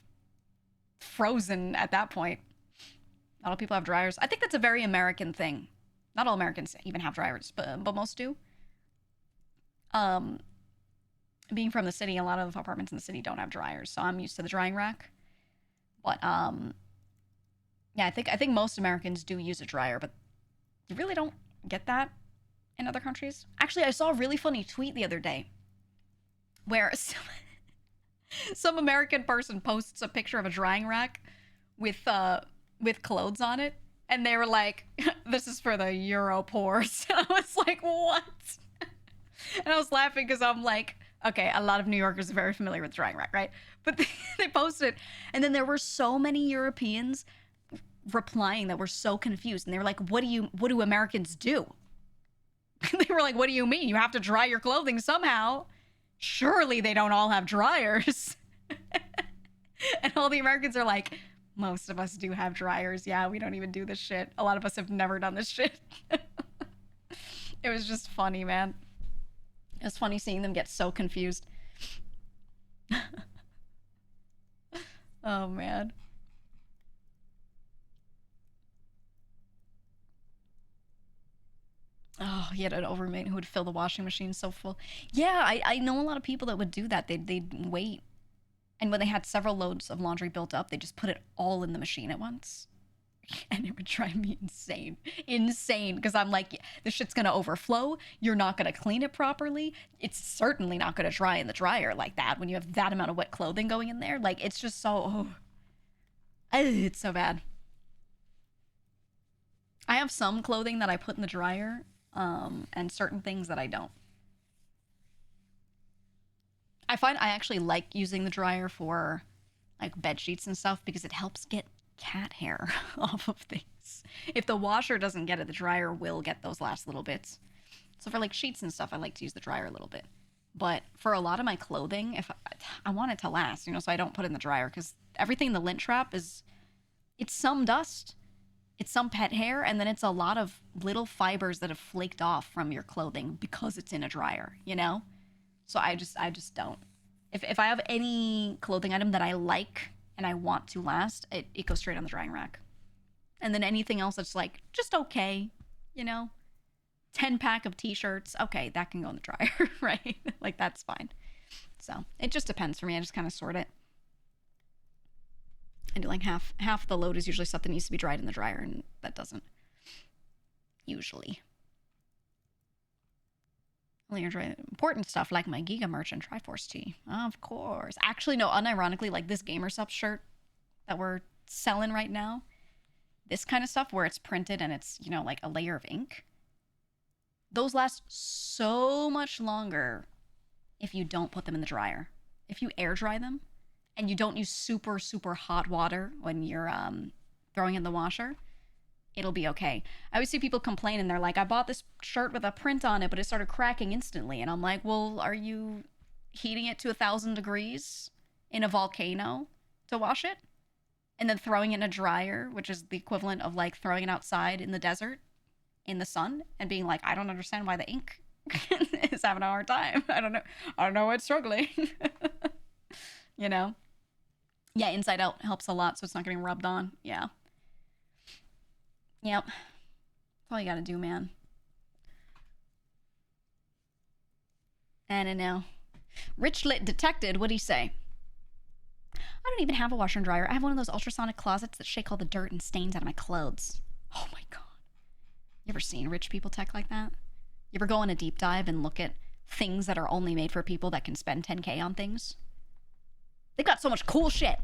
frozen at that point. Not all people have dryers. I think that's a very American thing. Not all Americans even have dryers, but most do. Being from the city, a lot of apartments in the city don't have dryers, so I'm used to the drying rack. But yeah, I think most Americans do use a dryer, but you really don't get that in other countries. Actually, I saw a really funny tweet the other day where some American person posts a picture of a drying rack with clothes on it, and they were like, "This is for the Euro poors." I was like, "What?" And I was laughing because I'm like, okay, a lot of New Yorkers are very familiar with the drying rack, right? But they posted, and then there were so many Europeans replying that were so confused, and they were like, what do Americans do? They were like, what do you mean? You have to dry your clothing somehow. Surely they don't all have dryers. And all the Americans are like, most of us do have dryers. Yeah, we don't even do this shit. A lot of us have never done this shit. It was just funny, man. It was funny seeing them get so confused. Oh, man. Oh, he had an overmate who would fill the washing machine so full. Yeah, I know a lot of people that would do that. They'd wait. And when they had several loads of laundry built up, they just put it all in the machine at once. And it would drive me insane. Insane. Because I'm like, this shit's going to overflow. You're not going to clean it properly. It's certainly not going to dry in the dryer like that when you have that amount of wet clothing going in there. Like, it's just so... it's so bad. I have some clothing that I put in the dryer, and certain things that I don't. I find I actually like using the dryer for like bed sheets and stuff because it helps get cat hair off of things. If the washer doesn't get it, the dryer will get those last little bits. So for like sheets and stuff, I like to use the dryer a little bit. But for a lot of my clothing, if I want it to last, so I don't put it in the dryer because everything in the lint trap it's some dust, it's some pet hair, and then it's a lot of little fibers that have flaked off from your clothing because it's in a dryer, So I just don't. If I have any clothing item that I like and I want to last, it goes straight on the drying rack. And then anything else that's like, just okay, 10-pack of t-shirts, okay, that can go in the dryer, right? Like, that's fine. So it just depends for me. I just kind of sort it. I do like half the load is usually stuff that needs to be dried in the dryer, and that doesn't. Usually. Only enjoy important stuff like my Geega merch and Triforce tee. Of course. Actually, no, unironically, like this Gamer Sub shirt that we're selling right now, this kind of stuff where it's printed and it's, like a layer of ink, those last so much longer if you don't put them in the dryer. If you air dry them and you don't use super, super hot water when you're throwing in the washer, it'll be okay. I always see people complain and they're like, I bought this shirt with a print on it, but it started cracking instantly. And I'm like, well, are you heating it to 1,000 degrees in a volcano to wash it? And then throwing it in a dryer, which is the equivalent of like throwing it outside in the desert in the sun and being like, I don't understand why the ink is having a hard time. I don't know why it's struggling. Yeah, inside out helps a lot so it's not getting rubbed on. Yeah. Yep. That's all you gotta do, man. I don't know. Rich Lit Detected, what'd he say? I don't even have a washer and dryer. I have one of those ultrasonic closets that shake all the dirt and stains out of my clothes. Oh my god. You ever seen rich people tech like that? You ever go on a deep dive and look at things that are only made for people that can spend 10K on things? They've got so much cool shit.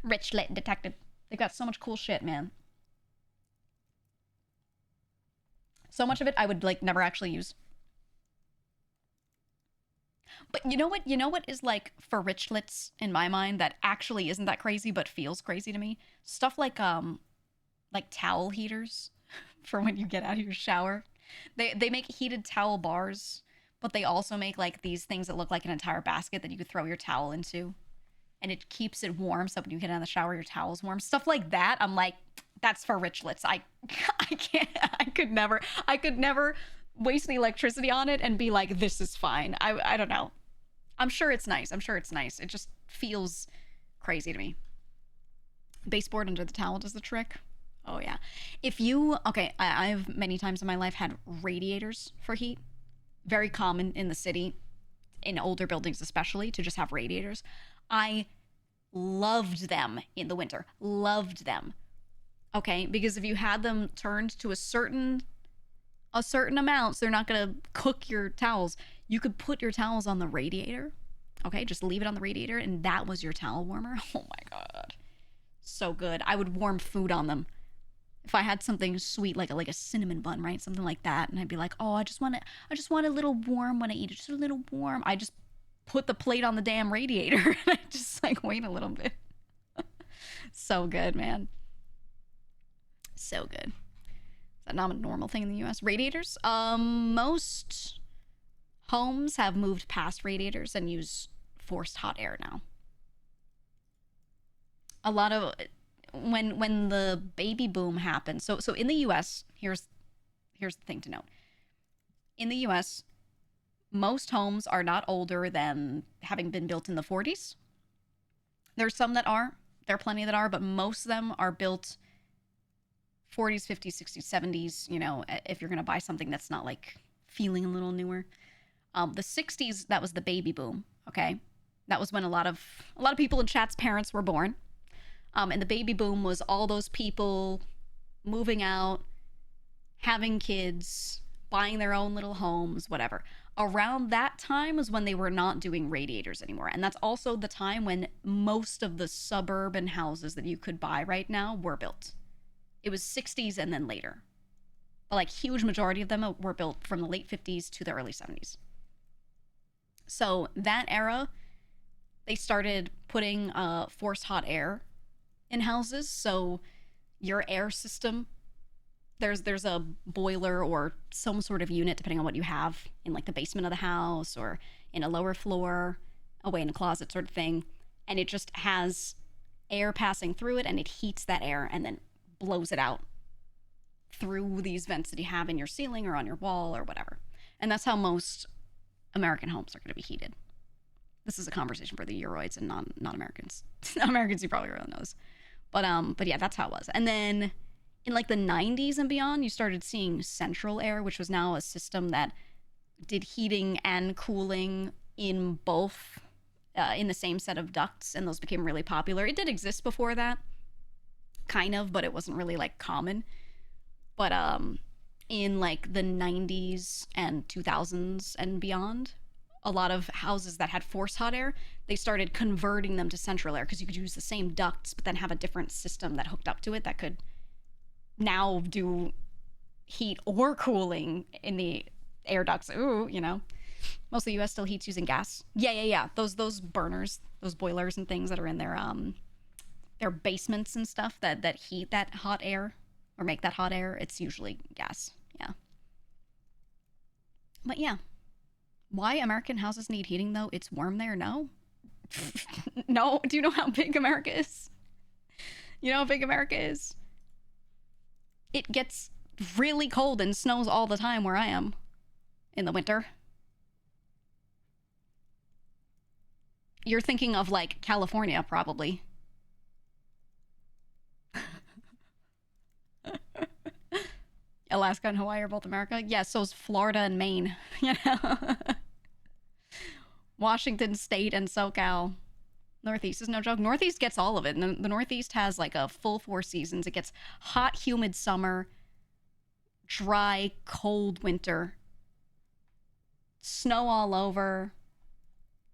Rich Lit Detected. They've got so much cool shit, man. So much of it I would like never actually use. But you know what is like for rich lits in my mind that actually isn't that crazy but feels crazy to me? Stuff like towel heaters for when you get out of your shower. They make heated towel bars, but they also make like these things that look like an entire basket that you could throw your towel into. And it keeps it warm so when you get out of the shower your towel's warm. Stuff like that. I'm like, that's for rich lits. I can't, I could never waste the electricity on it and be like, this is fine. I don't know. I'm sure it's nice. It just feels crazy to me. Baseboard under the towel does the trick. Oh yeah. I've many times in my life had radiators for heat. Very common in the city, in older buildings especially, to just have radiators. I loved them in the winter. Loved them. Okay, because if you had them turned to a certain amount, so they're not gonna cook your towels, you could put your towels on the radiator. Okay, just leave it on the radiator, and that was your towel warmer. Oh my god, so good. I would warm food on them. If I had something sweet like a cinnamon bun, right? Something like that, and I'd be like, "Oh, I just want a little warm when I eat it, just a little warm." I just put the plate on the damn radiator and I just like wait a little bit. So good, man. So good. Is that not a normal thing in the US? Radiators? Most homes have moved past radiators and use forced hot air now. A lot of when the baby boom happened. So in the US, here's the thing to note. In the US, most homes are not older than having been built in the 40s. There's some that are. There are plenty that are, but most of them are built 40s, 50s, 60s, 70s, you know, if you're going to buy something that's not like feeling a little newer. The 60s, that was the baby boom, okay? That was when a lot of people in chat's parents were born. And the baby boom was all those people moving out, having kids, buying their own little homes, whatever. Around that time was when they were not doing radiators anymore. And that's also the time when most of the suburban houses that you could buy right now were built. It was 60s and then later. But like huge majority of them were built from the late 50s to the early 70s. So that era, they started putting forced hot air in houses. So your air system, there's a boiler or some sort of unit, depending on what you have, in like the basement of the house or in a lower floor, away in a closet sort of thing. And it just has air passing through it, and it heats that air and then blows it out through these vents that you have in your ceiling or on your wall or whatever. And that's how most American homes are going to be heated. This is a conversation for the Euroids and non-Americans. Americans, you probably already know this. But yeah, that's how it was. And then in like the 90s and beyond, you started seeing central air, which was now a system that did heating and cooling in both, in the same set of ducts, and those became really popular. It did exist before that, kind of, but it wasn't really like common. But in like the 90s and 2000s and beyond, a lot of houses that had forced hot air, they started converting them to central air because you could use the same ducts but then have a different system that hooked up to it that could now do heat or cooling in the air ducts. Ooh, you know. Most of the US still heats using gas. Yeah. Those burners, those boilers and things that are in their basements and stuff that heat that hot air or make that hot air, it's usually gas. Yeah. But yeah. Why American houses need heating though? It's warm there? No. No. Do you know how big America is? You know how big America is? It gets really cold and snows all the time where I am in the winter. You're thinking of like California, probably. Alaska and Hawaii are both America. Yeah, so is Florida and Maine. You know, Washington State and SoCal. Northeast is no joke. Northeast gets all of it. And the Northeast has like a full 4 seasons. It gets hot, humid summer, dry, cold winter, snow all over,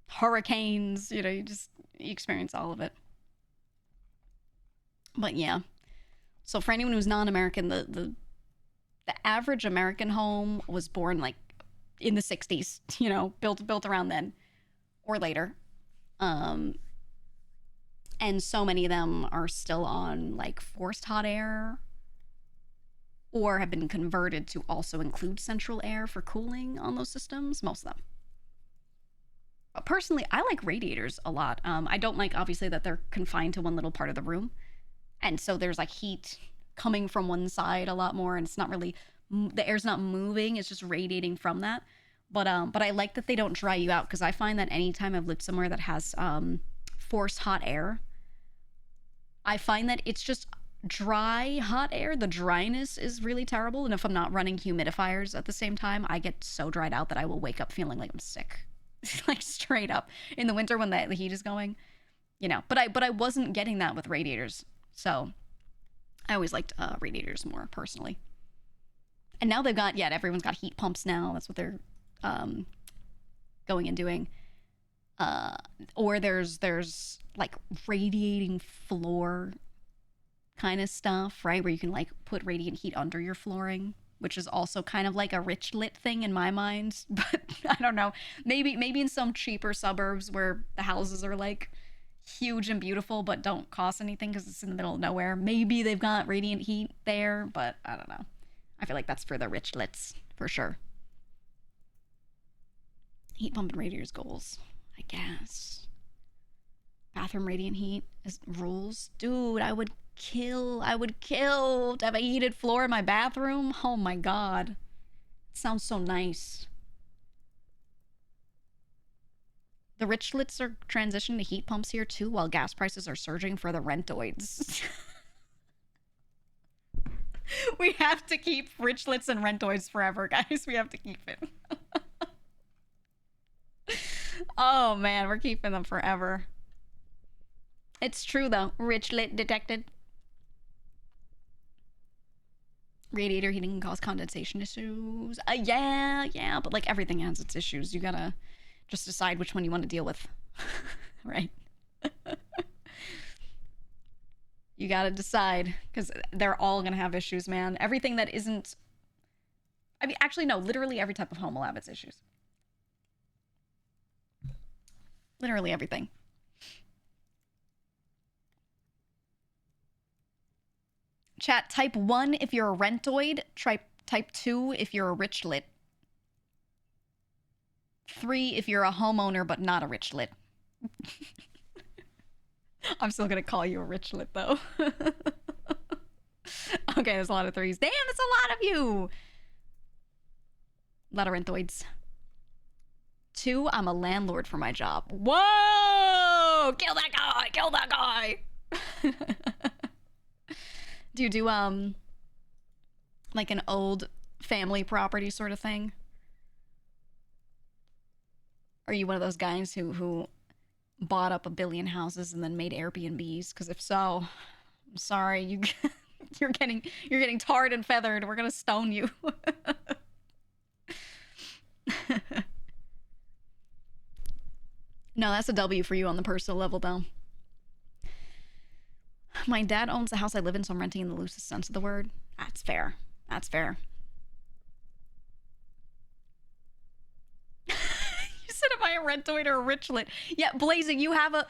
hurricanes. You know, you experience all of it. But yeah. So for anyone who's non-American, the average American home was born like in the 60s, you know, built around then or later. And so many of them are still on like forced hot air or have been converted to also include central air for cooling on those systems, most of them. But personally, I like radiators a lot. I don't like, obviously, that they're confined to one little part of the room. And so there's like heat coming from one side a lot more, and it's not really, the air's not moving, it's just radiating from that. But I like that they don't dry you out, because I find that anytime I've lived somewhere that has forced hot air, I find that it's just dry hot air. The dryness is really terrible, and if I'm not running humidifiers at the same time, I get so dried out that I will wake up feeling like I'm sick. Like straight up in the winter when the heat is going, you know. But I wasn't getting that with radiators, so I always liked radiators more personally. And now they've got, yeah, everyone's got heat pumps now. That's what they're going and doing. Or there's like radiating floor kind of stuff, right? Where you can like put radiant heat under your flooring, which is also kind of like a rich lit thing in my mind. But I don't know. Maybe in some cheaper suburbs where the houses are like huge and beautiful but don't cost anything because it's in the middle of nowhere. Maybe they've got radiant heat there, but I don't know. I feel like that's for the rich lits for sure. Heat pump and radiators goals, I guess. Bathroom radiant heat is rules. Dude, I would kill to have a heated floor in my bathroom. Oh my god. It sounds so nice. The rich lits are transitioning to heat pumps here too, while gas prices are surging for the rentoids. We have to keep rich lits and rentoids forever, guys. We have to keep it. Oh man, we're keeping them forever. It's true though. Rich lit detected. Radiator heating can cause condensation issues. Yeah, but like everything has its issues. You gotta just decide which one you want to deal with. Right? You gotta decide, because they're all gonna have issues, man. Everything that isn't... I mean, actually, no. Literally every type of home will have its issues. Literally everything. Chat, type 1 if you're a rentoid. Type 2 if you're a rich lit. 3 if you're a homeowner but not a rich lit. I'm still gonna call you a rich lit though. Okay, there's a lot of 3s. Damn, that's a lot of you. A lot of rentoids. 2, I'm a landlord for my job. Whoa! Kill that guy! Kill that guy! Do you do, like an old family property sort of thing? Are you one of those guys who bought up a billion houses and then made Airbnbs? Because if so, I'm sorry, you're getting tarred and feathered. We're gonna stone you. No, that's a W for you on the personal level, though. My dad owns the house I live in, so I'm renting in the loosest sense of the word. That's fair. That's fair. You said, am I a rentoid or a rich lit? Yeah, Blazing, you have a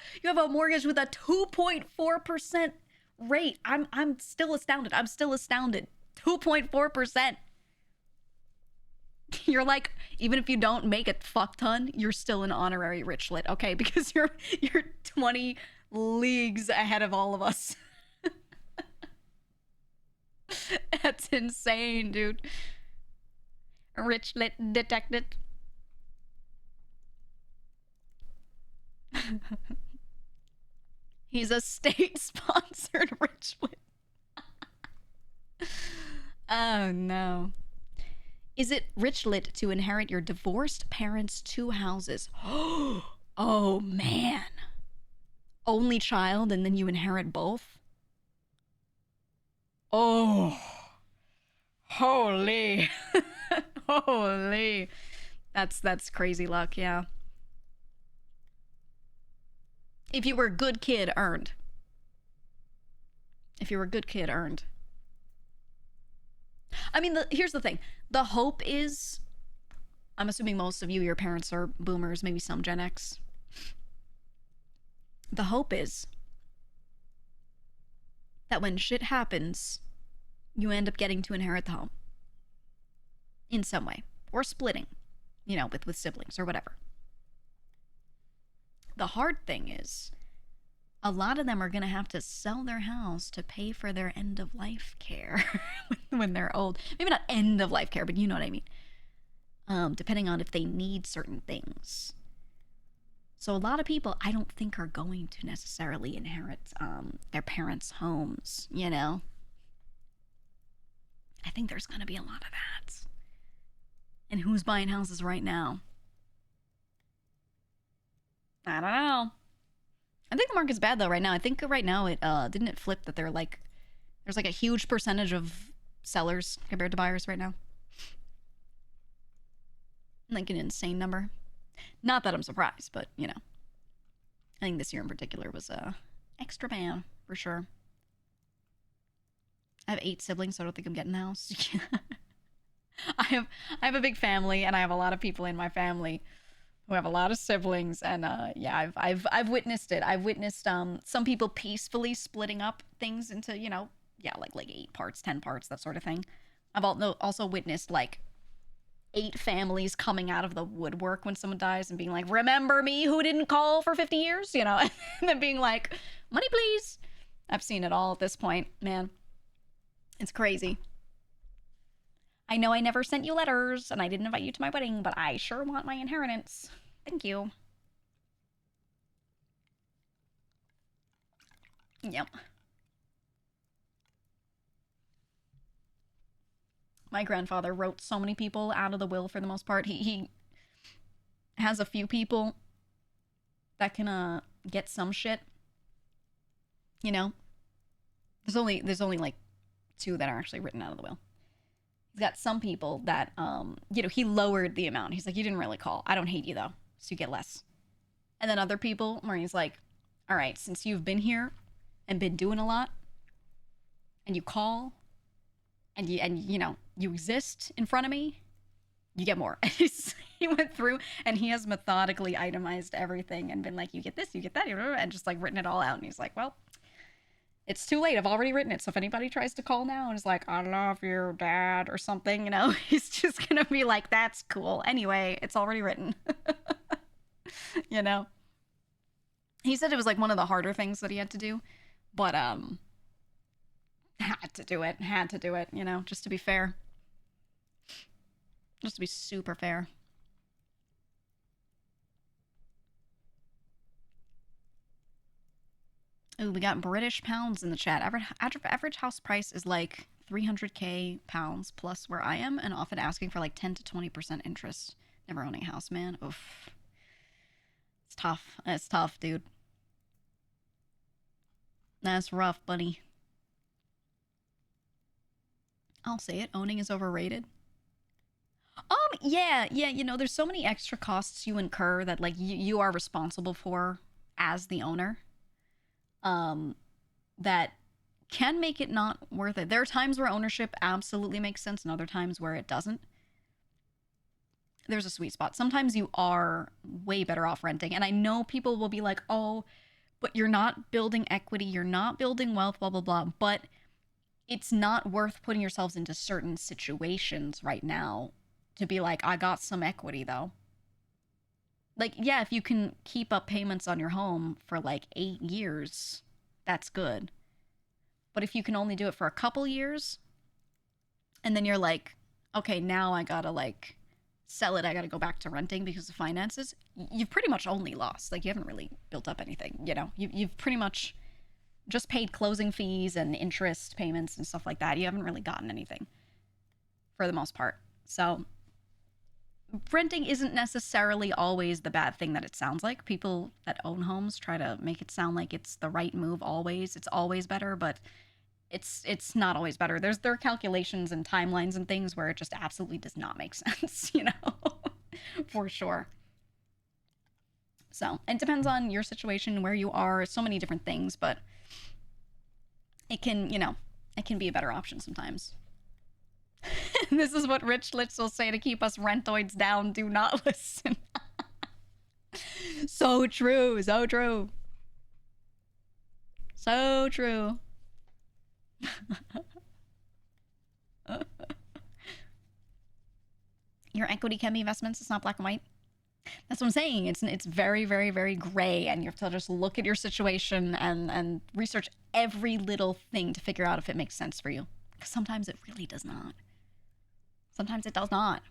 mortgage with a 2.4% rate. I'm still astounded. 2.4%. You're like, even if you don't make a fuck ton, you're still an honorary rich lit, okay? Because you're 20 leagues ahead of all of us. That's insane, dude. Rich lit detected. He's a state-sponsored rich lit. Oh no. Is it rich lit to inherit your divorced parents' 2 houses? Oh man. Only child and then you inherit both? Oh. Holy. Holy. That's crazy luck, yeah. If you were a good kid, earned. If you were a good kid, earned. I mean, here's the thing. The hope is, I'm assuming most of you, your parents are boomers, maybe some Gen X. The hope is that when shit happens, you end up getting to inherit the home. In some way. Or splitting, you know, with siblings or whatever. The hard thing is, a lot of them are going to have to sell their house to pay for their end-of-life care when they're old. Maybe not end-of-life care, but you know what I mean. Depending on if they need certain things. So a lot of people, I don't think, are going to necessarily inherit their parents' homes, you know? I think there's going to be a lot of that. And who's buying houses right now? I don't know. I think the market's bad though right now. I think right now it didn't it flip that they're like there's like a huge percentage of sellers compared to buyers right now. Like an insane number. Not that I'm surprised, but you know. I think this year in particular was extra bad for sure. I have 8 siblings, so I don't think I'm getting the house. I have a big family, and I have a lot of people in my family who have a lot of siblings, and yeah, I've witnessed it. I've witnessed some people peacefully splitting up things into, you know, yeah, like 8 parts, 10 parts, that sort of thing. I've also witnessed like 8 families coming out of the woodwork when someone dies and being like, "Remember me who didn't call for 50 years?" You know, and then being like, "Money, please." I've seen it all at this point, man. It's crazy. I know I never sent you letters and I didn't invite you to my wedding, but I sure want my inheritance. Thank you. Yep. My grandfather wrote so many people out of the will for the most part. He has a few people that can get some shit. You know? There's only like 2 that are actually written out of the will. He's got some people that you know, he lowered the amount. He's like, "You didn't really call. I don't hate you though, so you get less." And then other people where he's like, "All right, since you've been here and been doing a lot and you call and you know, you exist in front of me, you get more." He went through and he has methodically itemized everything and been like, "You get this, you get that," and just like written it all out. And he's like, "Well, it's too late. I've already written it. So if anybody tries to call now and is like, 'I love you, Dad,' or something, you know, he's just gonna be like, 'That's cool. Anyway, it's already written.'" You know? He said it was like one of the harder things that he had to do, but had to do it, you know, just to be fair. Just to be super fair. Ooh, we got British pounds in the chat. Average house price is like 300k pounds plus where I am, and often asking for like 10 to 20% interest. Never owning a house, man. Oof. It's tough. It's tough, dude. That's rough, buddy. I'll say it. Owning is overrated. Yeah, you know, there's so many extra costs you incur that like you are responsible for as the owner. That can make it not worth it. There are times where ownership absolutely makes sense and other times where it doesn't. There's a sweet spot. Sometimes you are way better off renting. And I know people will be like, "Oh, but you're not building equity, you're not building wealth, blah, blah, blah." But it's not worth putting yourselves into certain situations right now to be like, "I got some equity though." Like, yeah, if you can keep up payments on your home for like 8 years, that's good. But if you can only do it for a couple years, and then you're like, "Okay, now I gotta like sell it, I gotta go back to renting because of finances," you've pretty much only lost. Like, you haven't really built up anything, you know? You've pretty much just paid closing fees and interest payments and stuff like that. You haven't really gotten anything for the most part. So renting isn't necessarily always the bad thing that it sounds like. People that own homes try to make it sound like it's the right move always. It's always better, but it's not always better. There are calculations and timelines and things where it just absolutely does not make sense, you know, for sure. So it depends on your situation, where you are, so many different things, but it can, you know, it can be a better option sometimes. This is what Rich Litz will say to keep us rentoids down. Do not listen. So true. So true. So true. Your equity can be investments. It's not black and white. That's what I'm saying. It's very, very, very gray, and you have to just look at your situation and research every little thing to figure out if it makes sense for you. Because sometimes it really does not. Sometimes it does not.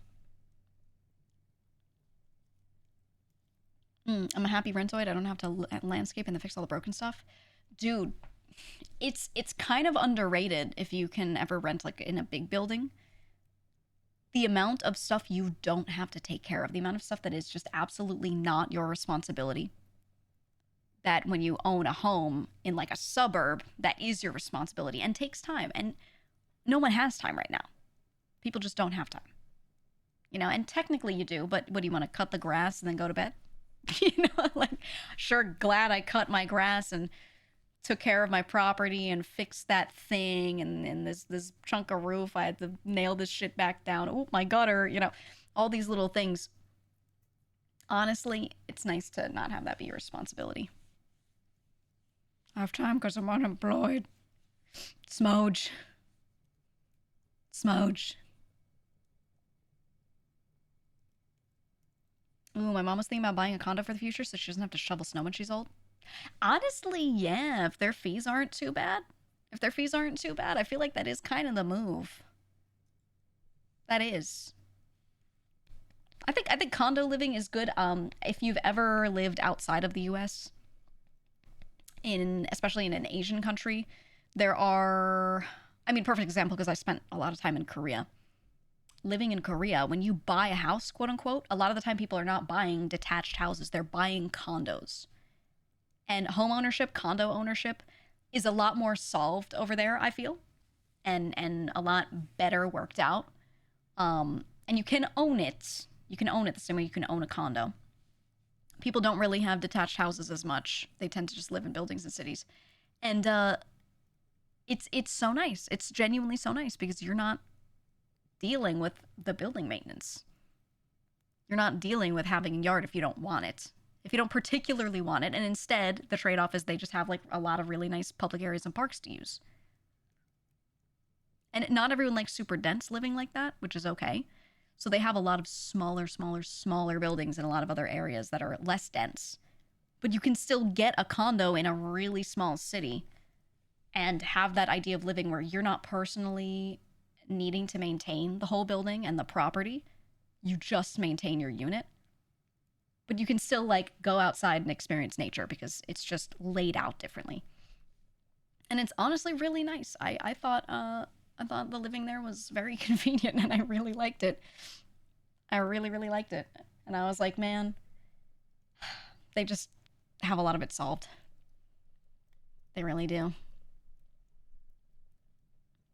I'm a happy rentoid. I don't have to landscape and then fix all the broken stuff. Dude, it's kind of underrated if you can ever rent like in a big building. The amount of stuff you don't have to take care of, the amount of stuff that is just absolutely not your responsibility. That when you own a home in like a suburb, that is your responsibility and takes time. And no one has time right now. People just don't have time. You know, and technically you do, but what do you want to cut the grass and then go to bed? You know, like, sure, glad I cut my grass and took care of my property and fixed that thing, and this chunk of roof, I had to nail this shit back down. Oh, my gutter, you know, all these little things. Honestly, it's nice to not have that be your responsibility. I have time because I'm unemployed. Smoge. Smoge. Ooh, my mom was thinking about buying a condo for the future so she doesn't have to shovel snow when she's old. Honestly, yeah, if their fees aren't too bad. If their fees aren't too bad, I feel like that is kind of the move. That is. I think condo living is good. If you've ever lived outside of the US, especially in an Asian country, there are, I mean, perfect example because I spent a lot of time in Korea. Living in Korea, when you buy a house, quote unquote, a lot of the time people are not buying detached houses, they're buying condos. And home ownership, condo ownership is a lot more solved over there, I feel, and a lot better worked out. And you can own it. You can own it the same way you can own a condo. People don't really have detached houses as much. They tend to just live in buildings and cities. And it's so nice. It's genuinely so nice because you're not dealing with the building maintenance. You're not dealing with having a yard if you don't want it. If you don't particularly want it, and instead the trade-off is they just have like a lot of really nice public areas and parks to use. And not everyone likes super dense living like that, which is okay. So they have a lot of smaller buildings in a lot of other areas that are less dense. But you can still get a condo in a really small city and have that idea of living where you're not personally needing to maintain the whole building and the property. You just maintain your unit. But you can still like go outside and experience nature because it's just laid out differently. And it's honestly really nice. I thought the living there was very convenient and I really liked it. I really, really liked it. And I was like, man, they just have a lot of it solved. They really do.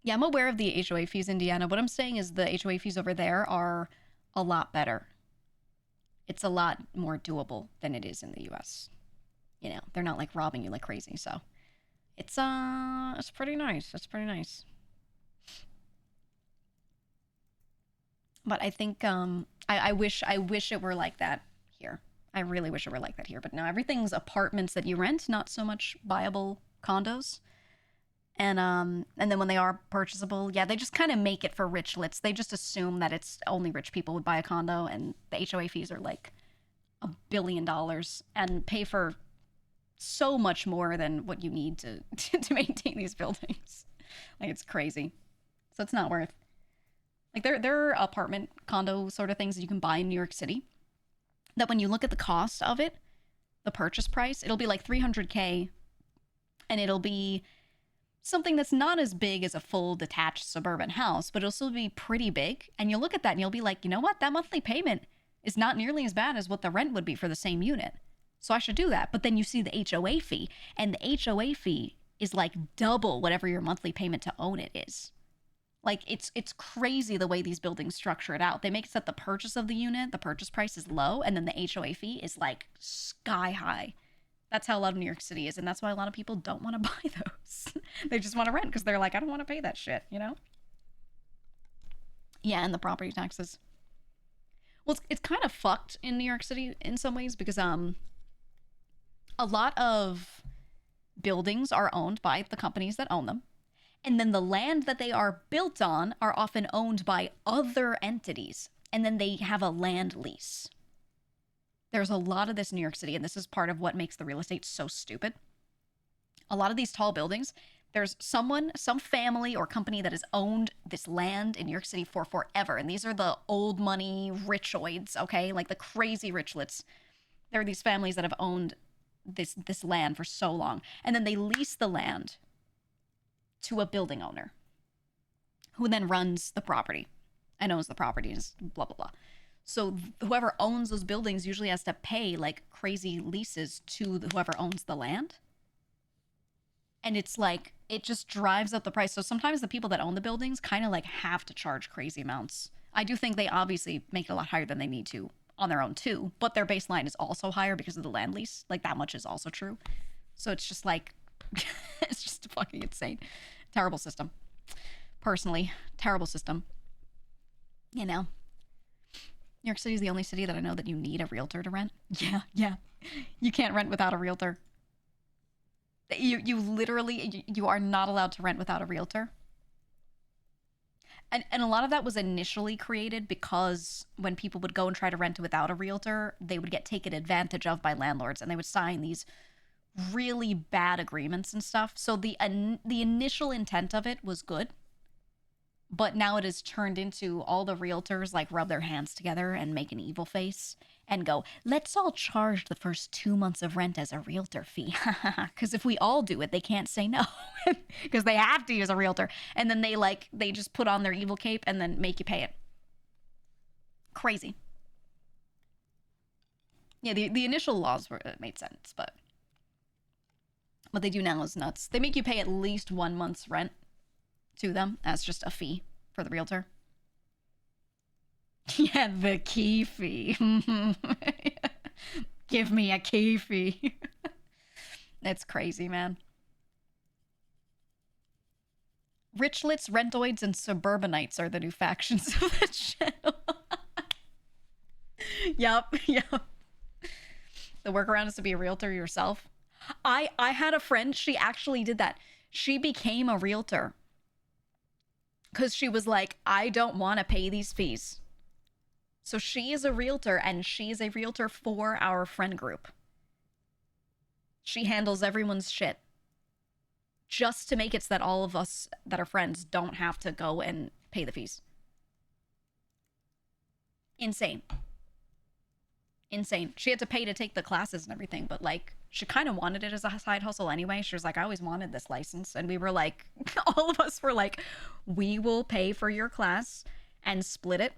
Yeah, I'm aware of the HOA fees in Indiana. What I'm saying is the HOA fees over there are a lot better. It's a lot more doable than it is in the US. You know, they're not like robbing you like crazy, so it's pretty nice. It's pretty nice. But I think I wish it were like that here. I really wish it were like that here. But no, everything's apartments that you rent, not so much buyable condos. And then when they are purchasable, yeah, they just kind of make it for richlets. They just assume that it's only rich people would buy a condo, and the HOA fees are like $1 billion and pay for so much more than what you need to to maintain these buildings. Like it's crazy. So it's not worth. Like there are apartment condo sort of things that you can buy in New York City that when you look at the cost of it, the purchase price, it'll be like $300K, and it'll be something that's not as big as a full detached suburban house, but it'll still be pretty big. And you'll look at that and you'll be like, you know what? That monthly payment is not nearly as bad as what the rent would be for the same unit. So I should do that. But then you see the HOA fee, and the HOA fee is like double whatever your monthly payment to own it is. Like it's crazy the way these buildings structure it out. They make it so that the purchase of the unit, the purchase price is low, and then the HOA fee is like sky high. That's how a lot of New York City is, and that's why a lot of people don't want to buy those. They just want to rent because they're like, I don't want to pay that shit, you know? Yeah, and the property taxes. Well, it's kind of fucked in New York City in some ways because a lot of buildings are owned by the companies that own them. And then the land that they are built on are often owned by other entities. And then they have a land lease. There's a lot of this in New York City, and this is part of what makes the real estate so stupid. A lot of these tall buildings, there's some family or company that has owned this land in New York City for forever. And these are the old money richoids, okay? Like the crazy richlets. There are these families that have owned this land for so long. And then they lease the land to a building owner who then runs the property and owns the properties, blah, blah, blah. So whoever owns those buildings usually has to pay like crazy leases to whoever owns the land. And it's like, it just drives up the price. So sometimes the people that own the buildings kind of like have to charge crazy amounts. I do think they obviously make it a lot higher than they need to on their own too, but their baseline is also higher because of the land lease. Like that much is also true. So it's just like It's just fucking insane. Terrible system. Personally, terrible system. You know, New York City is the only city that I know that you need a realtor to rent. Yeah, yeah. You can't rent without a realtor. You literally, you are not allowed to rent without a realtor. And a lot of that was initially created because when people would go and try to rent without a realtor, they would get taken advantage of by landlords, and they would sign these really bad agreements and stuff. So the initial intent of it was good, but now it has turned into all the realtors like rub their hands together and make an evil face and go, let's all charge the first 2 months of rent as a realtor fee. Because if we all do it, they can't say no because they have to use a realtor. And then they just put on their evil cape and then make you pay it. Crazy. Yeah, the initial laws made sense, but what they do now is nuts. They make you pay at least 1 month's rent to them as just a fee for the realtor. Yeah, the key fee. Give me a key fee. It's crazy, man. Richlets, rentoids, and suburbanites are the new factions of the channel. Yep. The workaround is to be a realtor yourself. I had a friend, she actually did that. She became a realtor because she was like, I don't want to pay these fees. So she is a realtor, and she is a realtor for our friend group. She handles everyone's shit just to make it so that all of us that are friends don't have to go and pay the fees. Insane. She had to pay to take the classes and everything, but like she kind of wanted it as a side hustle anyway. She was like, I always wanted this license. And we were like, all of us were like, we will pay for your class and split it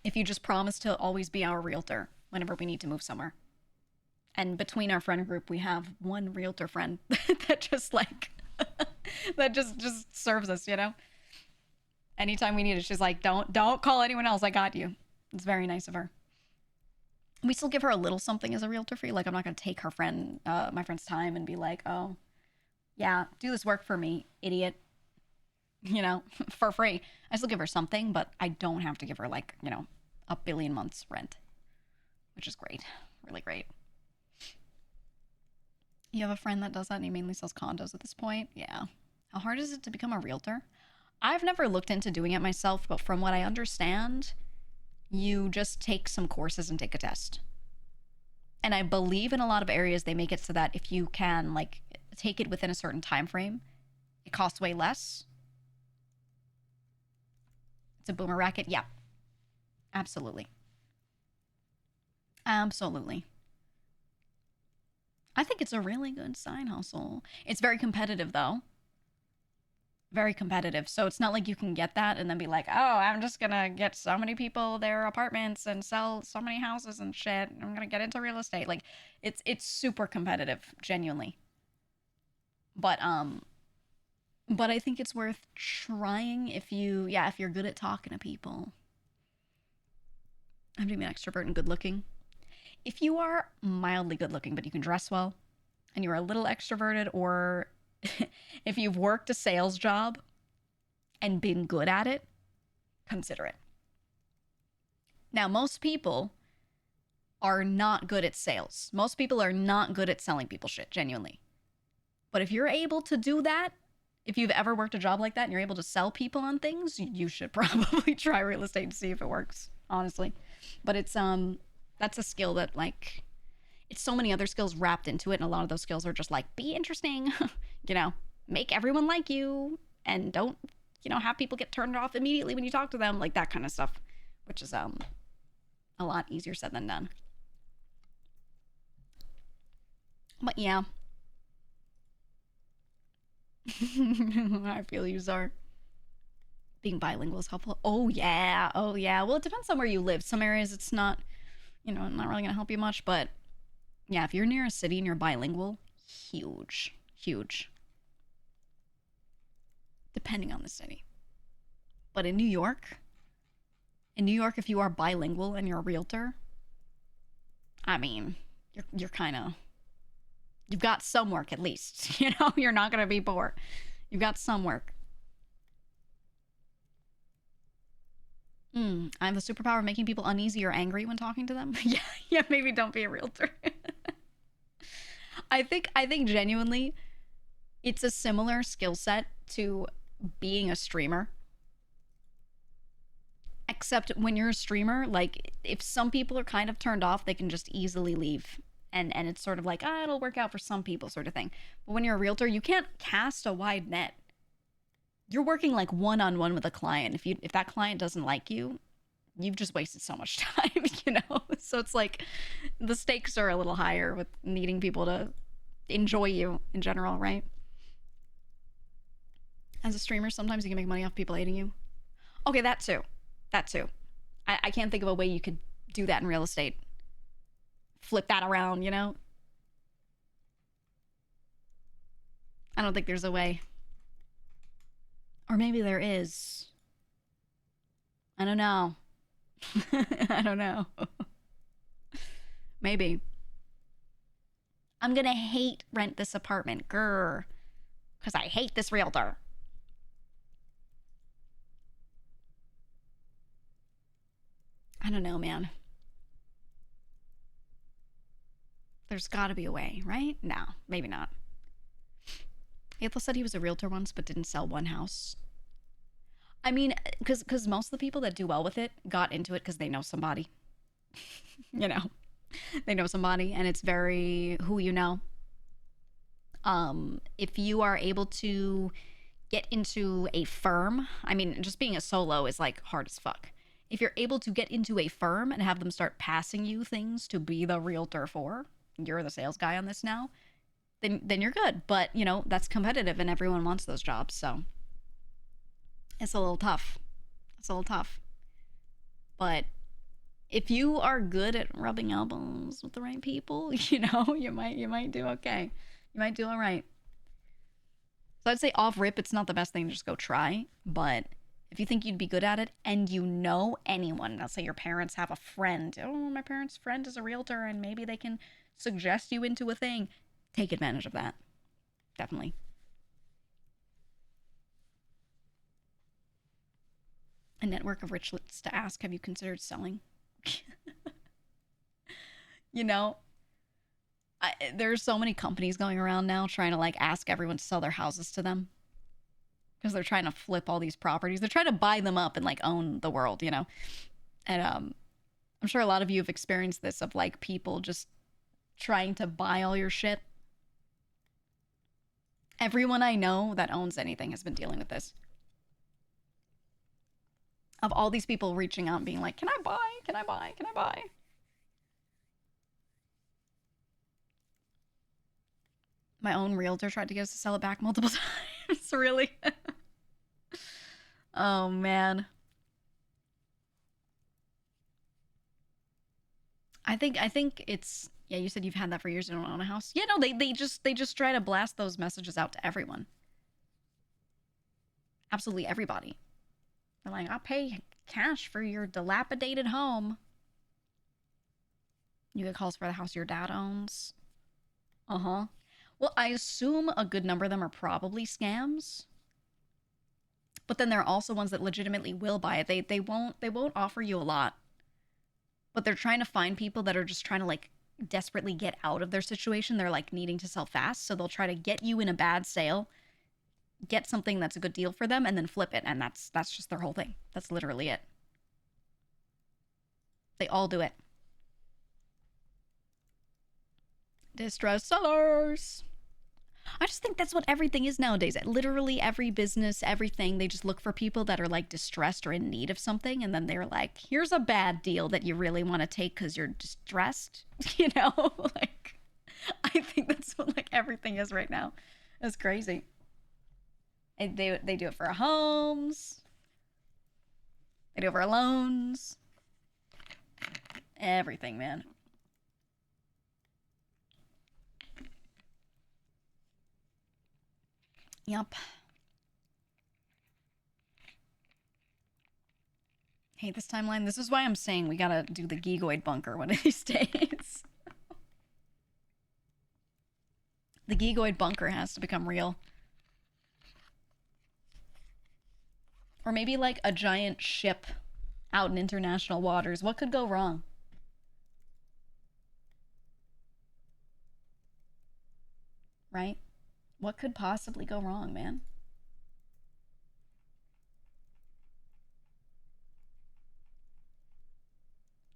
if you just promise to always be our realtor whenever we need to move somewhere. And between our friend group, we have one realtor friend that just like, that just serves us, you know? Anytime we need it, she's like, don't call anyone else. I got you. It's very nice of her. We still give her a little something as a realtor fee. Like, I'm not going to take her friend, my friend's time and be like, oh, yeah, do this work for me, idiot. You know, for free. I still give her something, but I don't have to give her like, you know, a billion months rent, which is great. Really great. You have a friend that does that and he mainly sells condos at this point? Yeah. How hard is it to become a realtor? I've never looked into doing it myself, but from what I understand, you just take some courses and take a test. And I believe in a lot of areas they make it so that if you can like take it within a certain time frame, it costs way less. It's a boomer racket. Yeah, absolutely. Absolutely. I think it's a really good side hustle. It's very competitive though. Very competitive. So it's not like you can get that and then be like, oh, I'm just going to get so many people their apartments and sell so many houses and shit. I'm going to get into real estate. Like it's super competitive, genuinely. But I think it's worth trying if you're good at talking to people. I'm being an extrovert and good looking. If you are mildly good looking, but you can dress well and you're a little extroverted, or if you've worked a sales job and been good at it, consider it. Now, most people are not good at sales. Most people are not good at selling people shit, genuinely. But if you're able to do that, if you've ever worked a job like that and you're able to sell people on things, you should probably try real estate and see if it works, honestly. But it's that's a skill that like it's so many other skills wrapped into it, and a lot of those skills are just like be interesting, you know, make everyone like you, and don't, you know, have people get turned off immediately when you talk to them, like that kind of stuff, which is a lot easier said than done. But yeah. I feel you, Czar. Being bilingual is helpful. Oh yeah. Well, it depends on where you live. Some areas it's not, you know, not really gonna help you much, but yeah, if you're near a city and you're bilingual, huge. Depending on the city. But in New York, if you are bilingual and you're a realtor, I mean, you're kind of You've got some work at least. You know, you're not going to be poor. You've got some work. I have the superpower of making people uneasy or angry when talking to them. Yeah, maybe don't be a realtor. I think genuinely it's a similar skill set to being a streamer. Except when you're a streamer, like if some people are kind of turned off, they can just easily leave. And it's sort of like, it'll work out for some people sort of thing. But when you're a realtor, you can't cast a wide net. You're working like one-on-one with a client. If that client doesn't like you, you've just wasted so much time, you know? So it's like the stakes are a little higher with needing people to enjoy you in general, right? As a streamer, sometimes you can make money off people hating you. Okay, that too. I can't think of a way you could do that in real estate. Flip that around, you know? I don't think there's a way. Or maybe there is. I don't know. I don't know. Maybe. I'm gonna hate rent this apartment. Grr. Because I hate this realtor. I don't know, man. There's gotta be a way, right? No, maybe not. Athel said he was a realtor once, but didn't sell one house. I mean, because most of the people that do well with it got into it because they know somebody. You know, they know somebody, and it's very who you know. If you are able to get into a firm, I mean, just being a solo is like hard as fuck. If you're able to get into a firm and have them start passing you things to be the realtor for, you're the sales guy on this now, then you're good. But, you know, that's competitive and everyone wants those jobs, so it's a little tough. But if you are good at rubbing elbows with the right people, you know, you might do okay. You might do all right. So I'd say off rip, it's not the best thing to just go try, but if you think you'd be good at it and you know anyone, let's say your parents have a friend, my parents' friend is a realtor and maybe they can suggest you into a thing, take advantage of that. Definitely. A network of rich lists to ask, have you considered selling? You know, there's so many companies going around now trying to like ask everyone to sell their houses to them because they're trying to flip all these properties. They're trying to buy them up and like own the world, you know? And I'm sure a lot of you have experienced this of like people just trying to buy all your shit. Everyone I know that owns anything has been dealing with this. Of all these people reaching out and being like, can I buy? Can I buy? Can I buy? My own realtor tried to get us to sell it back multiple times. Really? Oh, man. I think it's, yeah, you said you've had that for years. You don't own a house. Yeah, no, they just try to blast those messages out to everyone. Absolutely everybody. They're like, I'll pay cash for your dilapidated home. You get calls for the house your dad owns. Uh-huh. Well, I assume a good number of them are probably scams. But then there are also ones that legitimately will buy it. They won't offer you a lot. But they're trying to find people that are just trying to like desperately get out of their situation. They're like needing to sell fast, so they'll try to get you in a bad sale, get something that's a good deal for them, and then flip it. And that's just their whole thing. That's literally it. They all do it. Distressed sellers. I just think that's what everything is nowadays. Literally every business, everything, they just look for people that are like distressed or in need of something, and then they're like, here's a bad deal that you really want to take because you're distressed. You know, like I think that's what like everything is right now. It's crazy. And they do it for homes. They do it for loans. Everything, man. Yep. Hate this timeline. This is why I'm saying we gotta do the geegoid bunker one of these days. The geegoid bunker has to become real. Or maybe like a giant ship out in international waters. What could go wrong? Right? What could possibly go wrong, man?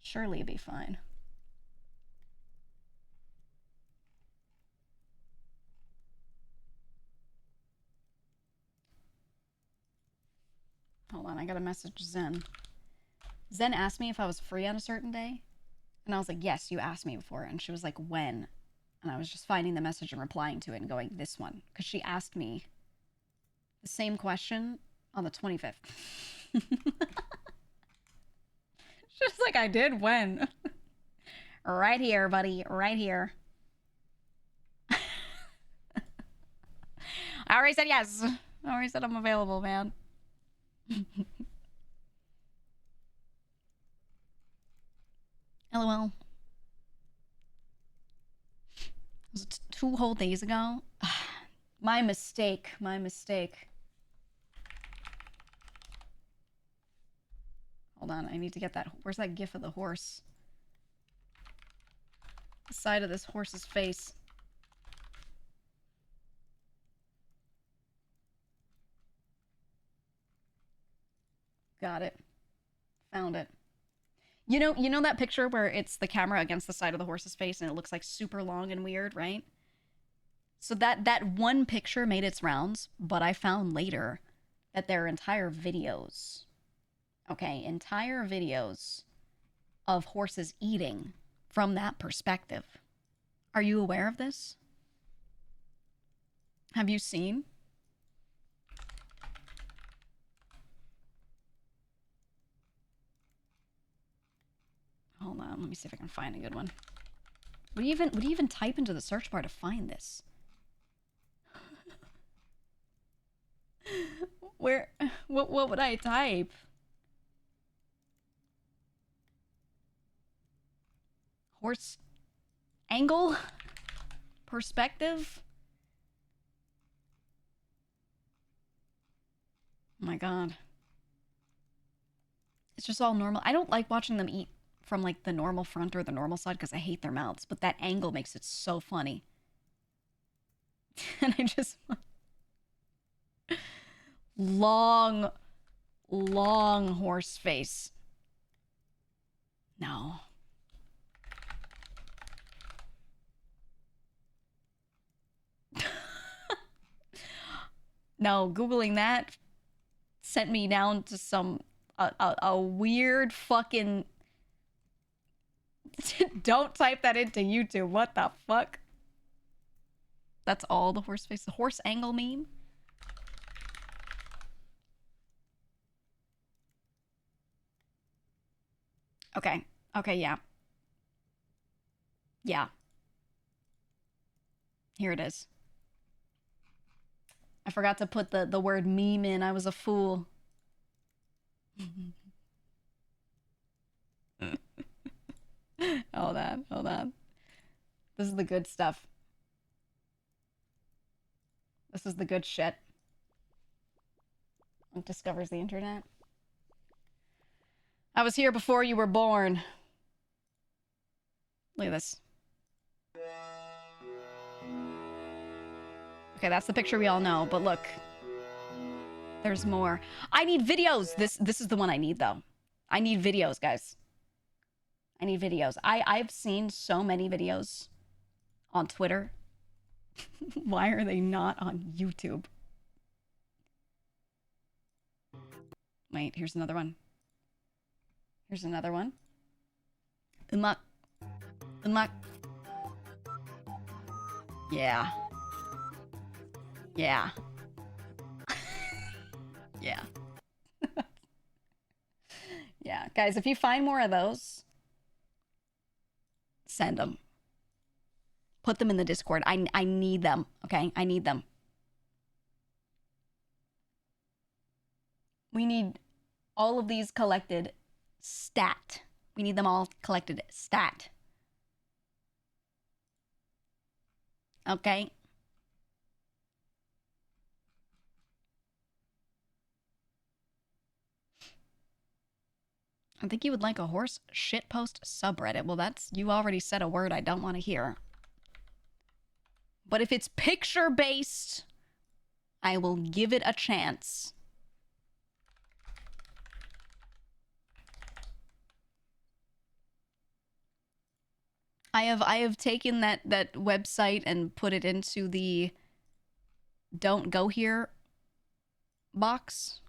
Surely it'd be fine. Hold on, I gotta message Zen. Zen asked me if I was free on a certain day. And I was like, yes, you asked me before. And she was like, when? And I was just finding the message and replying to it and going, this one. Because she asked me the same question on the 25th. She's like, I did when? Right here, buddy. Right here. I already said yes. I already said I'm available, man. LOL. Was it 2 whole days ago? My mistake. My mistake. Hold on, I need to get that. Where's that gif of the horse? The side of this horse's face. Got it. Found it. You know that picture where it's the camera against the side of the horse's face and it looks like super long and weird, right? So that one picture made its rounds, but I found later that there are entire videos. Okay, entire videos of horses eating from that perspective. Are you aware of this? Have you seen? Hold on, let me see if I can find a good one. What do you even type into the search bar to find this? Where, what would I type? Horse angle? Perspective? Oh my god. It's just all normal. I don't like watching them eat from like the normal front or the normal side because I hate their mouths, but that angle makes it so funny. And I just long horse face. No. No, Googling that sent me down to some a weird fucking don't type that into YouTube. What the fuck? That's all the horse face, the horse angle meme. Okay. Okay, yeah. Yeah. Here it is. I forgot to put the word meme in. I was a fool. Hold on, hold on. This is the good stuff. This is the good shit. It discovers the internet. I was here before you were born. Look at this. Okay, that's the picture we all know, but look. There's more. I need videos. This is the one I need, though. I need videos, guys. I need videos. I've seen so many videos on Twitter. Why are they not on YouTube? Wait, here's another one. Here's another one. Umak. Umak. Yeah. Yeah. Yeah. Yeah. Guys, if you find more of those, send them. Put them in the Discord. I need them, okay? I need them. We need all of these collected stat. We need them all collected stat. Okay? I think you would like a horse shitpost subreddit. Well, that's, you already said a word I don't want to hear. But if it's picture-based, I will give it a chance. I have taken that website and put it into the don't go here box.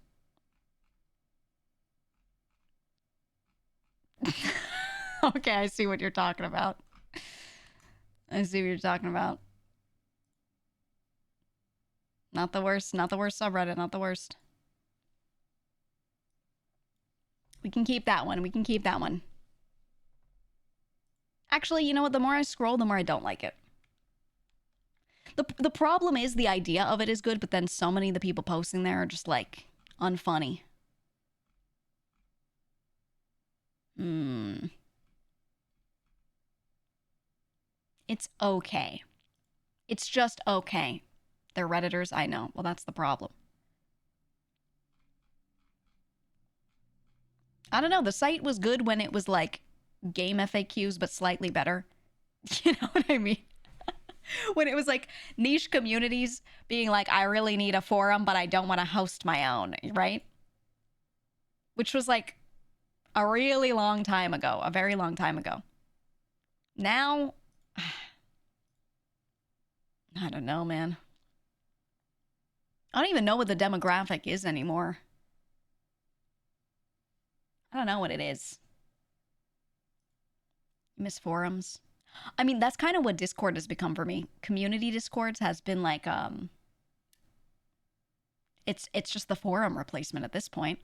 Okay, I see what you're talking about. I see what you're talking about. Not the worst subreddit, not the worst. We can keep that one. We can keep that one. Actually, you know what? The more I scroll, the more I don't like it. The problem is the idea of it is good, but then so many of the people posting there are just like unfunny. It's okay. It's just okay. They're Redditors, I know. Well, that's the problem. I don't know. The site was good when it was like game FAQs, but slightly better. You know what I mean? When it was like niche communities being like, I really need a forum, but I don't want to host my own, right? Which was like a really long time ago, a very long time ago. Now, I don't know, man. I don't even know what the demographic is anymore. I don't know what it is. Miss forums. I mean, that's kind of what Discord has become for me. Community Discords has been like, it's just the forum replacement at this point.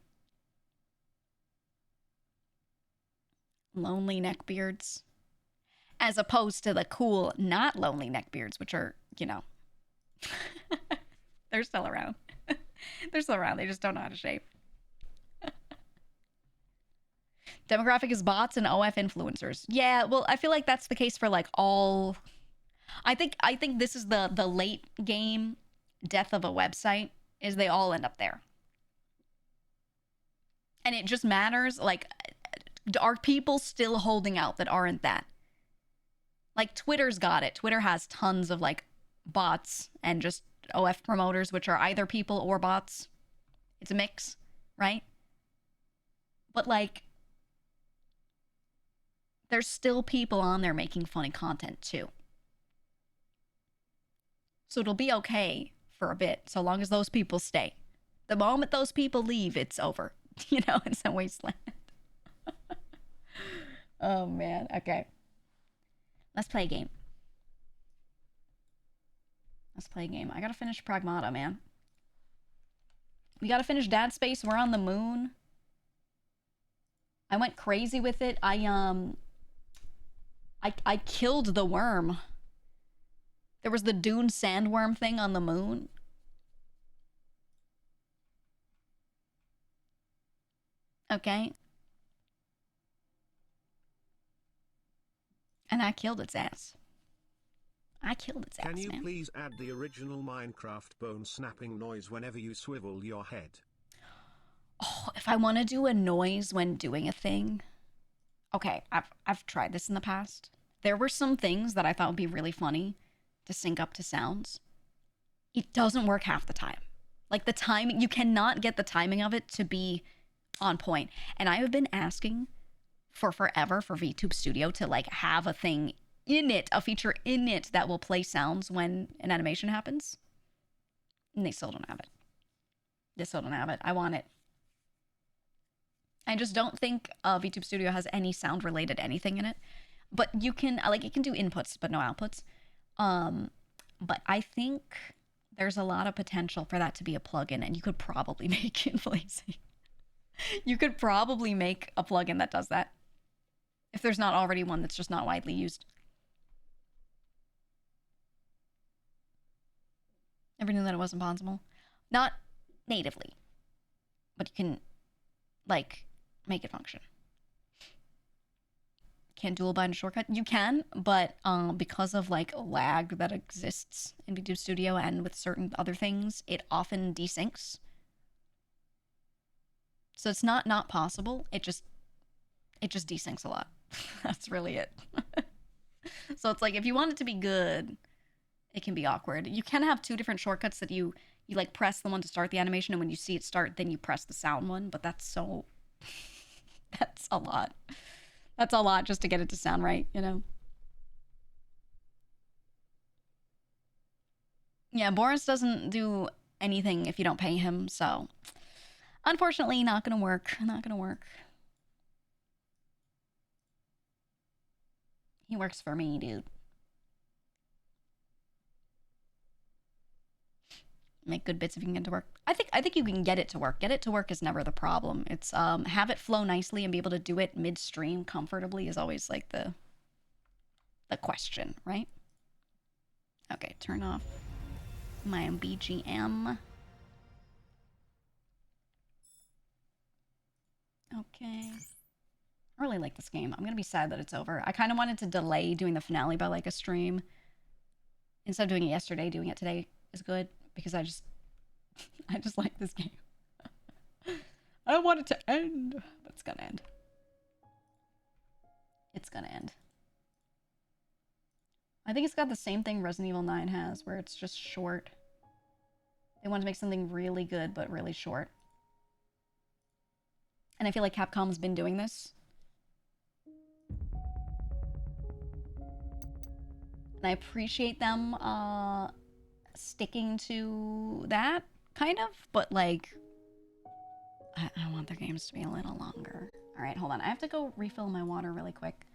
Lonely neckbeards. As opposed to the cool, not lonely neckbeards, which are, you know, they're still around. They're still around. They just don't know how to shape. Demographic is bots and OF influencers. Yeah, well, I feel like that's the case for like all. I think this is the late game death of a website is they all end up there. And it just matters, like, are people still holding out that aren't that? Like, Twitter's got it. Twitter has tons of, like, bots and just OF promoters, which are either people or bots. It's a mix, right? But, like, there's still people on there making funny content, too. So it'll be okay for a bit, so long as those people stay. The moment those people leave, it's over. You know, it's a wasteland. Oh, man. Okay. Let's play a game. Let's play a game. I gotta finish Pragmata, man. We gotta finish Dad Space. We're on the moon. I went crazy with it. I killed the worm. There was the dune sandworm thing on the moon. Okay. And I killed its ass. I killed its ass, Can you man. please add the original Minecraft bone snapping noise whenever you swivel your head? Oh, if I want to do a noise when doing a thing. Okay, I've tried this in the past. There were some things that I thought would be really funny to sync up to sounds. It doesn't work half the time. Like the timing, you cannot get the timing of it to be on point. And I have been asking for forever for VTube Studio to like have a thing in it, a feature in it that will play sounds when an animation happens. And they still don't have it. They still don't have it. I want it. I just don't think VTube Studio has any sound related anything in it. But you can, like, it can do inputs, but no outputs. But I think there's a lot of potential for that to be a plugin, and you could probably make it lazy. You could probably make a plugin that does that. If there's not already one that's just not widely used. Never knew that it wasn't possible. Not natively. But you can, like, make it function. Can't dual bind a shortcut? You can, but because of, like, lag that exists in VTube Studio and with certain other things, it often desyncs. So it's not possible. It just It just desyncs a lot. That's really it. So it's like if you want it to be good, it can be awkward. You can have two different shortcuts that you like press the one to start the animation, and when you see it start, then you press the sound one. But that's so that's a lot. That's a lot just to get it to sound right, you know? Yeah, Boris doesn't do anything if you don't pay him, so unfortunately, not gonna work. Not gonna work. He works for me, dude. Make good bits if you can get it to work. I think you can get it to work. Get it to work is never the problem. It's have it flow nicely and be able to do it midstream comfortably is always like the question, right? Okay, turn off my BGM. Okay. I really like this game. I'm gonna be sad that it's over. I kind of wanted to delay doing the finale by like a stream. Instead of doing it yesterday, doing it today is good because I just like this game. I don't want it to end, but it's gonna end. It's gonna end. I think it's got the same thing Resident Evil 9 has, where it's just short. They want to make something really good, but really short. And I feel like Capcom's been doing this. And I appreciate them sticking to that, kind of. But, like, I want their games to be a little longer. All right, hold on. I have to go refill my water really quick.